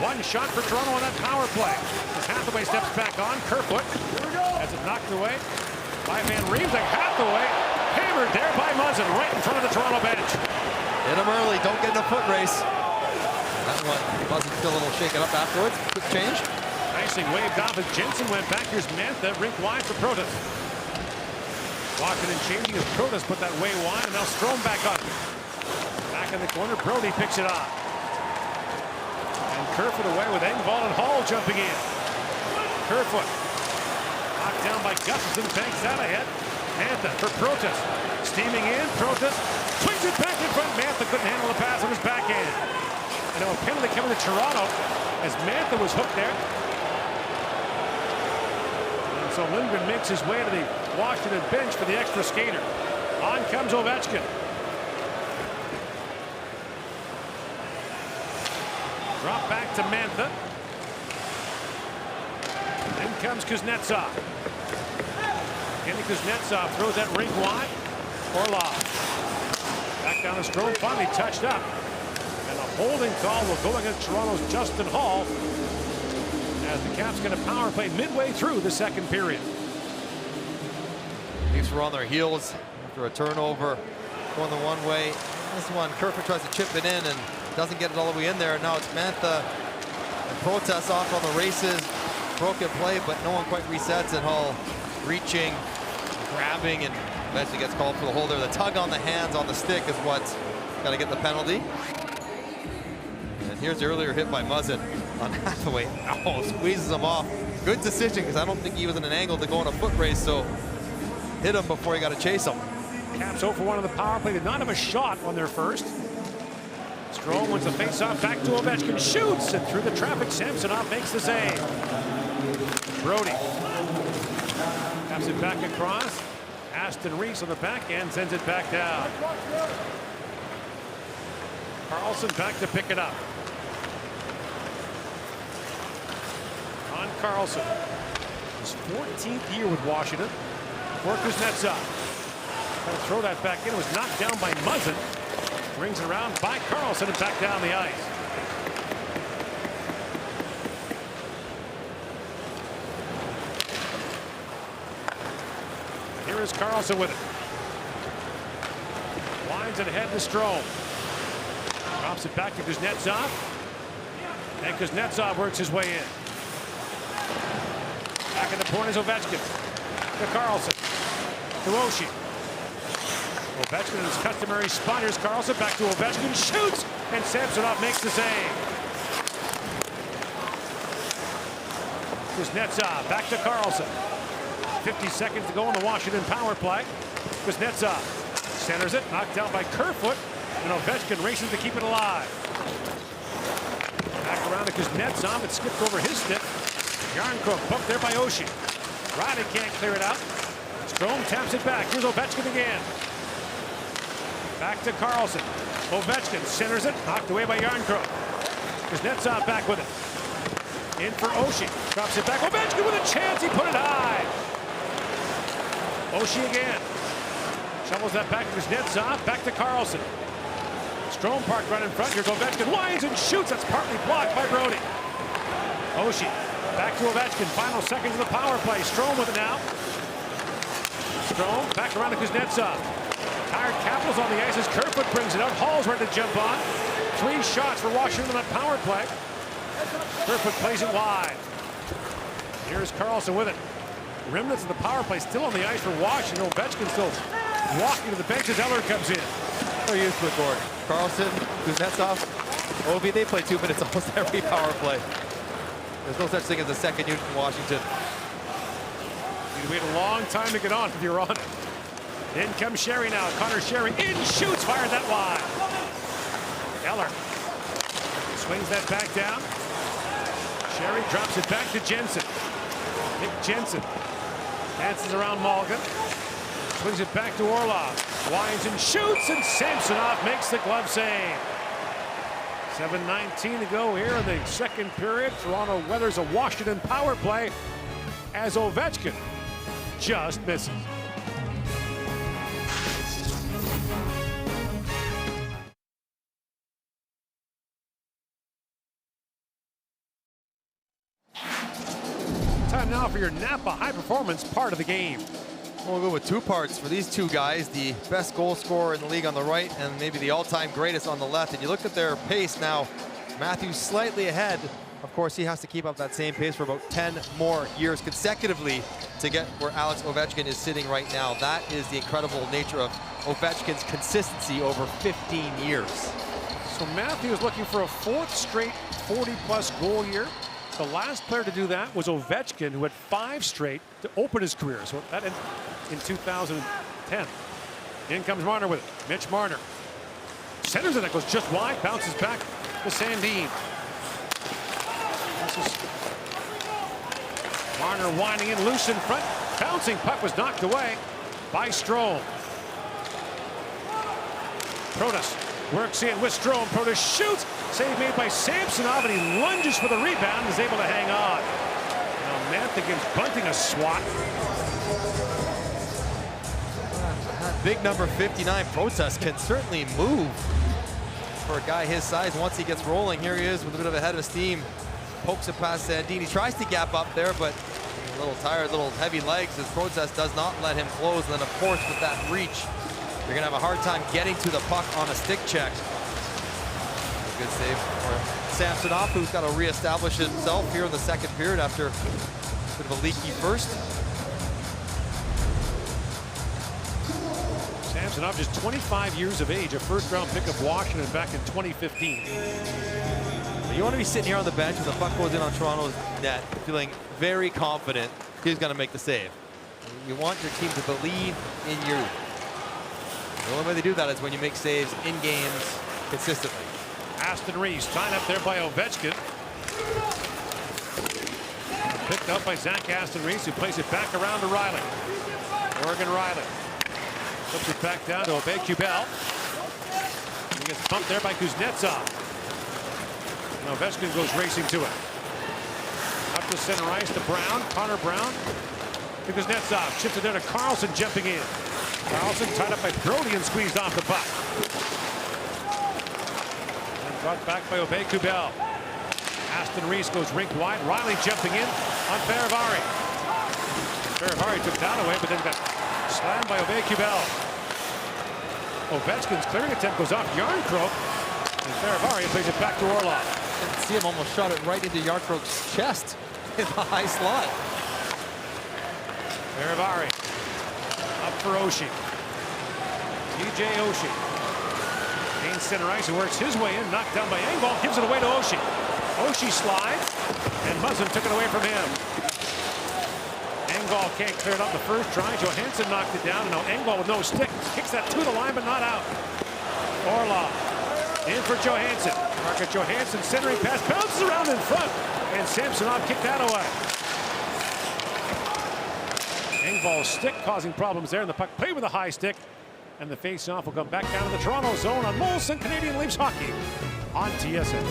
One shot for Toronto on that power play. As Hathaway steps back on. Kerfoot has it knocked away by Van Riemsdyk. Hathaway hammered there by Muzzin right in front of the Toronto bench. Hit him early. Don't get in a foot race. That one, Muzzin still a little shaken up afterwards. Quick change. Nicely waved off as Jensen went back. Here's Mantha, rink wide for Protas. Walking and changing as Protas put that way wide, and now Strome back on. Back in the corner, Brody picks it off. And Kerfoot away with Engvall and Hall jumping in. Kerfoot knocked down by Gustafsson, banks that ahead. Mantha for Protas. Steaming in, Protas swings it back in front. Mantha couldn't handle the pass on his backhand. And now a penalty coming to Toronto as Mantha was hooked there. And so Lindgren makes his way to the Washington bench for the extra skater. On comes Ovechkin. Drop back to Mantha. Then comes Kuznetsov. Kenny Kuznetsov throws that rink wide. Orlov. Back down to Strome, finally touched up. And a holding call will go against Toronto's Justin Hall as the Caps get a power play midway through the second period. Leafs were on their heels after a turnover, going the one way. This one, Kerfoot tries to chip it in and doesn't get it all the way in there. Now it's Mantha. And protests off on the races. Broken play, but no one quite resets, and Hull reaching, grabbing, and eventually gets called for the hold there. The tug on the hands on the stick is what's got to get the penalty. And here's the earlier hit by Muzzin on Hathaway. Oh, squeezes him off. Good decision, because I don't think he was in an angle to go on a foot race, so hit him before he got to chase him. Caps 0 for 1 on the power play. Did not have a shot on their first. Strome wins the face-off, back to Ovechkin, shoots, and through the traffic, Samsonov makes the save. Brody taps it back across. Aston Reese on the back end sends it back down. Carlson back to pick it up. On Carlson. His 14th year with Washington. For Kuznetsov. Trying to throw that back in. It was knocked down by Muzzin. Brings it around by Carlson and back down the ice. Here is Carlson with it. Winds it ahead to Strome. Drops it back to Kuznetsov. And Kuznetsov works his way in. Back in the point is Ovechkin. To Carlson. To Oshie. Ovechkin in his customary spot. Here's Carlson back to Ovechkin. Shoots! And Samsonov makes the save. Kuznetsov back to Carlson. 50 seconds to go in the Washington power play. Kuznetsov centers it. Knocked down by Kerfoot. And Ovechkin races to keep it alive. Back around to Kuznetsov. It skipped over his stick. Yarncrook poked there by Oshie. Riley can't clear it out. Strome taps it back. Here's Ovechkin again. Back to Carlson. Ovechkin centers it. Knocked away by Yarncrook. Kuznetsov back with it. In for Oshie. Drops it back. Ovechkin with a chance. He put it high. Oshie again. Shovels that back to Kuznetsov. Back to Carlson. Strome parked right in front. Here's Ovechkin. Winds and shoots. That's partly blocked by Brody. Oshie. Back to Ovechkin. Final seconds of the power play. Strome with it now. Strome back around to Kuznetsov. Tired Capitals on the ice as Kerfoot brings it out. Hall's ready to jump on. 3 shots for Washington on that power play. Kerfoot plays it wide. Here's Carlson with it. Remnants of the power play still on the ice for Washington. Ovechkin still walking to the bench as Eller comes in. They're used to it, Gord. Carlson, Kuznetsov, Ovi, they play 2 minutes almost every power play. There's no such thing as a second unit in Washington. You'd wait a long time to get on if you're on it. In comes Sherry now. Connor Sherry in, shoots, fired that wide. Eller swings that back down. Sherry drops it back to Jensen. Nick Jensen dances around Malgin. Swings it back to Orlov. Winds and shoots, and Samsonov makes the glove save. 7:19 to go here in the second period. Toronto weathers a Washington power play as Ovechkin just misses. Time now for your Napa High Performance part of the game. We'll go with 2 parts for these 2 guys, the best goal scorer in the league on the right and maybe the all-time greatest on the left. And you look at their pace now, Matthews slightly ahead. Of course, he has to keep up that same pace for about 10 more years consecutively to get where Alex Ovechkin is sitting right now. That is the incredible nature of Ovechkin's consistency over 15 years. So Matthews looking for a 4th straight 40-plus goal year. The last player to do that was Ovechkin, who had 5 straight to open his career. So that in 2010. In comes Marner with it. Mitch Marner centers it. That goes just wide. Bounces back to Sandin. Marner winding in loose in front. Bouncing puck was knocked away by Strome. Protas works in with Strome. Protas shoots. Save made by Samsonov, and he lunges for the rebound and is able to hang on. Now Mantha gives Bunting a swat. Big number 59, Protas, can certainly move for a guy his size. Once he gets rolling, here he is with a bit of a head of steam. Pokes it past Sandin. He tries to gap up there, but a little tired, little heavy legs as Protas does not let him close. And then, of course, with that reach, You're going to have a hard time getting to the puck on a stick check. A good save for Samsonov, who's got to reestablish himself here in the second period after a bit of a leaky first. Samsonov, just 25 years of age, a first-round pick of Washington back in 2015. You want to be sitting here on the bench when the puck goes in on Toronto's net, feeling very confident he's going to make the save. You want your team to believe in you. The only way they do that is when you make saves in games consistently. Aston Reese tied up there by Ovechkin. Picked up by Zach Aston Reese, who plays it back around to Riley. Morgan Riley flips it back down to Aubé-Kubel. He gets bumped there by Kuznetsov. And Ovechkin goes racing to it. Up to center ice to Brown. Connor Brown to Kuznetsov. Chips it there to Carlson jumping in. Carlson tied up by Brody and squeezed off the puck. And brought back by Aubé-Kubel. Aston Reese goes rink wide. Riley jumping in on Fehérváry. Fehérváry took that away, but then got slammed by Aubé-Kubel. Ovechkin's clearing attempt goes off Yarncroke. And Fehérváry plays it back to Orlov. You can see him almost shot it right into Yarncroke's chest in the high slot. Fehérváry up for Oshie. TJ Oshie. Gains center ice and works his way in. Knocked down by Engvall. Gives it away to Oshie. Oshie slides. And Muzzin took it away from him. Engvall can't clear it up the first try. Johansson knocked it down. And now Engvall with no stick. Kicks that to the line but not out. Orlov in for Johansson. Marcus Johansson centering pass. Bounces around in front. And Samsonov kicked that away. Engvall's stick causing problems there, and the puck played with a high stick, and the face-off will come back down to the Toronto zone on Molson Canadian Leafs Hockey on TSN.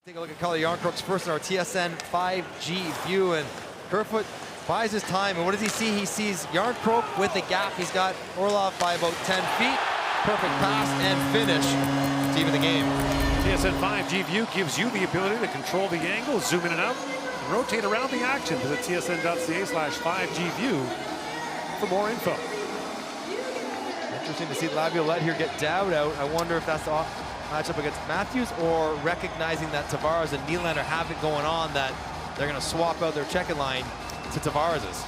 Take a look at Calle Yarncroke's first in our TSN 5G view, and Kerfoot buys his time, and what does he see? He sees Yarncroke with the gap. He's got Orlov by about 10 feet. Perfect pass and finish to even the game. TSN 5G view gives you the ability to control the angle, zoom in and out, rotate around the action. Visit tsn.ca/5G view for more info. Interesting to see Laviolette here get Dowd out. I wonder if that's the matchup against Matthews or recognizing that Tavares and Nylander have it going on, that they're going to swap out their checking line to Tavares's.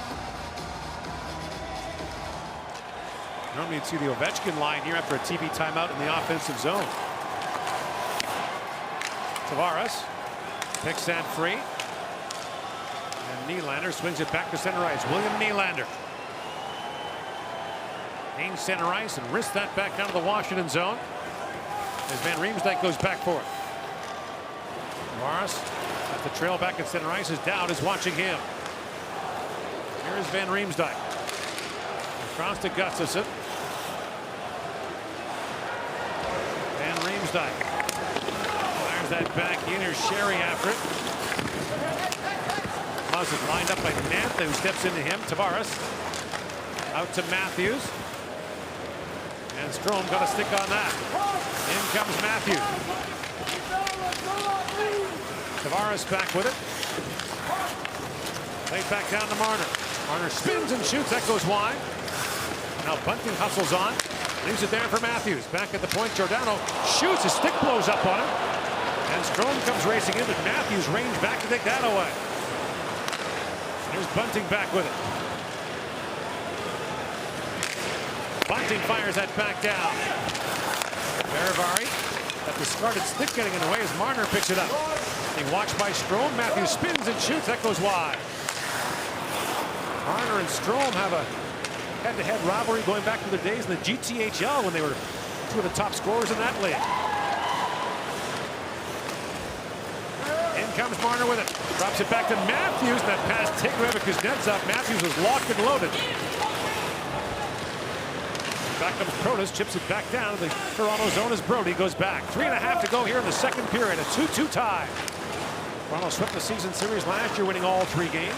Normally you'd see the Ovechkin line here after a TV timeout in the offensive zone. Tavares picks that free. And Nylander swings it back to center ice. William Nylander. Gains center ice and wrists that back down to the Washington zone. As Van Riemsdyk goes back for it. Morris at the trail back at center ice as Dowd is watching him. Here is Van Riemsdyk. Across to Gustafsson. Van Riemsdyk. Fires that back in. Here's Sherry after it. Muzzin lined up by Mantha, who steps into him. Tavares out to Matthews. And Strome got a stick on that. In comes Matthews. Tavares back with it. Played back down to Marner. Marner spins and shoots. That goes wide. Now Bunting hustles on. Leaves it there for Matthews. Back at the point. Giordano shoots. His stick blows up on him. And Strome comes racing in, but Matthews range back to take that away. Here's Bunting back with it. Bunting fires that back down. Fehérváry got the discarded stick getting in the way as Marner picks it up. Being watched by Strome. Matthews spins and shoots. That goes wide. Marner and Strome have a head-to-head rivalry going back to their days in the GTHL when they were two of the top scorers in that league. In comes Marner with it. Drops it back to Matthews. And that pass taken away by Kuznetsov. Matthews was locked and loaded. Back comes Protas, chips it back down to the Toronto zone as Brody goes back. 3.5 to go here in the second period. A 2-2 tie. Toronto swept the season series last year, winning all 3 games.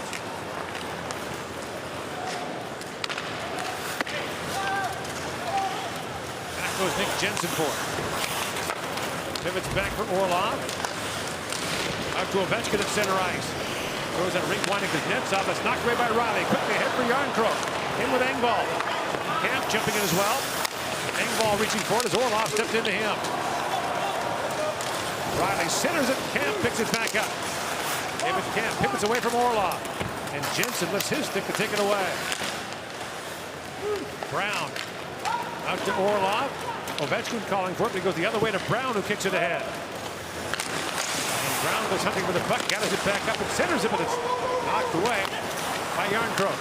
Back goes Nick Jensen for it. Pivots back for Orlov. Out to Ovechkin at center ice. Throws that rink winding Kuznetsov. That's knocked away by Riley. Quickly ahead for Yarncroke. In with Engvall. Camp jumping in as well. Engvall reaching forward as Orlov stepped into him. Riley centers it. Camp picks it back up. David Camp pivots away from Orlov. And Jensen lifts his stick to take it away. Brown out to Orlov. Ovechkin calling for it, but he goes the other way to Brown, who kicks it ahead. And Brown goes hunting for the puck, gathers it back up and centers it, but it's knocked away by Järnkrok.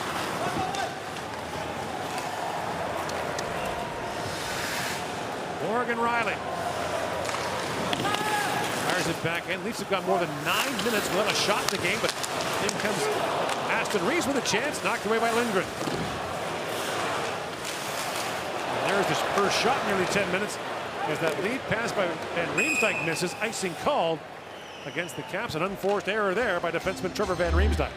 Morgan Riley fires it back in. Leafs have got more than 9 minutes without a shot in the game, but in comes Aston Reese with a chance, knocked away by Lindgren. And there's his first shot in nearly 10 minutes as that lead pass by Van Riemsdyk misses. Icing called against the Caps. An unforced error there by defenseman Trevor Van Riemsdyk.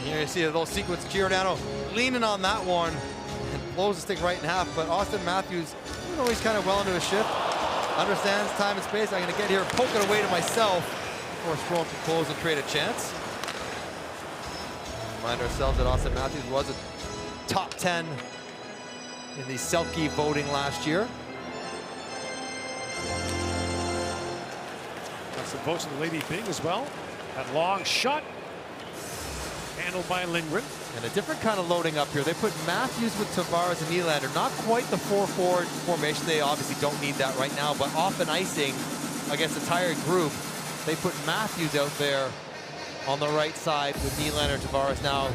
Here you see a little sequence. Giordano leaning on that one and blows the stick right in half. But Austin Matthews, you know, he's kind of well into his shift. Understands time and space. I'm going to get here, poke it away to myself before Strome can close and create a chance. Remind ourselves that Austin Matthews was a top 10 in the Selke voting last year. That's the votes of the Lady Byng as well. That long shot handled by Lindgren. And a different kind of loading up here. They put Matthews with Tavares and Nylander. Not quite the 4-forward formation. They obviously don't need that right now, but often icing against a tired group. They put Matthews out there on the right side with Nylander and Tavares. Now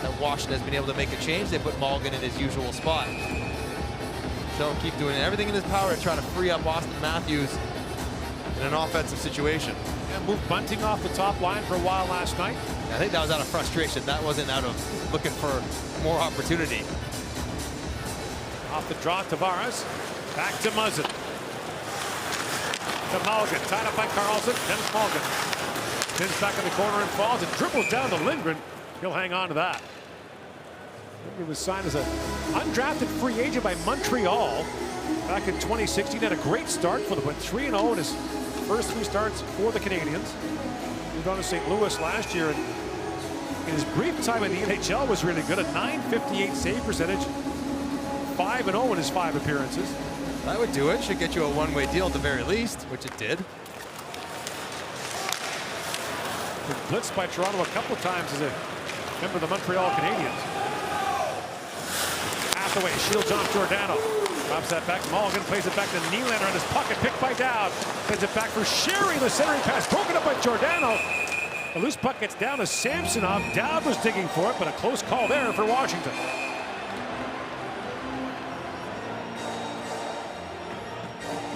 that Washington has been able to make a change, they put Mulligan in his usual spot. So keep doing everything in his power to try to free up Austin Matthews in an offensive situation. And moved Bunting off the top line for a while last night. I think that was out of frustration. That wasn't out of looking for more opportunity. Off the draw, Tavares. Back to Muzzin. To Mulligan. Tied up by Carlson. Dennis Mulligan. Pins back in the corner and falls and dribbles down to Lindgren. He'll hang on to that. Lindgren was signed as an undrafted free agent by Montreal back in 2016. Had a great start for them. Went 3-0 in his first 3 starts for the Canadiens. Moved on to St. Louis last year, and in his brief time in the NHL was really good. A .958 save percentage, 5-0 in his 5 appearances. That would do it. Should get you a one-way deal at the very least, which it did. Been blitzed by Toronto a couple of times as a member of the Montreal Canadiens. Hathaway shields off Giordano. Drops that back. Mulligan plays it back to Nylander in his pocket. Picked by Dowd. Sends it back for Sherry. The centering pass broken up by Giordano. The loose puck gets down to Samsonov. Dowd was digging for it, but a close call there for Washington.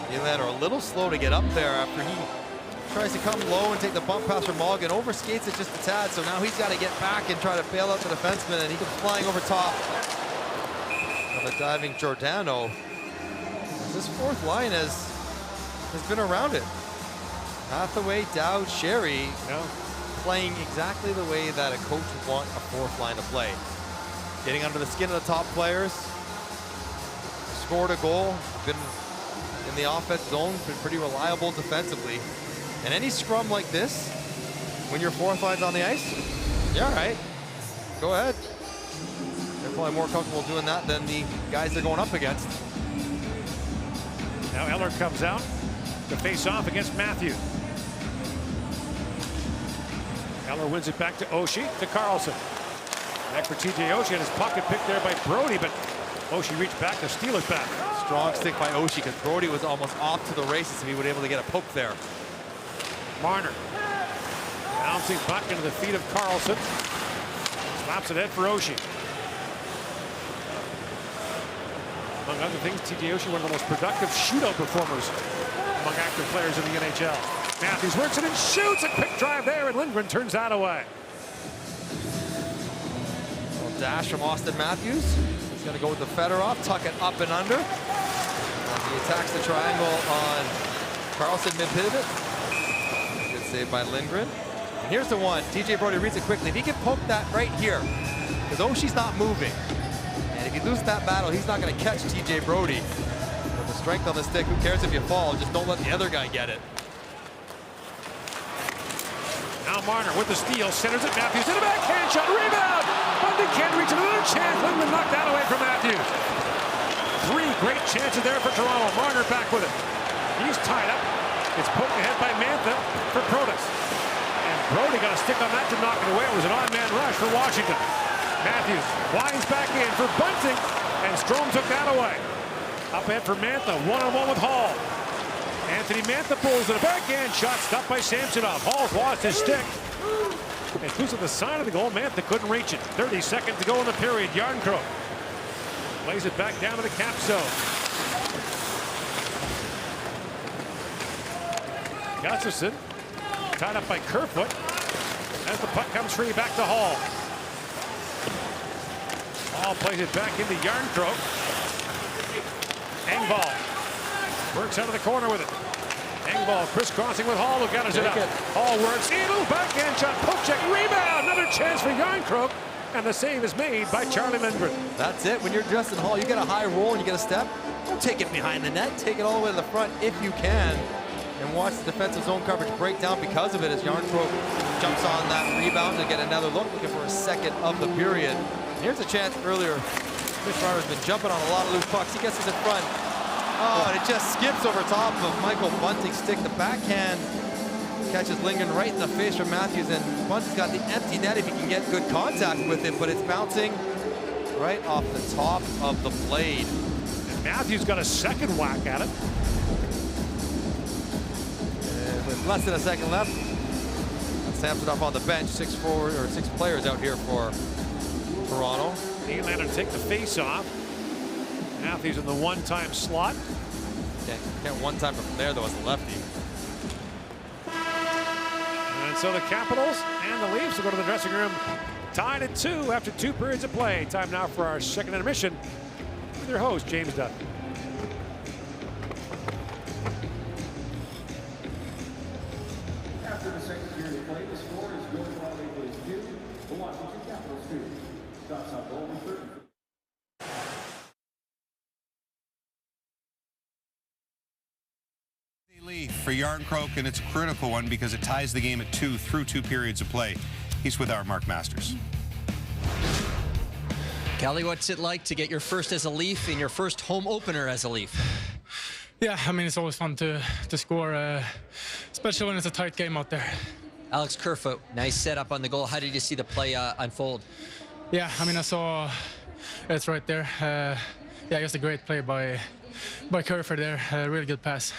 Nylander a little slow to get up there after he tries to come low and take the bump pass from Mulligan. Overskates it just a tad, so now he's got to get back and try to bail out the defenseman, and he comes flying over top of a diving Giordano. This fourth line has been around it. Hathaway, Dowd, Sherry, playing exactly the way that a coach would want a fourth line to play. Getting under the skin of the top players. Scored a goal, been in the offense zone, been pretty reliable defensively. And any scrum like this, when your fourth line's on the ice, yeah, all right, go ahead. They're probably more comfortable doing that than the guys they're going up against. Now Eller comes out to face off against Matthews. Eller wins it back to Oshie, to Carlson. Back for TJ Oshie, and his pocket picked there by Brody, but Oshie reached back to steal it back. Strong stick by Oshie, because Brody was almost off to the races if he would able to get a poke there. Marner bouncing puck into the feet of Carlson. Slaps it ahead for Oshie. Among other things, TJ Oshie, one of the most productive shootout performers among active players in the NHL. Matthews works it and shoots. A quick drive there, and Lindgren turns that away. Little dash from Austin Matthews. He's going to go with the Fedorov, tuck it up and under. And he attacks the triangle on Carlson mid-pivot. Good save by Lindgren. And here's the one. TJ Brody reads it quickly. If he can poke that right here, because Oshie's not moving. And if he loses that battle, he's not going to catch TJ Brody. With the strength on the stick, who cares if you fall? Just don't let the other guy get it. Now Marner with the steal, centers it, Matthews in a backhand shot, rebound! Bunting can't reach another chance, Lindgren knocked that away from Matthews. 3 great chances there for Toronto. Marner back with it. He's tied up. It's poked ahead by Mantha for Protas. And Brody got a stick on that to knock it away. It was an odd man rush for Washington. Matthews winds back in for Bunting, and Strome took that away. Up ahead for Mantha, one-on-one with Hall. Anthony Mantha pulls in a backhand shot, stopped by Samsonov. Hall's lost his stick. And who's at the side of the goal? Mantha couldn't reach it. 30 seconds to go in the period. Yarncroke plays it back down to the cap zone. Gustafsson tied up by Kerfoot as the puck comes free back to Hall. Hall plays it back into Yarncroke. Engvall works out of the corner with it. Engvall crisscrossing with Hall, who gathers it up. Hall works in, little backhand shot, poke check, rebound, another chance for Yarncroke, and the save is made by Charlie Lindgren. That's it. When you're Justin Hall, you get a high roll and you get a step. Don't take it behind the net. Take it all the way to the front if you can. And watch the defensive zone coverage break down because of it as Yarncroke jumps on that rebound to get another look, looking for a second of the period. Here's a chance earlier. Mitch Marner's been jumping on a lot of loose pucks. He gets us in front. Oh, and it just skips over top of Michael Bunting's stick. The backhand catches Lindgren right in the face from Matthews, and Bunting's got the empty net if he can get good contact with it, but it's bouncing right off the top of the blade. And Matthews got a second whack at it. And with less than a second left, Samsonov on the bench. 6 players out here for Toronto. Nylander take the face off. Matthews in the one-time slot. Can't one-time from there, though, as a lefty. And so the Capitals and the Leafs will go to the dressing room tied at 2 after 2 periods of play. Time now for our second intermission with your host, James Duthie. After the second period of play, the score is Golden Valley Blues 2, the Washington Capitals 2. Shots on goal number 30. For Yarncroke, and it's a critical one because it ties the game at 2 through 2 periods of play. He's with our Mark Masters. Kelly, what's it like to get your first as a Leaf in your first home opener as a Leaf? Yeah, I mean, it's always fun to score, especially when it's a tight game out there. Alex Kerfoot, nice setup on the goal. How did you see the play unfold? Yeah, I mean, I saw it's right there. Yeah, just a great play by Kerfoot there. Really good pass.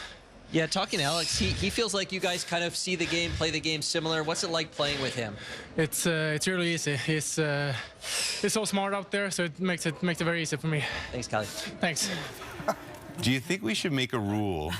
Yeah, talking to Alex, he feels like you guys kind of see the game, play the game similar. What's it like playing with him? It's really easy. He's so smart out there, so it makes it very easy for me. Thanks, Kelly. Thanks. Do you think we should make a rule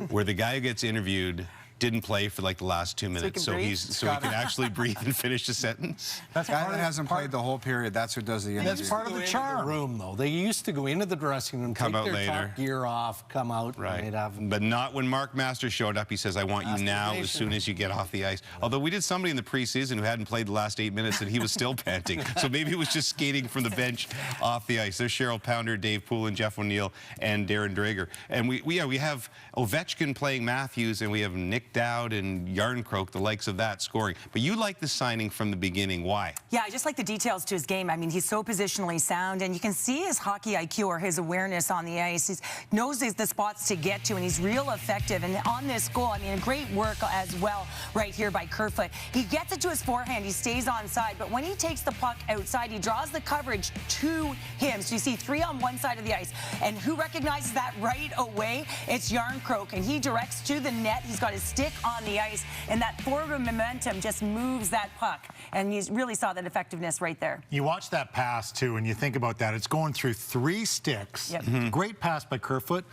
where the guy who gets interviewed didn't play for like the last 2 minutes, so he can actually breathe and finish the sentence? That's guy that hasn't played the whole period. That's who does the interview. That's part of the charm. Room though, they used to go into the dressing room, come take out their later, top gear off, come out, right? And they'd have but not when Mark Masters showed up. He says, "I want you now, as soon as you get off the ice." Although we did somebody in the preseason who hadn't played the last 8 minutes and he was still panting, so maybe it was just skating from the bench off the ice. There's Cheryl Pounder, Dave Poulin, Jeff O'Neill, and Darren Drager, and we have Ovechkin playing Matthews, and we have Nick Dowd and Yarncroke, the likes of that, scoring. But you like the signing from the beginning. Why? Yeah, I just like the details to his game. I mean, he's so positionally sound, and you can see his hockey IQ or his awareness on the ice. He knows the spots to get to, and he's real effective. And on this goal, I mean, great work as well right here by Kerfoot. He gets it to his forehand. He stays onside, but when he takes the puck outside, he draws the coverage to him. So you see 3 on one side of the ice. And who recognizes that right away? It's Yarncroke, and he directs to the net. He's got his stick on the ice, and that forward momentum just moves that puck. And you really saw that effectiveness right there. You watch that pass, too, and you think about that. It's going through 3 sticks. Yep. Great pass by Kerfoot,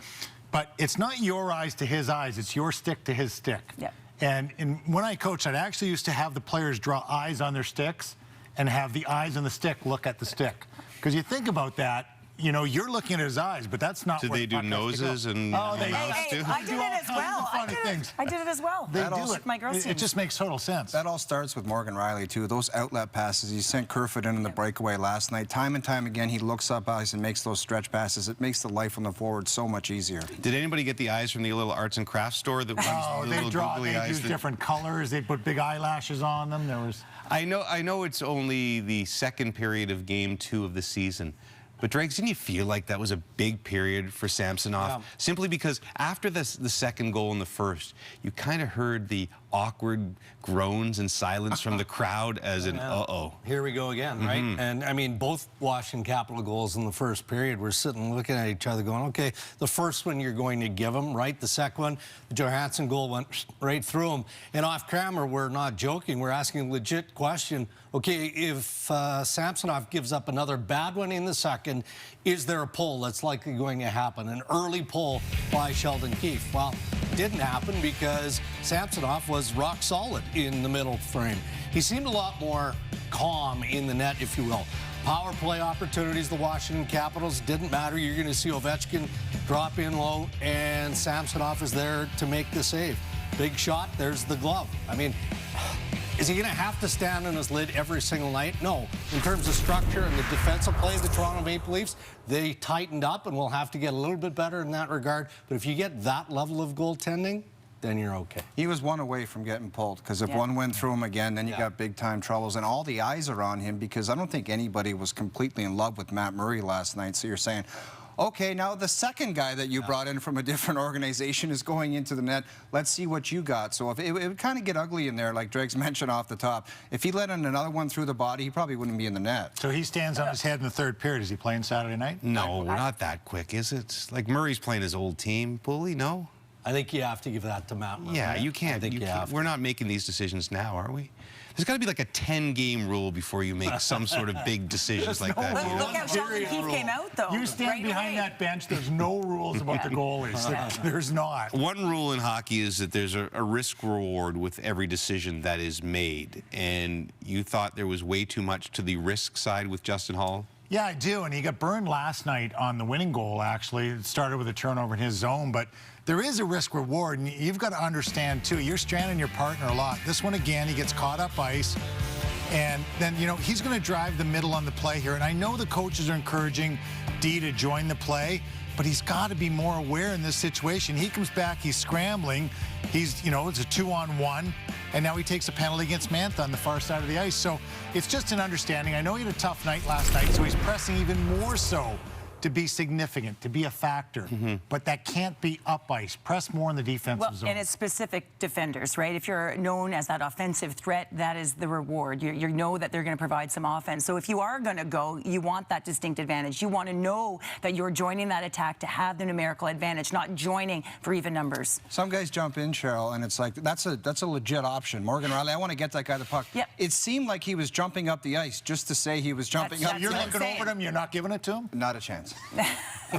but it's not your eyes to his eyes. It's your stick to his stick. Yep. And when I coached, I actually used to have the players draw eyes on their sticks and have the eyes on the stick look at the stick. Because you think about that, you know, you're looking at his eyes, but that's not. Did where they the do puck has to noses go. and Oh, they mouths too? I did it as well. I did it as well. They do with it. my girls' It team. just makes total sense. That all starts with Morgan Riley, too. Those outlet passes, he sent Kerfoot in the breakaway last night. Time and time again, he looks up ice and makes those stretch passes. It makes the life on the forward so much easier. Did anybody get the eyes from the little arts and crafts store that Oh, the they little draw. googly They eyes use that- different colors. They put big eyelashes on them. There was. I know it's only the second period of Game 2 of the season. But, Drake, didn't you feel like that was a big period for Samsonov? Yeah. Simply because after the second goal in the first, you kind of heard the awkward groans and silence from the crowd as an uh-oh. Here we go again, right? And, I mean, both Washington Capital goals in the first period, we're sitting looking at each other going, okay, the first one you're going to give him, right? The second one, the Johansson goal went right through him. And off camera, we're not joking. We're asking a legit question. Okay, if Samsonov gives up another bad one in the second, is there a pull that's likely going to happen? An early pull by Sheldon Keefe. Well, it didn't happen because Samsonov was rock solid in the middle frame. He seemed a lot more calm in the net, if you will. Power play opportunities, the Washington Capitals, didn't matter. You're going to see Ovechkin drop in low, and Samsonov is there to make the save. Big shot, there's the glove. I mean, is he going to have to stand on his lid every single night? No. In terms of structure and the defensive play of the Toronto Maple Leafs, they tightened up, and we'll have to get a little bit better in that regard. But if you get that level of goaltending, then you're okay. He was one away from getting pulled, because if one went through him again, then you got big-time troubles. And all the eyes are on him, because I don't think anybody was completely in love with Matt Murray last night. So you're saying, okay, now the second guy that you brought in from a different organization is going into the net. Let's see what you got. So if it would kind of get ugly in there, like Drake's mentioned off the top. If he let in another one through the body, he probably wouldn't be in the net. So he stands on his head in the third period. Is he playing Saturday night? No, we're not that quick, is it? Like Murray's playing his old team. Bully, no? I think you have to give that to Matt Murray. Yeah, you can't. We're not making these decisions now, are we? There's got to be like a 10-game rule before you make some sort of big decisions like that. Look how Sheldon Keefe came out, though. You stand behind that bench. There's no rules about the goalies. There's not. One rule in hockey is that there's a risk reward with every decision that is made. And you thought there was way too much to the risk side with Justin Holl? Yeah, I do. And he got burned last night on the winning goal, actually. It started with a turnover in his zone. But there is a risk reward. And you've got to understand, too, you're stranding your partner a lot. This one, again, he gets caught up ice. And then, you know, he's going to drive the middle on the play here. And I know the coaches are encouraging D to join the play, but he's got to be more aware in this situation. He comes back, he's scrambling. He's, you know, it's a 2-on-1. And now he takes a penalty against Mantha on the far side of the ice. So it's just an understanding. I know he had a tough night last night, so he's pressing even more so to be significant, to be a factor. But that can't be up ice. Press more in the defensive zone. And it's specific defenders, right? If you're known as that offensive threat, that is the reward. You know that they're going to provide some offense. So if you are going to go, you want that distinct advantage. You want to know that you're joining that attack to have the numerical advantage, not joining for even numbers. Some guys jump in, Cheryl, and it's like, that's a legit option. Morgan Riley, I want to get that guy the puck. Yep. It seemed like he was jumping up the ice just to say he was jumping up. You're looking over him, you're not giving it to him? Not a chance.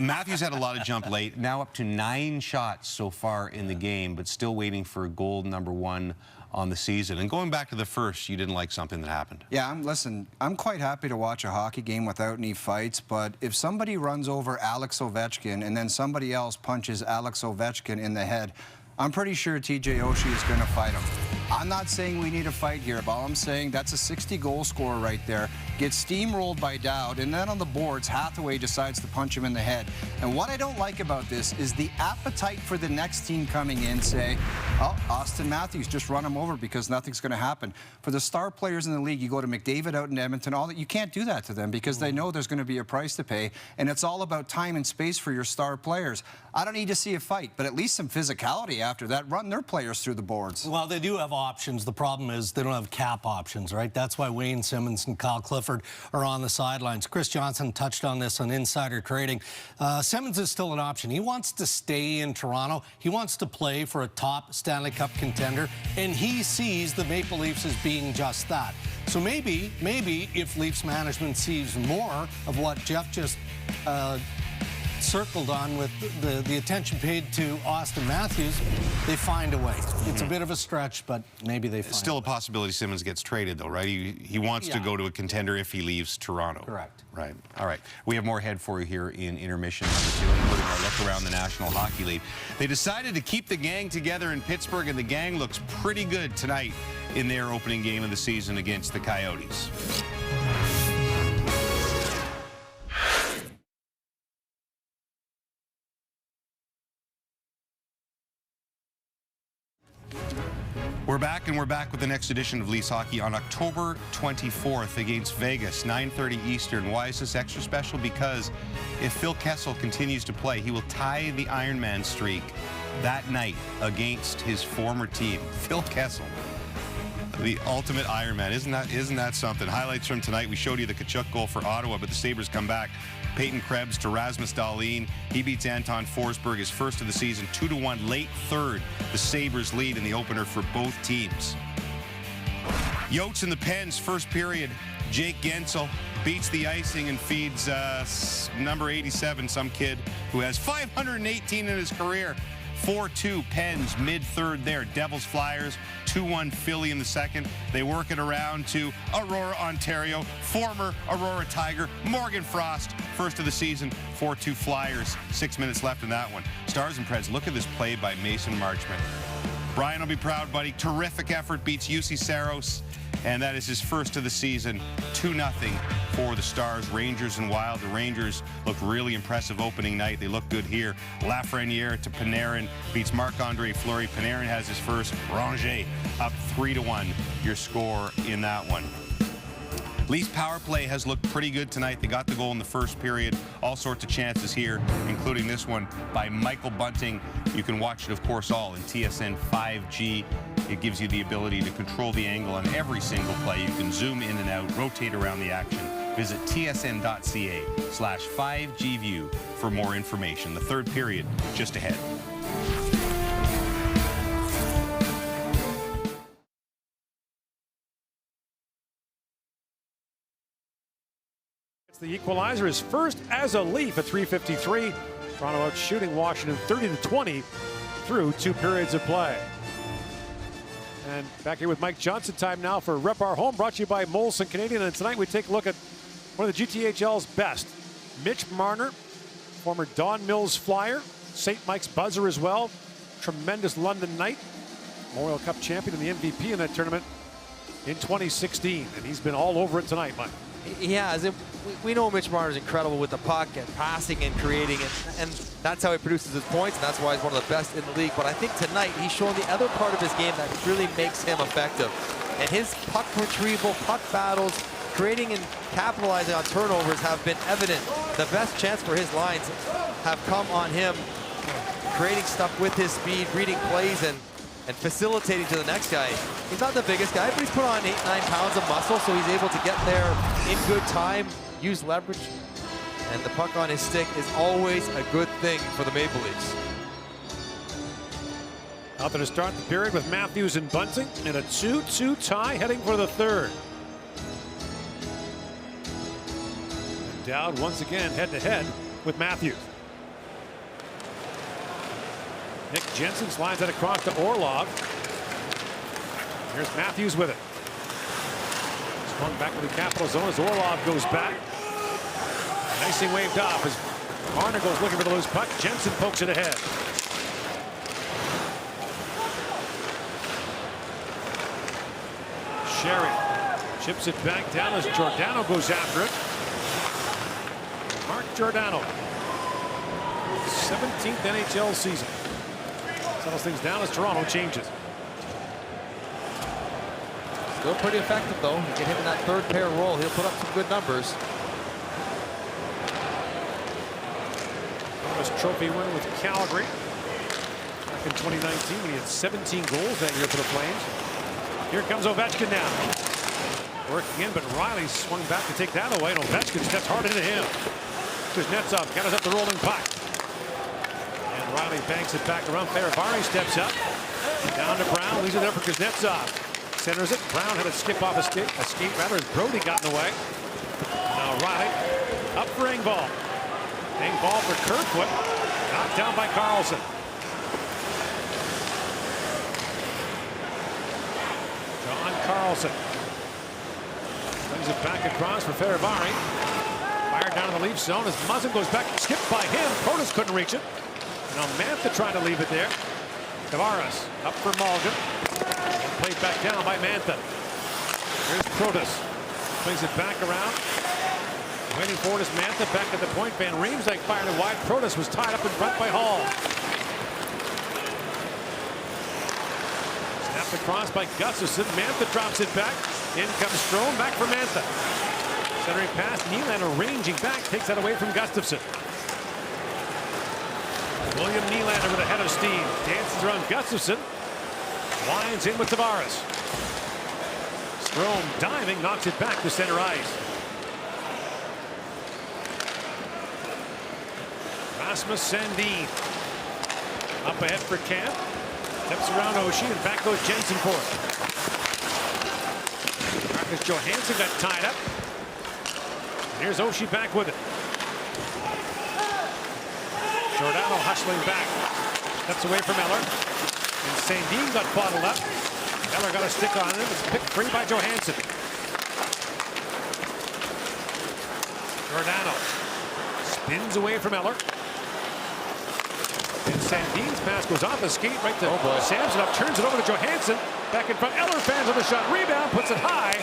Matthews had a lot of jump late, now up to 9 shots so far in the game, but still waiting for goal #1 on the season. And going back to the first, you didn't like something that happened. Yeah, listen, I'm quite happy to watch a hockey game without any fights, but if somebody runs over Alex Ovechkin and then somebody else punches Alex Ovechkin in the head, I'm pretty sure TJ Oshie is going to fight him. I'm not saying we need a fight here, but all I'm saying, that's a 60-goal scorer right there. Gets steamrolled by Dowd, and then on the boards, Hathaway decides to punch him in the head. And what I don't like about this is the appetite for the next team coming in say, oh, Austin Matthews, just run him over because nothing's going to happen. For the star players in the league, you go to McDavid out in Edmonton, all that, you can't do that to them because they know there's going to be a price to pay, and it's all about time and space for your star players. I don't need to see a fight, but at least some physicality after that. Run their players through the boards. Well, they do have options. The problem is they don't have cap options, right? That's why Wayne Simmons and Kyle Clifford are on the sidelines. Chris Johnson touched on this on Insider Trading. Simmons is still an option. He wants to stay in Toronto. He wants to play for a top Stanley Cup contender, and he sees the Maple Leafs as being just that. So maybe if Leafs management sees more of what Jeff just circled on with the attention paid to Austin Matthews, they find a way. It's a bit of a stretch, but maybe they find Still a possibility Simmons gets traded, though, right? He wants to go to a contender if he leaves Toronto. Correct. Right. All right. We have more ahead for you here in intermission number 2, including our look around the National Hockey League. They decided to keep the gang together in Pittsburgh, and the gang looks pretty good tonight in their opening game of the season against the Coyotes. We're back, and we're back with the next edition of Leafs Hockey on October 24th against Vegas, 9:30 Eastern. Why is this extra special? Because if Phil Kessel continues to play, he will tie the Ironman streak that night against his former team. Phil Kessel, the ultimate Ironman. Isn't that something? Highlights from tonight. We showed you the Tkachuk goal for Ottawa, but the Sabres come back. Peyton Krebs to Rasmus Dahlin. He beats Anton Forsberg, his first of the season, 2-1, late third. The Sabres lead in the opener for both teams. Yotes in the Pens, first period. Jake Gensel beats the icing and feeds number 87, some kid who has 518 in his career. 4-2 Pens mid-third there. Devils Flyers 2-1 Philly in the second. They work it around to Aurora, Ontario. Former Aurora Tiger Morgan Frost, first of the season. 4-2 Flyers. 6 minutes left in that one. Stars and Preds, look at this play by Mason Marchment. Brian will be proud, buddy. Terrific effort, beats UC Saros, and that is his first of the season. 2-0 for the Stars. Rangers and Wild. The Rangers looked really impressive opening night. They look good here. Lafreniere to Panarin beats Marc-Andre Fleury. Panarin has his first. Ranger up 3-1. Your score in that one. Leafs power play has looked pretty good tonight. They got the goal in the first period. All sorts of chances here, including this one by Michael Bunting. You can watch it, of course, all in TSN 5G. It gives you the ability to control the angle on every single play. You can zoom in and out, rotate around the action. Visit tsn.ca/5gview for more information. The third period just ahead. The equalizer is first as a Leaf at 3:53. Toronto out shooting Washington 30-20 through 2 periods of play. And back here with Mike Johnson, time now for Rep Our Home, brought to you by Molson Canadian. And tonight we take a look at one of the GTHL's best. Mitch Marner, former Don Mills Flyer, St. Mike's buzzer as well. Tremendous London night. Memorial Cup champion and the MVP in that tournament in 2016. And he's been all over it tonight, Mike. He has. We know Mitch Marner is incredible with the puck and passing and creating, and that's how he produces his points, and that's why he's one of the best in the league. But I think tonight he's shown the other part of his game that really makes him effective. And his puck retrieval, puck battles, creating and capitalizing on turnovers have been evident. The best chance for his lines have come on him, creating stuff with his speed, reading plays, and facilitating to the next guy. He's not the biggest guy, but he's put on 8-9 pounds of muscle, so he's able to get there in good time, use leverage, and the puck on his stick is always a good thing for the Maple Leafs. Out there to start the period with Matthews and Bunting in a 2-2 tie heading for the third. And Dowd once again head-to-head with Matthews. Nick Jensen slides that across to Orlov. Here's Matthews with it. Swung back to the Capital zone as Orlov goes back. Icing waved off as Marner goes looking for the loose puck. Jensen pokes it ahead. Sherry chips it back down as Giordano goes after it. Mark Giordano, 17th NHL season. Settles things down as Toronto changes. Still pretty effective, though. You get him in that third pair role, he'll put up some good numbers. Thomas Trophy winner with Calgary back in 2019 when he had 17 goals that year for the Flames. Here comes Ovechkin now. Working in, but Riley swung back to take that away, and Ovechkin steps hard into him. Kuznetsov gathers up the rolling puck. And Riley banks it back around. Faravari steps up. Down to Brown. Leaves it there for Kuznetsov. Centers it. Brown had to skip off a skate rather, as Brody got in the way. Now Riley up for Engvall. Big ball for Kerfoot. Knocked down by Carlson. John Carlson. Brings it back across for Fehérváry. Fired down in the Leafs zone as Muzzin goes back. Skipped by him. Protas couldn't reach it. Now Mantha trying to leave it there. Tavares up for Malgin. Played back down by Mantha. Here's Protas. Plays it back around. Waiting for it is Mantha back at the point. Van Riemsdyk fired it wide. Protas was tied up in front by Hall. Snapped across by Gustafsson. Mantha drops it back. In comes Strome. Back for Mantha. Centering pass. Nylander ranging back. Takes that away from Gustafsson. William Nylander with a head of steam. Dances around Gustafsson. Winds in with Tavares. Strome diving. Knocks it back to center ice. Rasmus Sandin up ahead for Camp. Steps around Oshie and back goes Jensen for it. Marcus Johansson got tied up. Here's Oshie back with it. Giordano hustling back. Steps away from Eller. And Sandin got bottled up. Eller got a stick on him. It's picked free by Johansson. Giordano spins away from Eller. And Sandin's pass goes off the skate right to Samsonov. Turns it over to Johansson. Back in front. Eller fans on the shot. Rebound. Puts it high.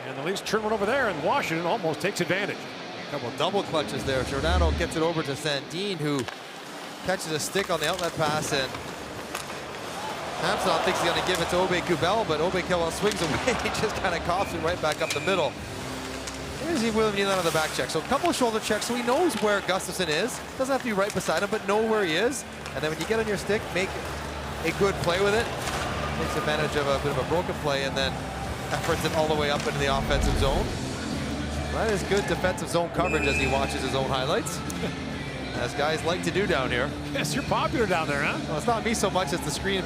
And the Leafs turn one over there. And Washington almost takes advantage. A couple double clutches there. Giordano gets it over to Sandin, who catches a stick on the outlet pass. And Samsonov thinks he's going to give it to Aube-Kubel. But Aube-Kubel swings away. He just kind of coughs it right back up the middle. Here's William Nylander on the back check. So a couple of shoulder checks, so he knows where Gustafsson is. Doesn't have to be right beside him, but know where he is. And then when you get on your stick, make a good play with it. Takes advantage of a bit of a broken play and then efforts it all the way up into the offensive zone. That is good defensive zone coverage as he watches his own highlights. As guys like to do down here. Yes, you're popular down there, huh? Well, it's not me so much as the screen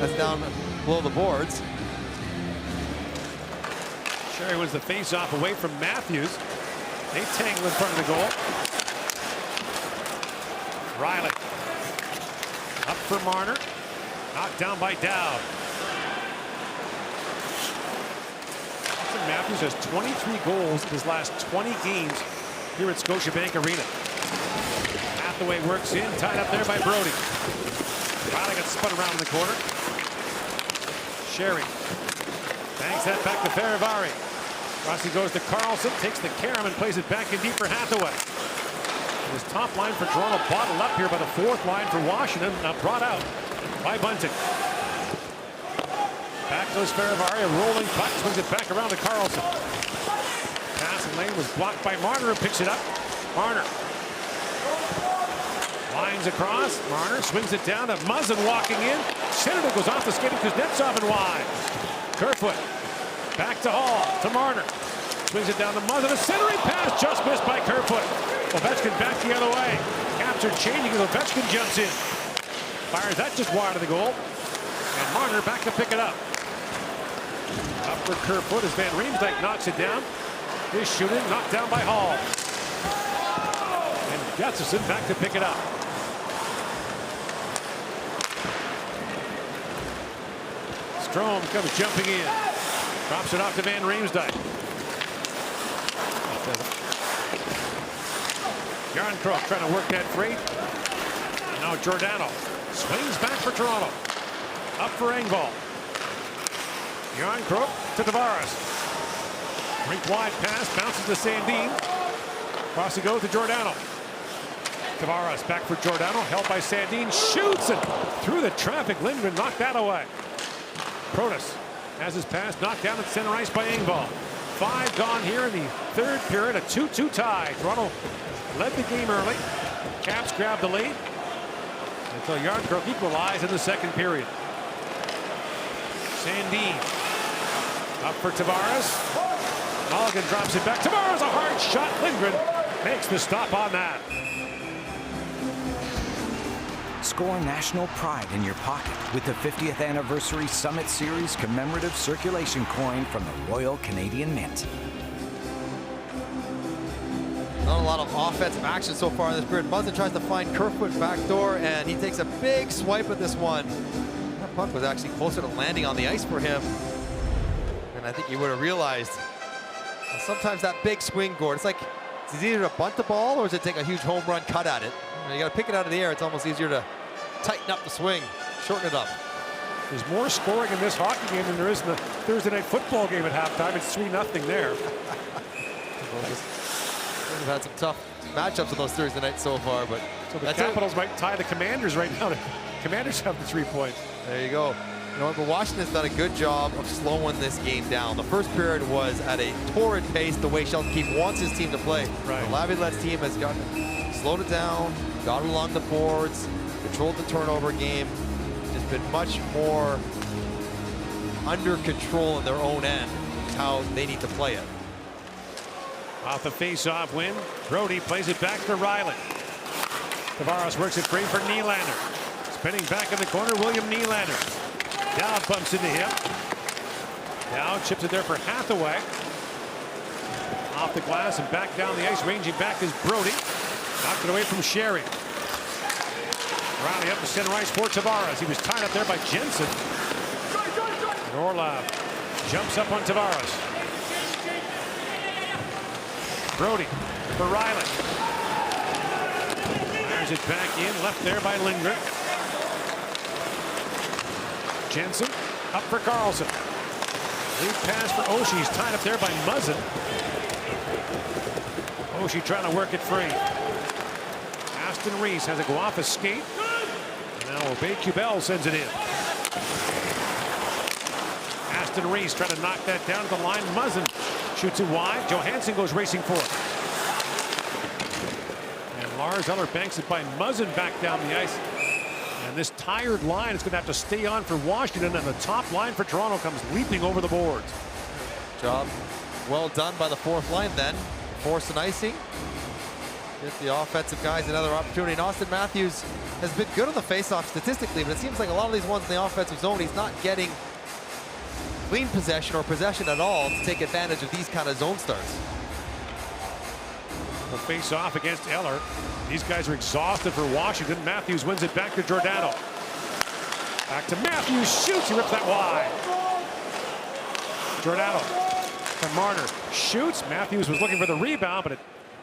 that's down below the boards. Sherry wins the face-off away from Matthews. They tangle in front of the goal. Riley. Up for Marner. Knocked down by Dowd. Matthews has 23 goals in his last 20 games here at Scotiabank Arena. Hathaway works in, tied up there by Brody. Riley gets spun around in the corner. Sherry bangs that back to Fehérváry. Rossi goes to Carlson, takes the carom and plays it back in deep for Hathaway. His top line for Toronto bottled up here by the fourth line for Washington, brought out by Bunting. Back goes Fehérváry, a rolling puck, swings it back around to Carlson. Pass in lane was blocked by Marner, who picks it up. Marner lines across. Marner swings it down to Muzzin walking in. Centered, goes off the skate of Kuznetsov and wide. Kerfoot back to Hall, to Marner. Swings it down to Muzzin. A centering pass just missed by Kerfoot. Ovechkin back the other way. Captured changing as Ovechkin jumps in. Fires that just wide of the goal. And Marner back to pick it up. Up for Kerfoot as Van Riemsdyk knocks it down. His shooting knocked down by Hall. And Gustafsson back to pick it up. Strome comes jumping in. Drops it off to Van Riemsdyk. Jarnkrok trying to work that freight. And now Giordano swings back for Toronto. Up for Engvall. Jarnkrok to Tavares. Rink wide pass, bounces to Sandin. Across he goes to Giordano. Tavares back for Giordano, held by Sandin, shoots and through the traffic. Lindgren knocked that away. Protas has his pass knocked down at center ice by Engvall. 5 gone here in the third period, a 2-2 tie. Toronto led the game early. Caps grabbed the lead until Jarnkrok equalized in the second period. Sandin up for Tavares. Mulligan drops it back. Tavares, a hard shot. Lindgren makes the stop on that. Score national pride in your pocket with the 50th Anniversary Summit Series commemorative circulation coin from the Royal Canadian Mint. Not a lot of offensive action so far in this period. Muzzin tries to find Kerfoot backdoor, and he takes a big swipe at this one. That puck was actually closer to landing on the ice for him. And I think you would have realized sometimes that big swing, Gord, it's like, it's either to bunt the ball or is it take a huge home run cut at it? You got to pick it out of the air. It's almost easier to tighten up the swing, shorten it up. There's more scoring in this hockey game than there is in the Thursday night football game at halftime. It's 3-0 there. We've had some tough matchups in those Thursday nights so far, but so the Capitals might tie the Commanders right now. The Commanders have the 3 points. There you go. You know, but Washington's done a good job of slowing this game down. The first period was at a torrid pace, the way Sheldon Keefe wants his team to play. Right. The Laviolette's team has slowed it down, got along the boards, controlled the turnover game, just been much more under control in their own end. Is how they need to play it. Off the face-off win, Brody plays it back to Riley. Tavares works it free for Nylander. Spinning back in the corner, William Nylander. Dow bumps into him. Dow chips it there for Hathaway. Off the glass and back down the ice, ranging back is Brody. Knocked it away from Sherry. Riley up the center ice for Tavares. He was tied up there by Jensen. And Orlov jumps up on Tavares. Brody for Riley. Fires it back in, left there by Lindgren. Jensen up for Carlson. Lead pass for Oshie. He's tied up there by Muzzin. Oshie trying to work it free. Aston Reese has a go off a skate. Now Aubé-Kubel sends it in. Aston Reese trying to knock that down to the line. Muzzin shoots it wide. Johansson goes racing for it. And Lars Eller banks it by Muzzin back down the ice. And this tired line is going to have to stay on for Washington, and the top line for Toronto comes leaping over the boards. Job well done by the fourth line then. Force an icing. Get the offensive guys another opportunity. And Austin Matthews has been good on the faceoff statistically, but it seems like a lot of these ones in the offensive zone, he's not getting clean possession or possession at all to take advantage of these kind of zone starts. The face off against Eller. These guys are exhausted for Washington. Matthews wins it back to Giordano. Back to Matthews, shoots, he rips that wide. Giordano from Marner shoots. Matthews was looking for the rebound, but it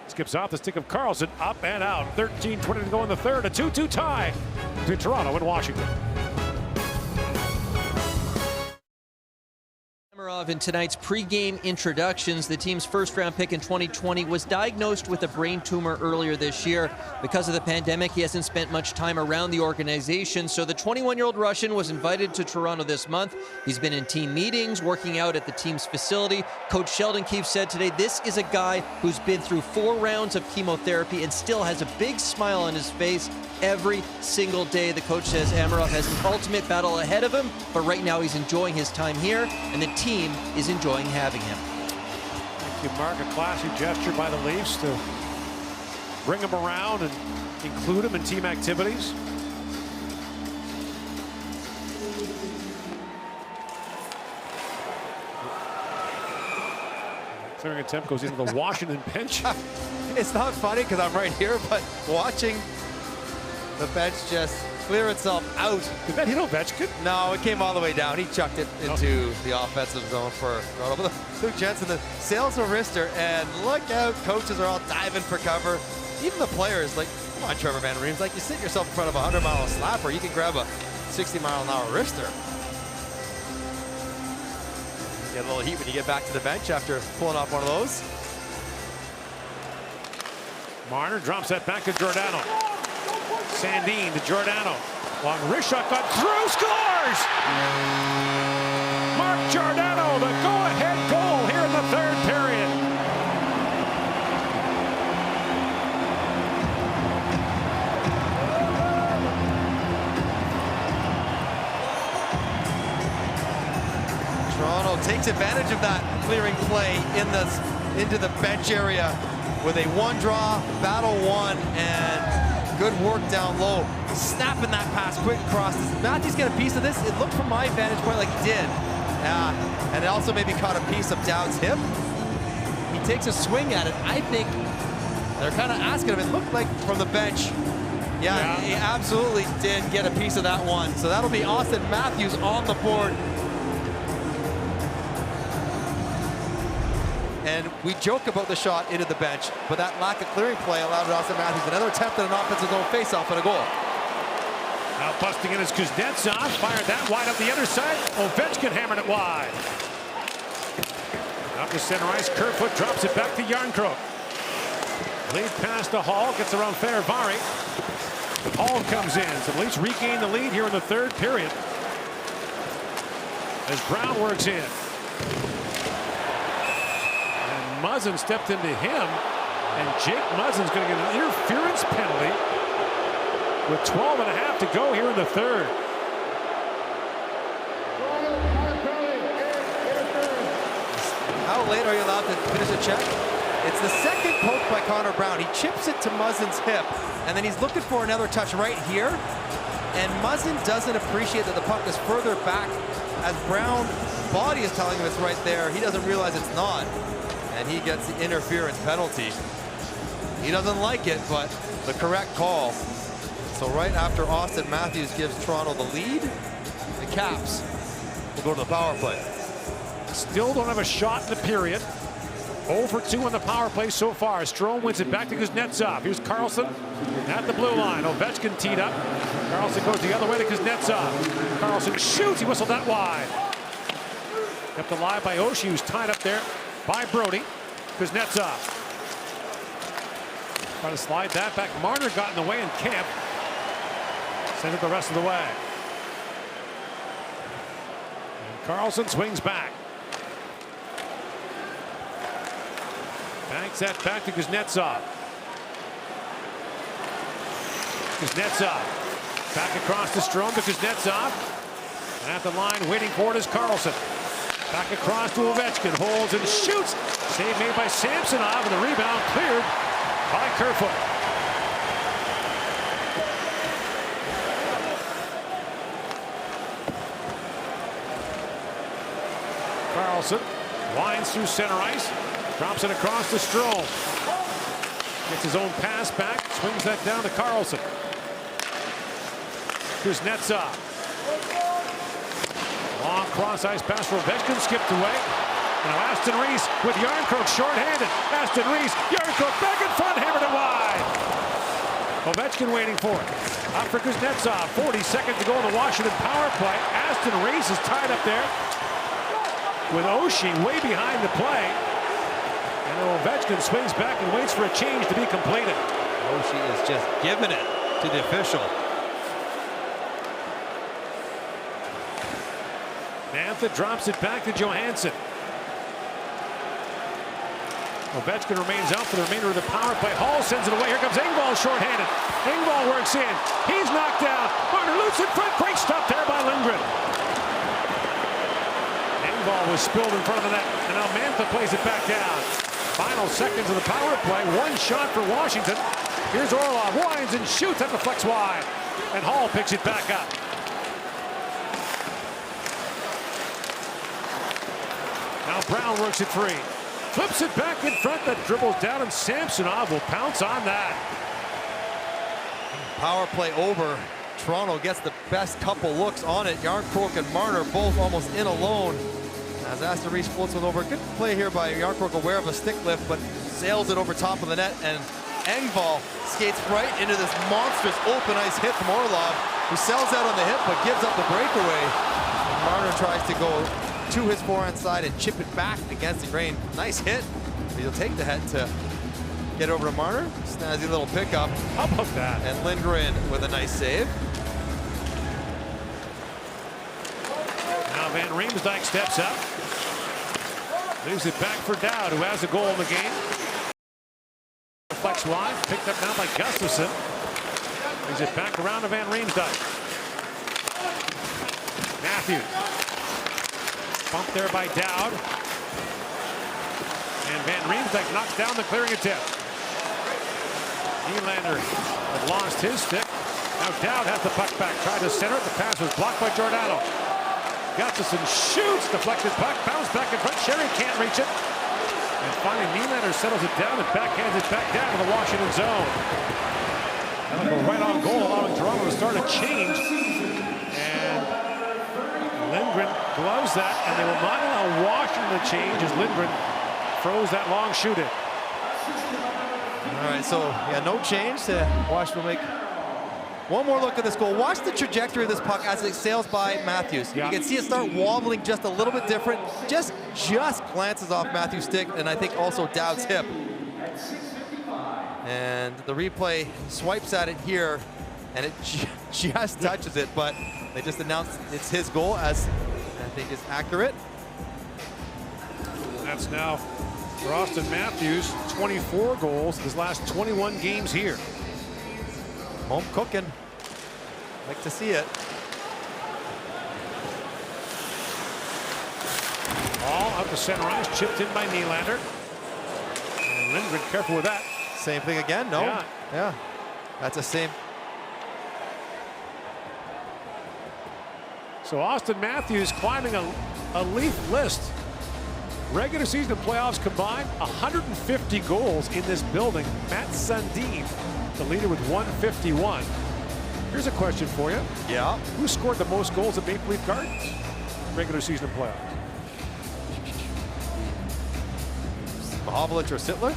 skips off the stick of Carlson, up and out. 13:20 to go in the third, a 2-2 tie between Toronto and Washington. In tonight's pregame introductions, the team's first-round pick in 2020 was diagnosed with a brain tumor earlier this year. Because of the pandemic, he hasn't spent much time around the organization, so the 21-year-old Russian was invited to Toronto this month. He's been in team meetings, working out at the team's facility. Coach Sheldon Keefe said today, this is a guy who's been through 4 rounds of chemotherapy and still has a big smile on his face every single day. The coach says Amarov has an ultimate battle ahead of him, but right now he's enjoying his time here, and the team is enjoying having him. Thank you, Mark. A classy gesture by the Leafs to bring him around and include him in team activities. Clearing attempt goes into the Washington bench. It's not funny because I'm right here, but watching the bench just clear itself out. Did that hit Ovechkin? No, it came all the way down. He chucked it into the offensive zone for Toronto. Luke Jensen sails a wrister, and look out. Coaches are all diving for cover. Even the players, like, come on, Trevor Van Reems, like, you sit yourself in front of a 100-mile slapper, you can grab a 60-mile-an-hour wrister. You get a little heat when you get back to the bench after pulling off one of those. Marner drops that back to Giordano. Sandin to Giordano. Long wrist shot got through, scores! Mark Giordano, the go-ahead goal here in the third period. Toronto takes advantage of that clearing play into the bench area with a one-draw, battle one, and good work down low. Snapping that pass quick across. Does Matthews get a piece of this? It looked from my vantage point like he did. And it also maybe caught a piece of Dowd's hip. He takes a swing at it. I think They're kind of asking him. It looked like from the bench. Yeah, he absolutely did get a piece of that one. So that'll be Austin Matthews on the board. And we joke about the shot into the bench, but that lack of clearing play allowed Austin Matthews another attempt at an offensive zone faceoff and a goal. Now busting in is Kuznetsov. Fired that wide up the other side. Ovechkin hammered it wide. Up to center ice. Kerfoot drops it back to Järnkrok. Lead pass to Hall. Gets around Fehervari. Hall comes in. So the Leafs regain the lead here in the third period. As Brown works in. And Muzzin stepped into him. And Jake Muzzin's going to get an interference penalty with 12.5 to go here in the third. How late are you allowed to finish a check? It's the second poke by Connor Brown. He chips it to Muzzin's hip, and then he's looking for another touch right here. And Muzzin doesn't appreciate that the puck is further back. As Brown's body is telling him it's right there, he doesn't realize it's not. And he gets the interference penalty. He doesn't like it, but the correct call. So right after Austin Matthews gives Toronto the lead, the Caps will go to the power play. Still don't have a shot in the period. 0 for 2 on the power play so far. Strome wins it back to Kuznetsov. Here's Karlsson at the blue line. Ovechkin teed up. Karlsson goes the other way to Kuznetsov. Karlsson shoots. He whistled that wide. Kept alive by Oshie, who's tied up there by Brody. Kuznetsov. Trying to slide that back. Marner got in the way, and Kemp sent it the rest of the way. And Karlsson swings back. Banks that back to Kuznetsov. Kuznetsov back across the Strome to Kuznetsov. At the line, waiting for it is Karlsson. Back across to Ovechkin, holds and shoots. Save made by Samsonov, and the rebound cleared by Kerfoot. Karlsson winds through center ice. Drops it across the Strome. Gets his own pass back. Swings that down to Karlsson. Kuznetsov. Long cross ice pass for Ovechkin. Skipped away. Now Aston Reese with Järnkrok shorthanded. Aston Reese. Järnkrok back in front. Hammered it wide. Ovechkin waiting for it. Up for Kuznetsov. 40 seconds to go in the Washington power play. Aston Reese is tied up there with Oshie way behind the play. And Ovechkin swings back and waits for a change to be completed. Oshie is just giving it to the official. Mantha drops it back to Johansson. Ovechkin remains out for the remainder of the power play. Hall sends it away. Here comes Engvall shorthanded. Engvall works in. He's knocked down. Marner loose in front. Great stop there by Lindgren. Engvall was spilled in front of the net. And now Mantha plays it back down. Final seconds of the power play. One shot for Washington. Here's Orlov. Winds and shoots at the flex wide. And Hall picks it back up. Now Brown works it free. Flips it back in front. That dribbles down, and Samsonov will pounce on that. Power play over. Toronto gets the best couple looks on it. Järnkrok and Marner both almost in alone. As Aston Reese floats one over. Good play here by Järnkrok, aware of a stick lift, but sails it over top of the net. And Engvall skates right into this monstrous open ice hit from Orlov, who sells out on the hit but gives up the breakaway. And Marner tries to go to his forehand side and chip it back against the grain. Nice hit. He'll take the hit to get over to Marner. Snazzy little pickup. How about that? And Lindgren with a nice save. Now Van Riemsdyk steps up. Leaves it back for Dowd, who has a goal in the game. Flex wide, picked up now by Gustafsson. Leaves it back around to Van Riemsdyk. Matthews. Bumped there by Dowd. And Van Riemsdyk knocks down the clearing attempt. Nylander had lost his stick. Now Dowd has the puck back. Tried to center it. The pass was blocked by Giordano. Gustafsson shoots. Deflected puck. Bounce back in front. Sherry can't reach it. And finally, Nylander settles it down and backhands it back down to the Washington zone. That'll go right on goal, allowing Toronto to start a change. And Lindgren gloves that, and they will not allow Washington to change as Lindgren throws that long shoot in. All right, so yeah, no change. Washington will make one more look at this goal. Watch the trajectory of this puck as it sails by Matthews. Yeah. You can see it start wobbling just a little bit different. Just glances off Matthews' stick, and I think also Dowd's hip. And the replay swipes at it here, and it just touches it, but they just announced it's his goal, as I think is accurate. That's now for Austin Matthews, 24 goals his last 21 games here. Home cooking. Like to see it. Ball out to center ice, chipped in by Nylander. And Lindgren careful with that. Same thing again, no? Yeah. That's the same. So Austin Matthews climbing a Leaf list. Regular season and playoffs combined, 150 goals in this building. Matt Sundin, the leader with 151. Here's a question for you. Yeah. Who scored the most goals at Maple Leaf Gardens? Regular season and playoffs. Mahovlich or Sittler?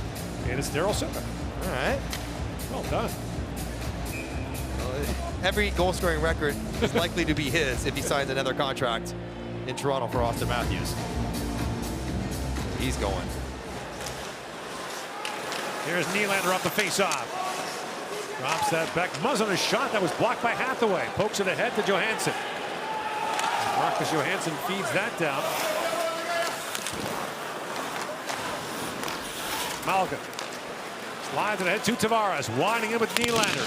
And it's Daryl Sittler. All right. Well done. Every goal-scoring record is likely to be his if he signs another contract in Toronto for Austin Matthews. He's going. Here's Nylander off the face-off. Drops that back. Muzzin a shot that was blocked by Hathaway. Pokes it ahead to Johansson. Marcus Johansson feeds that down. Malgin slides it ahead to Tavares. Winding in with Nylander.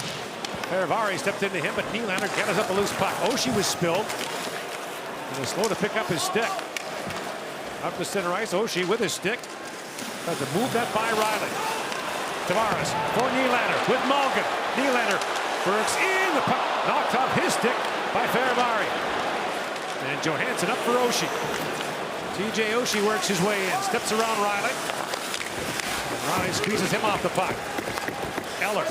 Paravari stepped into him, but Nylander gathers up a loose puck. Oshie was spilled. And was slow to pick up his stick. Up to center ice. Oshie with his stick. Tries to move that by Riley. Tavares for Nylander with Malgin. Nylander works in. The puck knocked off his stick by Faravari. And Johansson up for Oshie. TJ Oshie works his way in. Steps around Riley. And Riley squeezes him off the puck. Eller.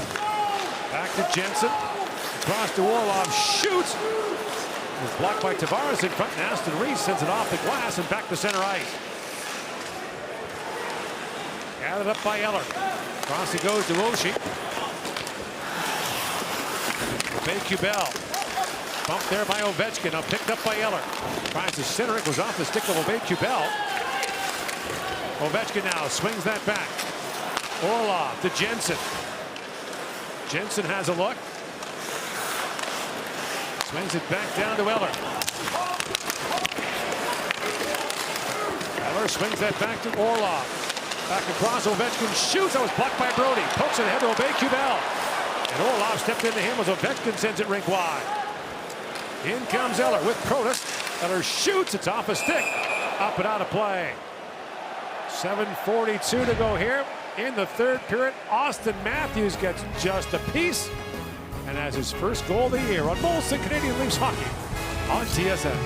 Back to Jensen. Across to Orlov. Shoots. It was blocked by Tavares in front. And Aston Reese sends it off the glass and back to center ice. Gathered up by Eller. Cross it goes to Oshie. Obey-Kubel. Bumped there by Ovechkin. Now picked up by Eller. Tries to center it. Goes off the stick of Obey-Kubel. Ovechkin now swings that back. Orlov to Jensen. Jensen has a look. Swings it back down to Eller. Eller swings that back to Orlov. Back across, Ovechkin shoots. That was blocked by Brody. Pokes it ahead to Obey-Kubel. And Orlov stepped into him as Ovechkin sends it rink wide. In comes Eller with Protas. Eller shoots. It's off a stick. Up and out of play. 7:42 to go here in the third period. Austin Matthews gets just a piece and has his first goal of the year on Molson Canadian Leafs Hockey on TSN.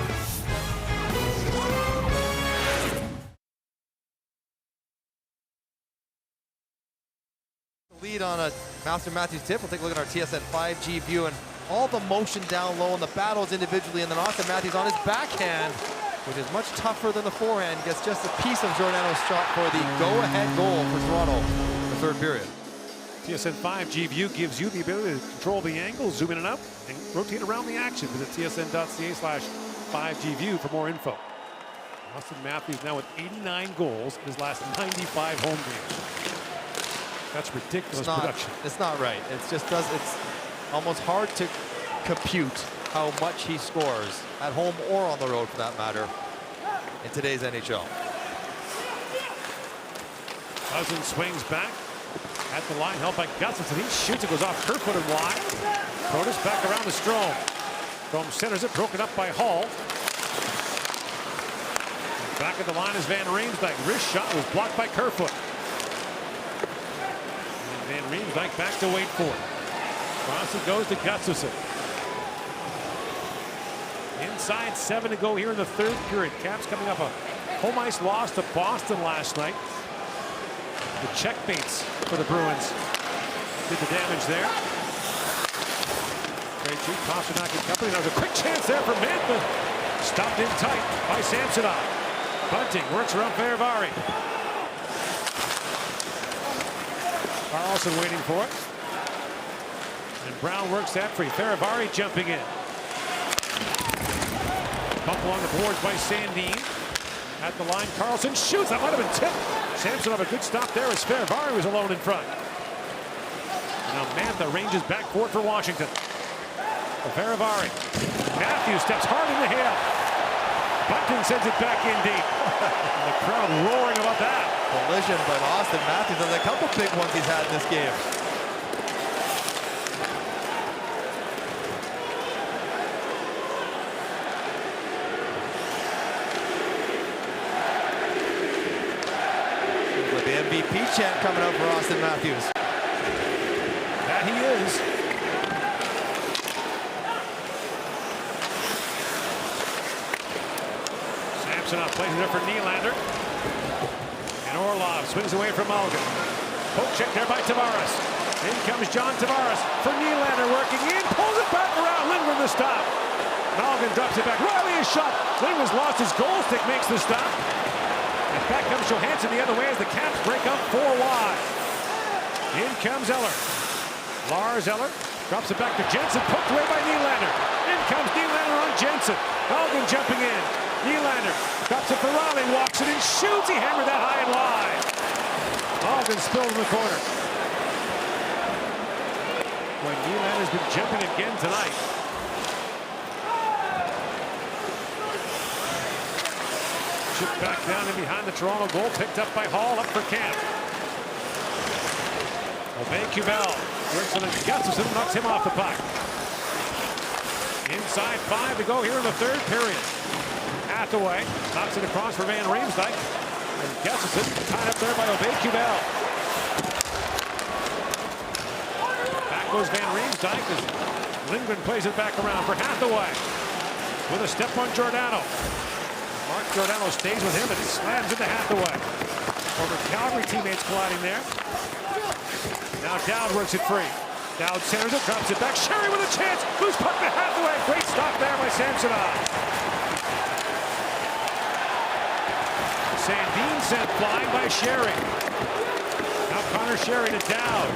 Lead on a Austin Matthews tip. We'll take a look at our TSN 5G view and all the motion down low and the battles individually, and then Austin Matthews on his backhand, which is much tougher than the forehand, gets just a piece of Giordano's shot for the go-ahead goal for Toronto in the third period. TSN 5G view gives you the ability to control the angle, zoom in and out, and rotate around the action. Visit tsn.ca/5G view for more info. Austin Matthews now with 89 goals in his last 95 home games. That's ridiculous production. It's not right. It's just it's almost hard to compute how much he scores at home or on the road, for that matter, in today's NHL. Muzzin swings back at the line, held by Gustafsson. He shoots, it goes off Kerfoot and wide. Protas back around to Strome. Strome centers it, broken up by Hall. Back at the line is Van Riemsdyk. Wrist shot was blocked by Kerfoot. And Van Riemsdyk back to wait for it. Cross it goes to Gustafsson. Inside 7 to go here in the third period. Caps coming up a home ice loss to Boston last night. The checkmates for the Bruins did the damage there. Krejci, Pastrnak and company. There's a quick chance there for Mantha. Stopped in tight by Samsonov. Bunting works around Fehérváry. Carlson waiting for it. And Brown works that free. Fehérváry jumping in. Bump along the boards by Sandin. At the line, Carlson shoots. That might have been tipped. Samsonov a good stop there as Fehérváry was alone in front. Now Mantha ranges back court for Washington. Fehérváry. Matthews steps hard in the heel. Bunting sends it back in deep. The crowd roaring about that. Collision, but Austin Matthews has a couple big ones he's had in this game. With the MVP chant coming out for Austin Matthews. That he is. Samsonov plays it up for Nylander. And Orlov swings away from Malgin. Poke check there by Tavares. In comes John Tavares for Nylander working in. Pulls it back around. Lindgren the stop. Malgin drops it back. Riley is shot. Lindgren's lost his goal stick. Makes the stop. And back comes Johansson the other way as the Caps break up 4 wide. In comes Eller. Lars Eller drops it back to Jensen. Poked away by Nylander. In comes Nylander on Jensen. Malgin jumping in. Nylander drops it for Riley, walks it and shoots. He hammered that high and wide. Malgin spilled in the corner. When Nylander's been jumping again tonight. Chipped back down and behind the Toronto goal, picked up by Hall, up for Camp. Aubé-Kubel works on it. Gustafsson knocks him off the puck. Inside 5 to go here in the third period. Hathaway knocks it across for Van Riemsdyk. And Gustafsson tied up there by Aubé-Kubel. Back goes Van Riemsdyk as Lindgren plays it back around for Hathaway. With a step on Giordano. Mark Giordano stays with him and slams into Hathaway. Former Calgary teammates colliding there. Now Dowd works it free. Dowd centers it, drops it back. Sherry with a chance. Loose puck to Hathaway. Great stop there by Samsonov. Sandin sent flying by Sherry. Now Connor Sherry to Dowd.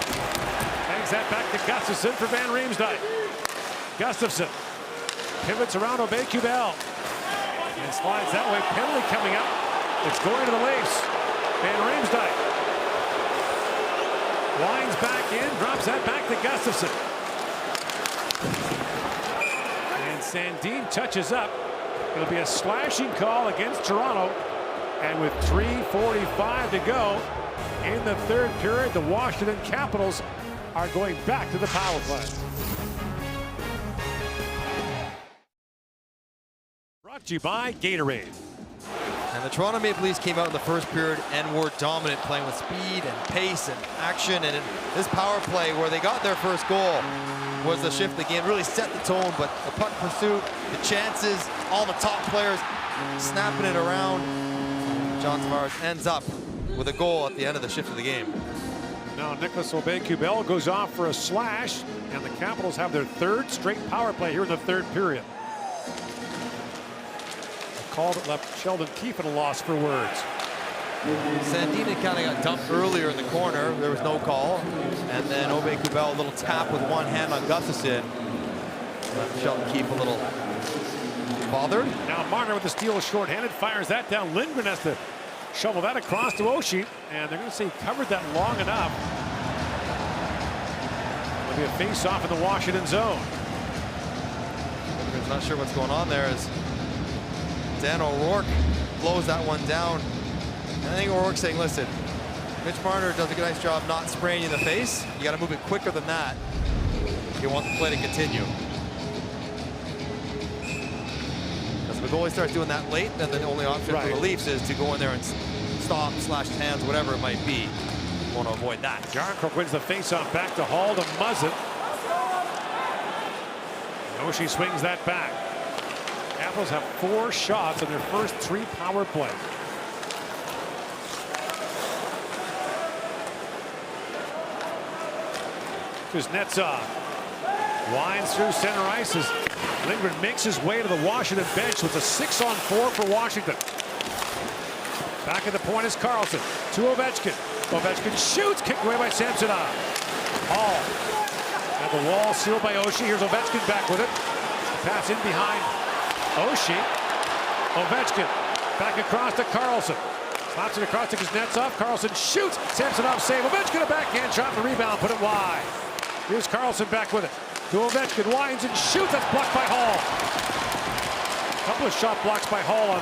Hangs that back to Gustafsson for Van Riemsdyk. Gustafsson pivots around Aubé-Kubel. And slides that way. Penalty coming up. It's going to the Leafs. Van Riemsdyk winds back in, drops that back to Gustafsson. And Sandin touches up. It'll be a slashing call against Toronto. And with 3:45 to go in the third period, the Washington Capitals are going back to the power play. Brought to you by Gatorade. And the Toronto Maple Leafs came out in the first period and were dominant, playing with speed and pace and action. And in this power play where they got their first goal was the shift of the game, really set the tone. But the puck pursuit, the chances, all the top players snapping it around. John Tavares ends up with a goal at the end of the shift of the game. Now Nicholas Aubé-Kubel goes off for a slash, and the Capitals have their third straight power play here in the third period. A call that left Sheldon Keefe at a loss for words. Sandin kind of got dumped earlier in the corner. There was no call. And then Aubé-Kubel, a little tap with one hand on Gustafsson. Sheldon Keefe a little bothered. Now Marner with the steal, shorthanded, fires that down. Lindgren has to shovel that across to Oshie, and they're going to say he covered that long enough. There'll be a face-off in the Washington zone. Lindgren's not sure what's going on there as Dan O'Rourke blows that one down. And I think O'Rourke's saying, listen, Mitch Marner does a nice job not spraying you in the face. You got to move it quicker than that if you want the play to continue. If the goalie starts doing that late, then the only option for the Leafs is to go in there and stop, slash his hands, whatever it might be. Want to avoid that. Jarnkrok wins the faceoff back to Hall to Muzzin. Oshie swings that back. Capitals have 4 shots in their first 3 power play. Kuznetsov winds through center ice as Lindgren makes his way to the Washington bench with a 6-on-4 for Washington. Back at the point is Carlson to Ovechkin. Ovechkin shoots, kicked away by Samsonov. Hall at the wall, sealed by Oshie. Here's Ovechkin back with it. Pass in behind Oshie. Ovechkin back across to Carlson. Slaps it across to Kuznetsov. Carlson shoots. Samsonov save. Ovechkin a backhand shot. The rebound, put it wide. Here's Carlson back with it. To Ovechkin, winds and shoots. That's blocked by Hall. A couple of shot blocks by Hall on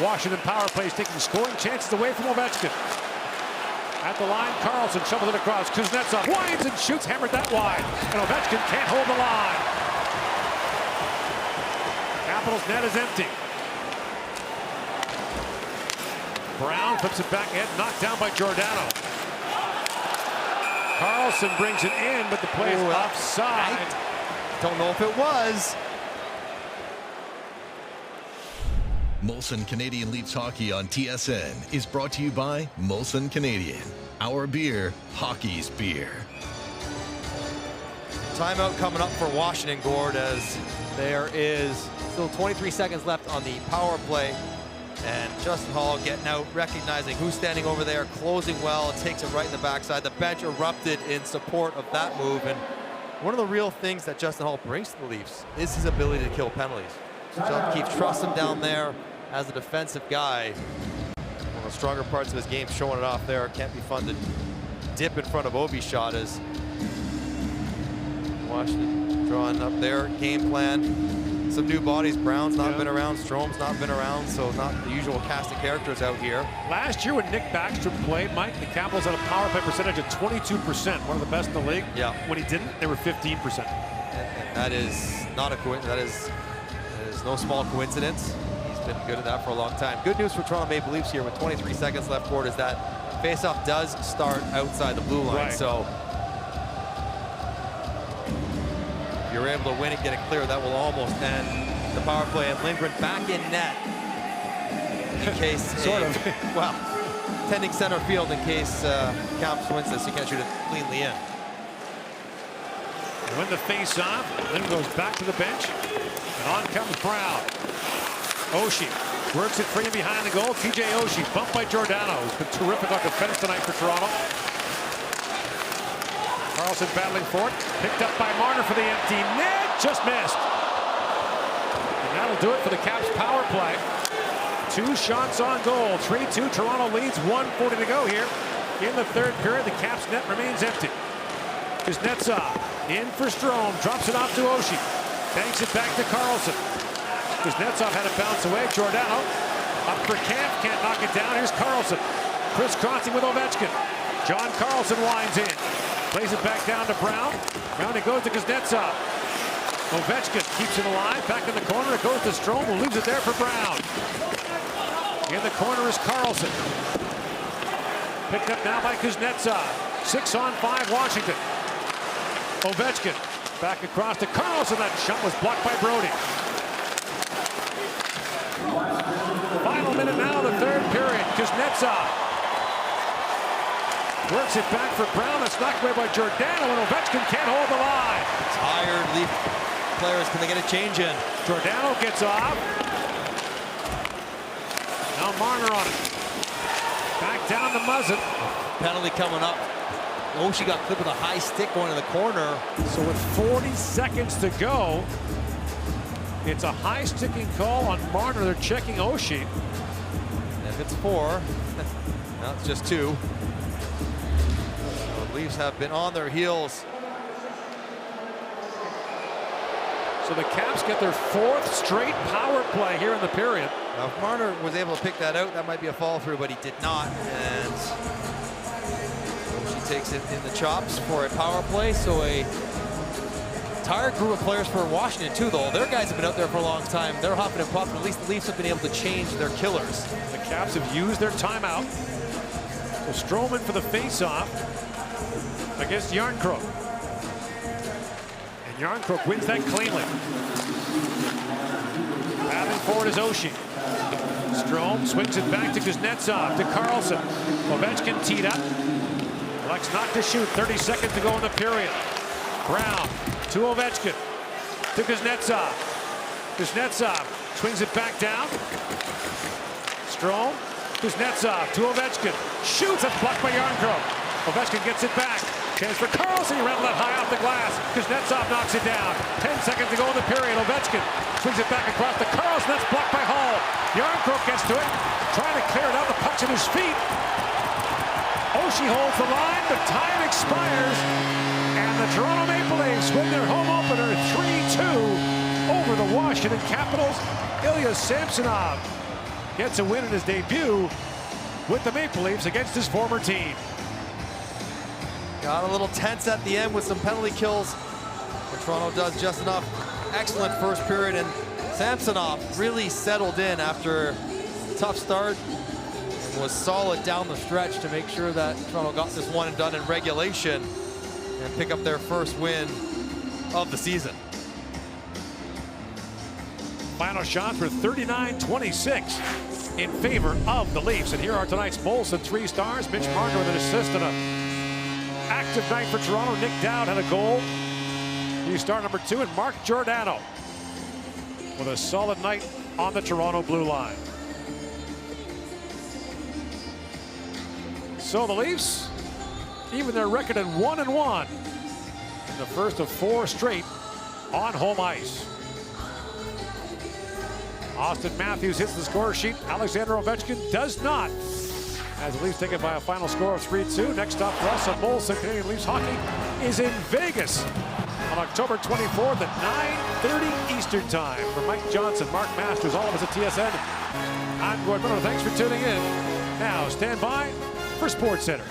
Washington power plays, taking scoring chances away from Ovechkin. At the line, Carlson shovels it across. Kuznetsov winds and shoots, hammered that wide. And Ovechkin can't hold the line. Capitals net is empty. Brown flips it back ahead, knocked down by Giordano. Carlson brings it in, but the play is offside. Don't know if it was. Molson Canadian Leafs Hockey on TSN is brought to you by Molson Canadian. Our beer, hockey's beer. Timeout coming up for Washington, Gord, as there is still 23 seconds left on the power play. And Justin Hall getting out, recognizing who's standing over there, closing well, and takes it right in the backside. The bench erupted in support of that move. And one of the real things that Justin Hall brings to the Leafs is his ability to kill penalties. John Keefe trusts him down there as a defensive guy. One of the stronger parts of his game, showing it off there. Can't be fun to dip in front of Obi's shot as Washington drawing up their game plan. Some new bodies. Brown's not been around. Strome's not been around, so not the usual cast of characters out here. Last year when Nick Backstrom played, Mike, the Capitals had a power play percentage of 22%, one of the best in the league. Yeah. When he didn't, they were 15%. And that is not a coincidence. That is no small coincidence. He's been good at that for a long time. Good news for Toronto Maple Leafs here with 23 seconds left, Gord, is that faceoff does start outside the blue line. Right. So if you're able to win it, get it clear, that will almost end the power play. And Lindgren back in net in case sort of. Well, tending center field in case Caps wins this. You can't shoot it cleanly in. And when the face-off, Lindgren goes back to the bench, and on comes Brown. Oshie works it free behind the goal. TJ Oshie bumped by Giordano, who's been terrific on defense tonight for Toronto. Carlson battling for it, picked up by Marner for the empty net, just missed. And that'll do it for the Caps power play. 2 shots on goal, 3-2. Toronto leads, 1:40 to go here in the third period. The Caps net remains empty. Kuznetsov in for Strome, drops it off to Oshie, banks it back to Carlson. Kuznetsov had it bounce away. Giordano up for Camp, can't knock it down. Here's Carlson, crisscrossing with Ovechkin. John Carlson winds in, plays it back down to Brown. Brown, it goes to Kuznetsov. Ovechkin keeps it alive, back in the corner. It goes to Strome, who leaves it there for Brown. In the corner is Carlson. Picked up now by Kuznetsov. 6-on-5 Washington. Ovechkin back across to Carlson. That shot was blocked by Brody. Final minute now of the third period. Kuznetsov works it back for Brown. That's knocked away by Giordano, and Ovechkin can't hold the line. Tired Leaf players. Can they get a change in? Giordano gets off. Now Marner on it. Back down to Muzzin. Penalty coming up. Oshie got clipped with a high stick going to the corner. So with 40 seconds to go, it's a high sticking call on Marner. They're checking Oshie. If it's 4, now it's just 2. So the Leafs have been on their heels. So the Caps get their 4th straight power play here in the period. Now if Marner was able to pick that out, that might be a fall through, but he did not. And Oshie takes it in the chops for a power play. So a tired group of players for Washington too, though. Their guys have been out there for a long time. They're huffing and puffing. At least the Leafs have been able to change their killers. The Caps have used their timeout. So Stroman for the face-off against Järnkrok. And Järnkrok wins that cleanly. Battling forward is Oshie. Strome swings it back to Kuznetsov, to Carlson. Ovechkin teed up. Lex not to shoot, 30 seconds to go in the period. Brown to Ovechkin. To Kuznetsov. Kuznetsov swings it back down. Strome. Kuznetsov to Ovechkin. Shoots. That's blocked by Jarnkrok. Ovechkin gets it back. Chance for Carlson. He rattled it high off the glass. Kuznetsov knocks it down. 10 seconds to go in the period. Ovechkin swings it back across to Carlson. That's blocked by Hall. Jarnkrok gets to it. Trying to clear it out. The puck's at his feet. Oshie holds the line, but time expires. And the Toronto Maple Leafs win their home opener 3-2 over the Washington Capitals. Ilya Samsonov gets a win in his debut with the Maple Leafs against his former team. Got a little tense at the end with some penalty kills. But Toronto does just enough. Excellent first period, and Samsonov really settled in after a tough start and was solid down the stretch to make sure that Toronto got this one and done in regulation and pick up their first win of the season. Final shots were 39-26 in favor of the Leafs. And here are tonight's Molson 3 stars. Mitch Marner with an assist and an active night for Toronto. Nick Dowd had a goal. New star number 2, and Mark Giordano with a solid night on the Toronto blue line. So the Leafs, even their record at 1-1 in the first of 4 straight on home ice. Austin Matthews hits the score sheet. Alexander Ovechkin does not. As the Leafs take it by a final score of 3-2. Next stop for us on Molson Canadian Leafs Hockey is in Vegas on October 24th at 9:30 Eastern Time. For Mike Johnson, Mark Masters, all of us at TSN, I'm Gord Miller. Thanks for tuning in. Now stand by for SportsCenter.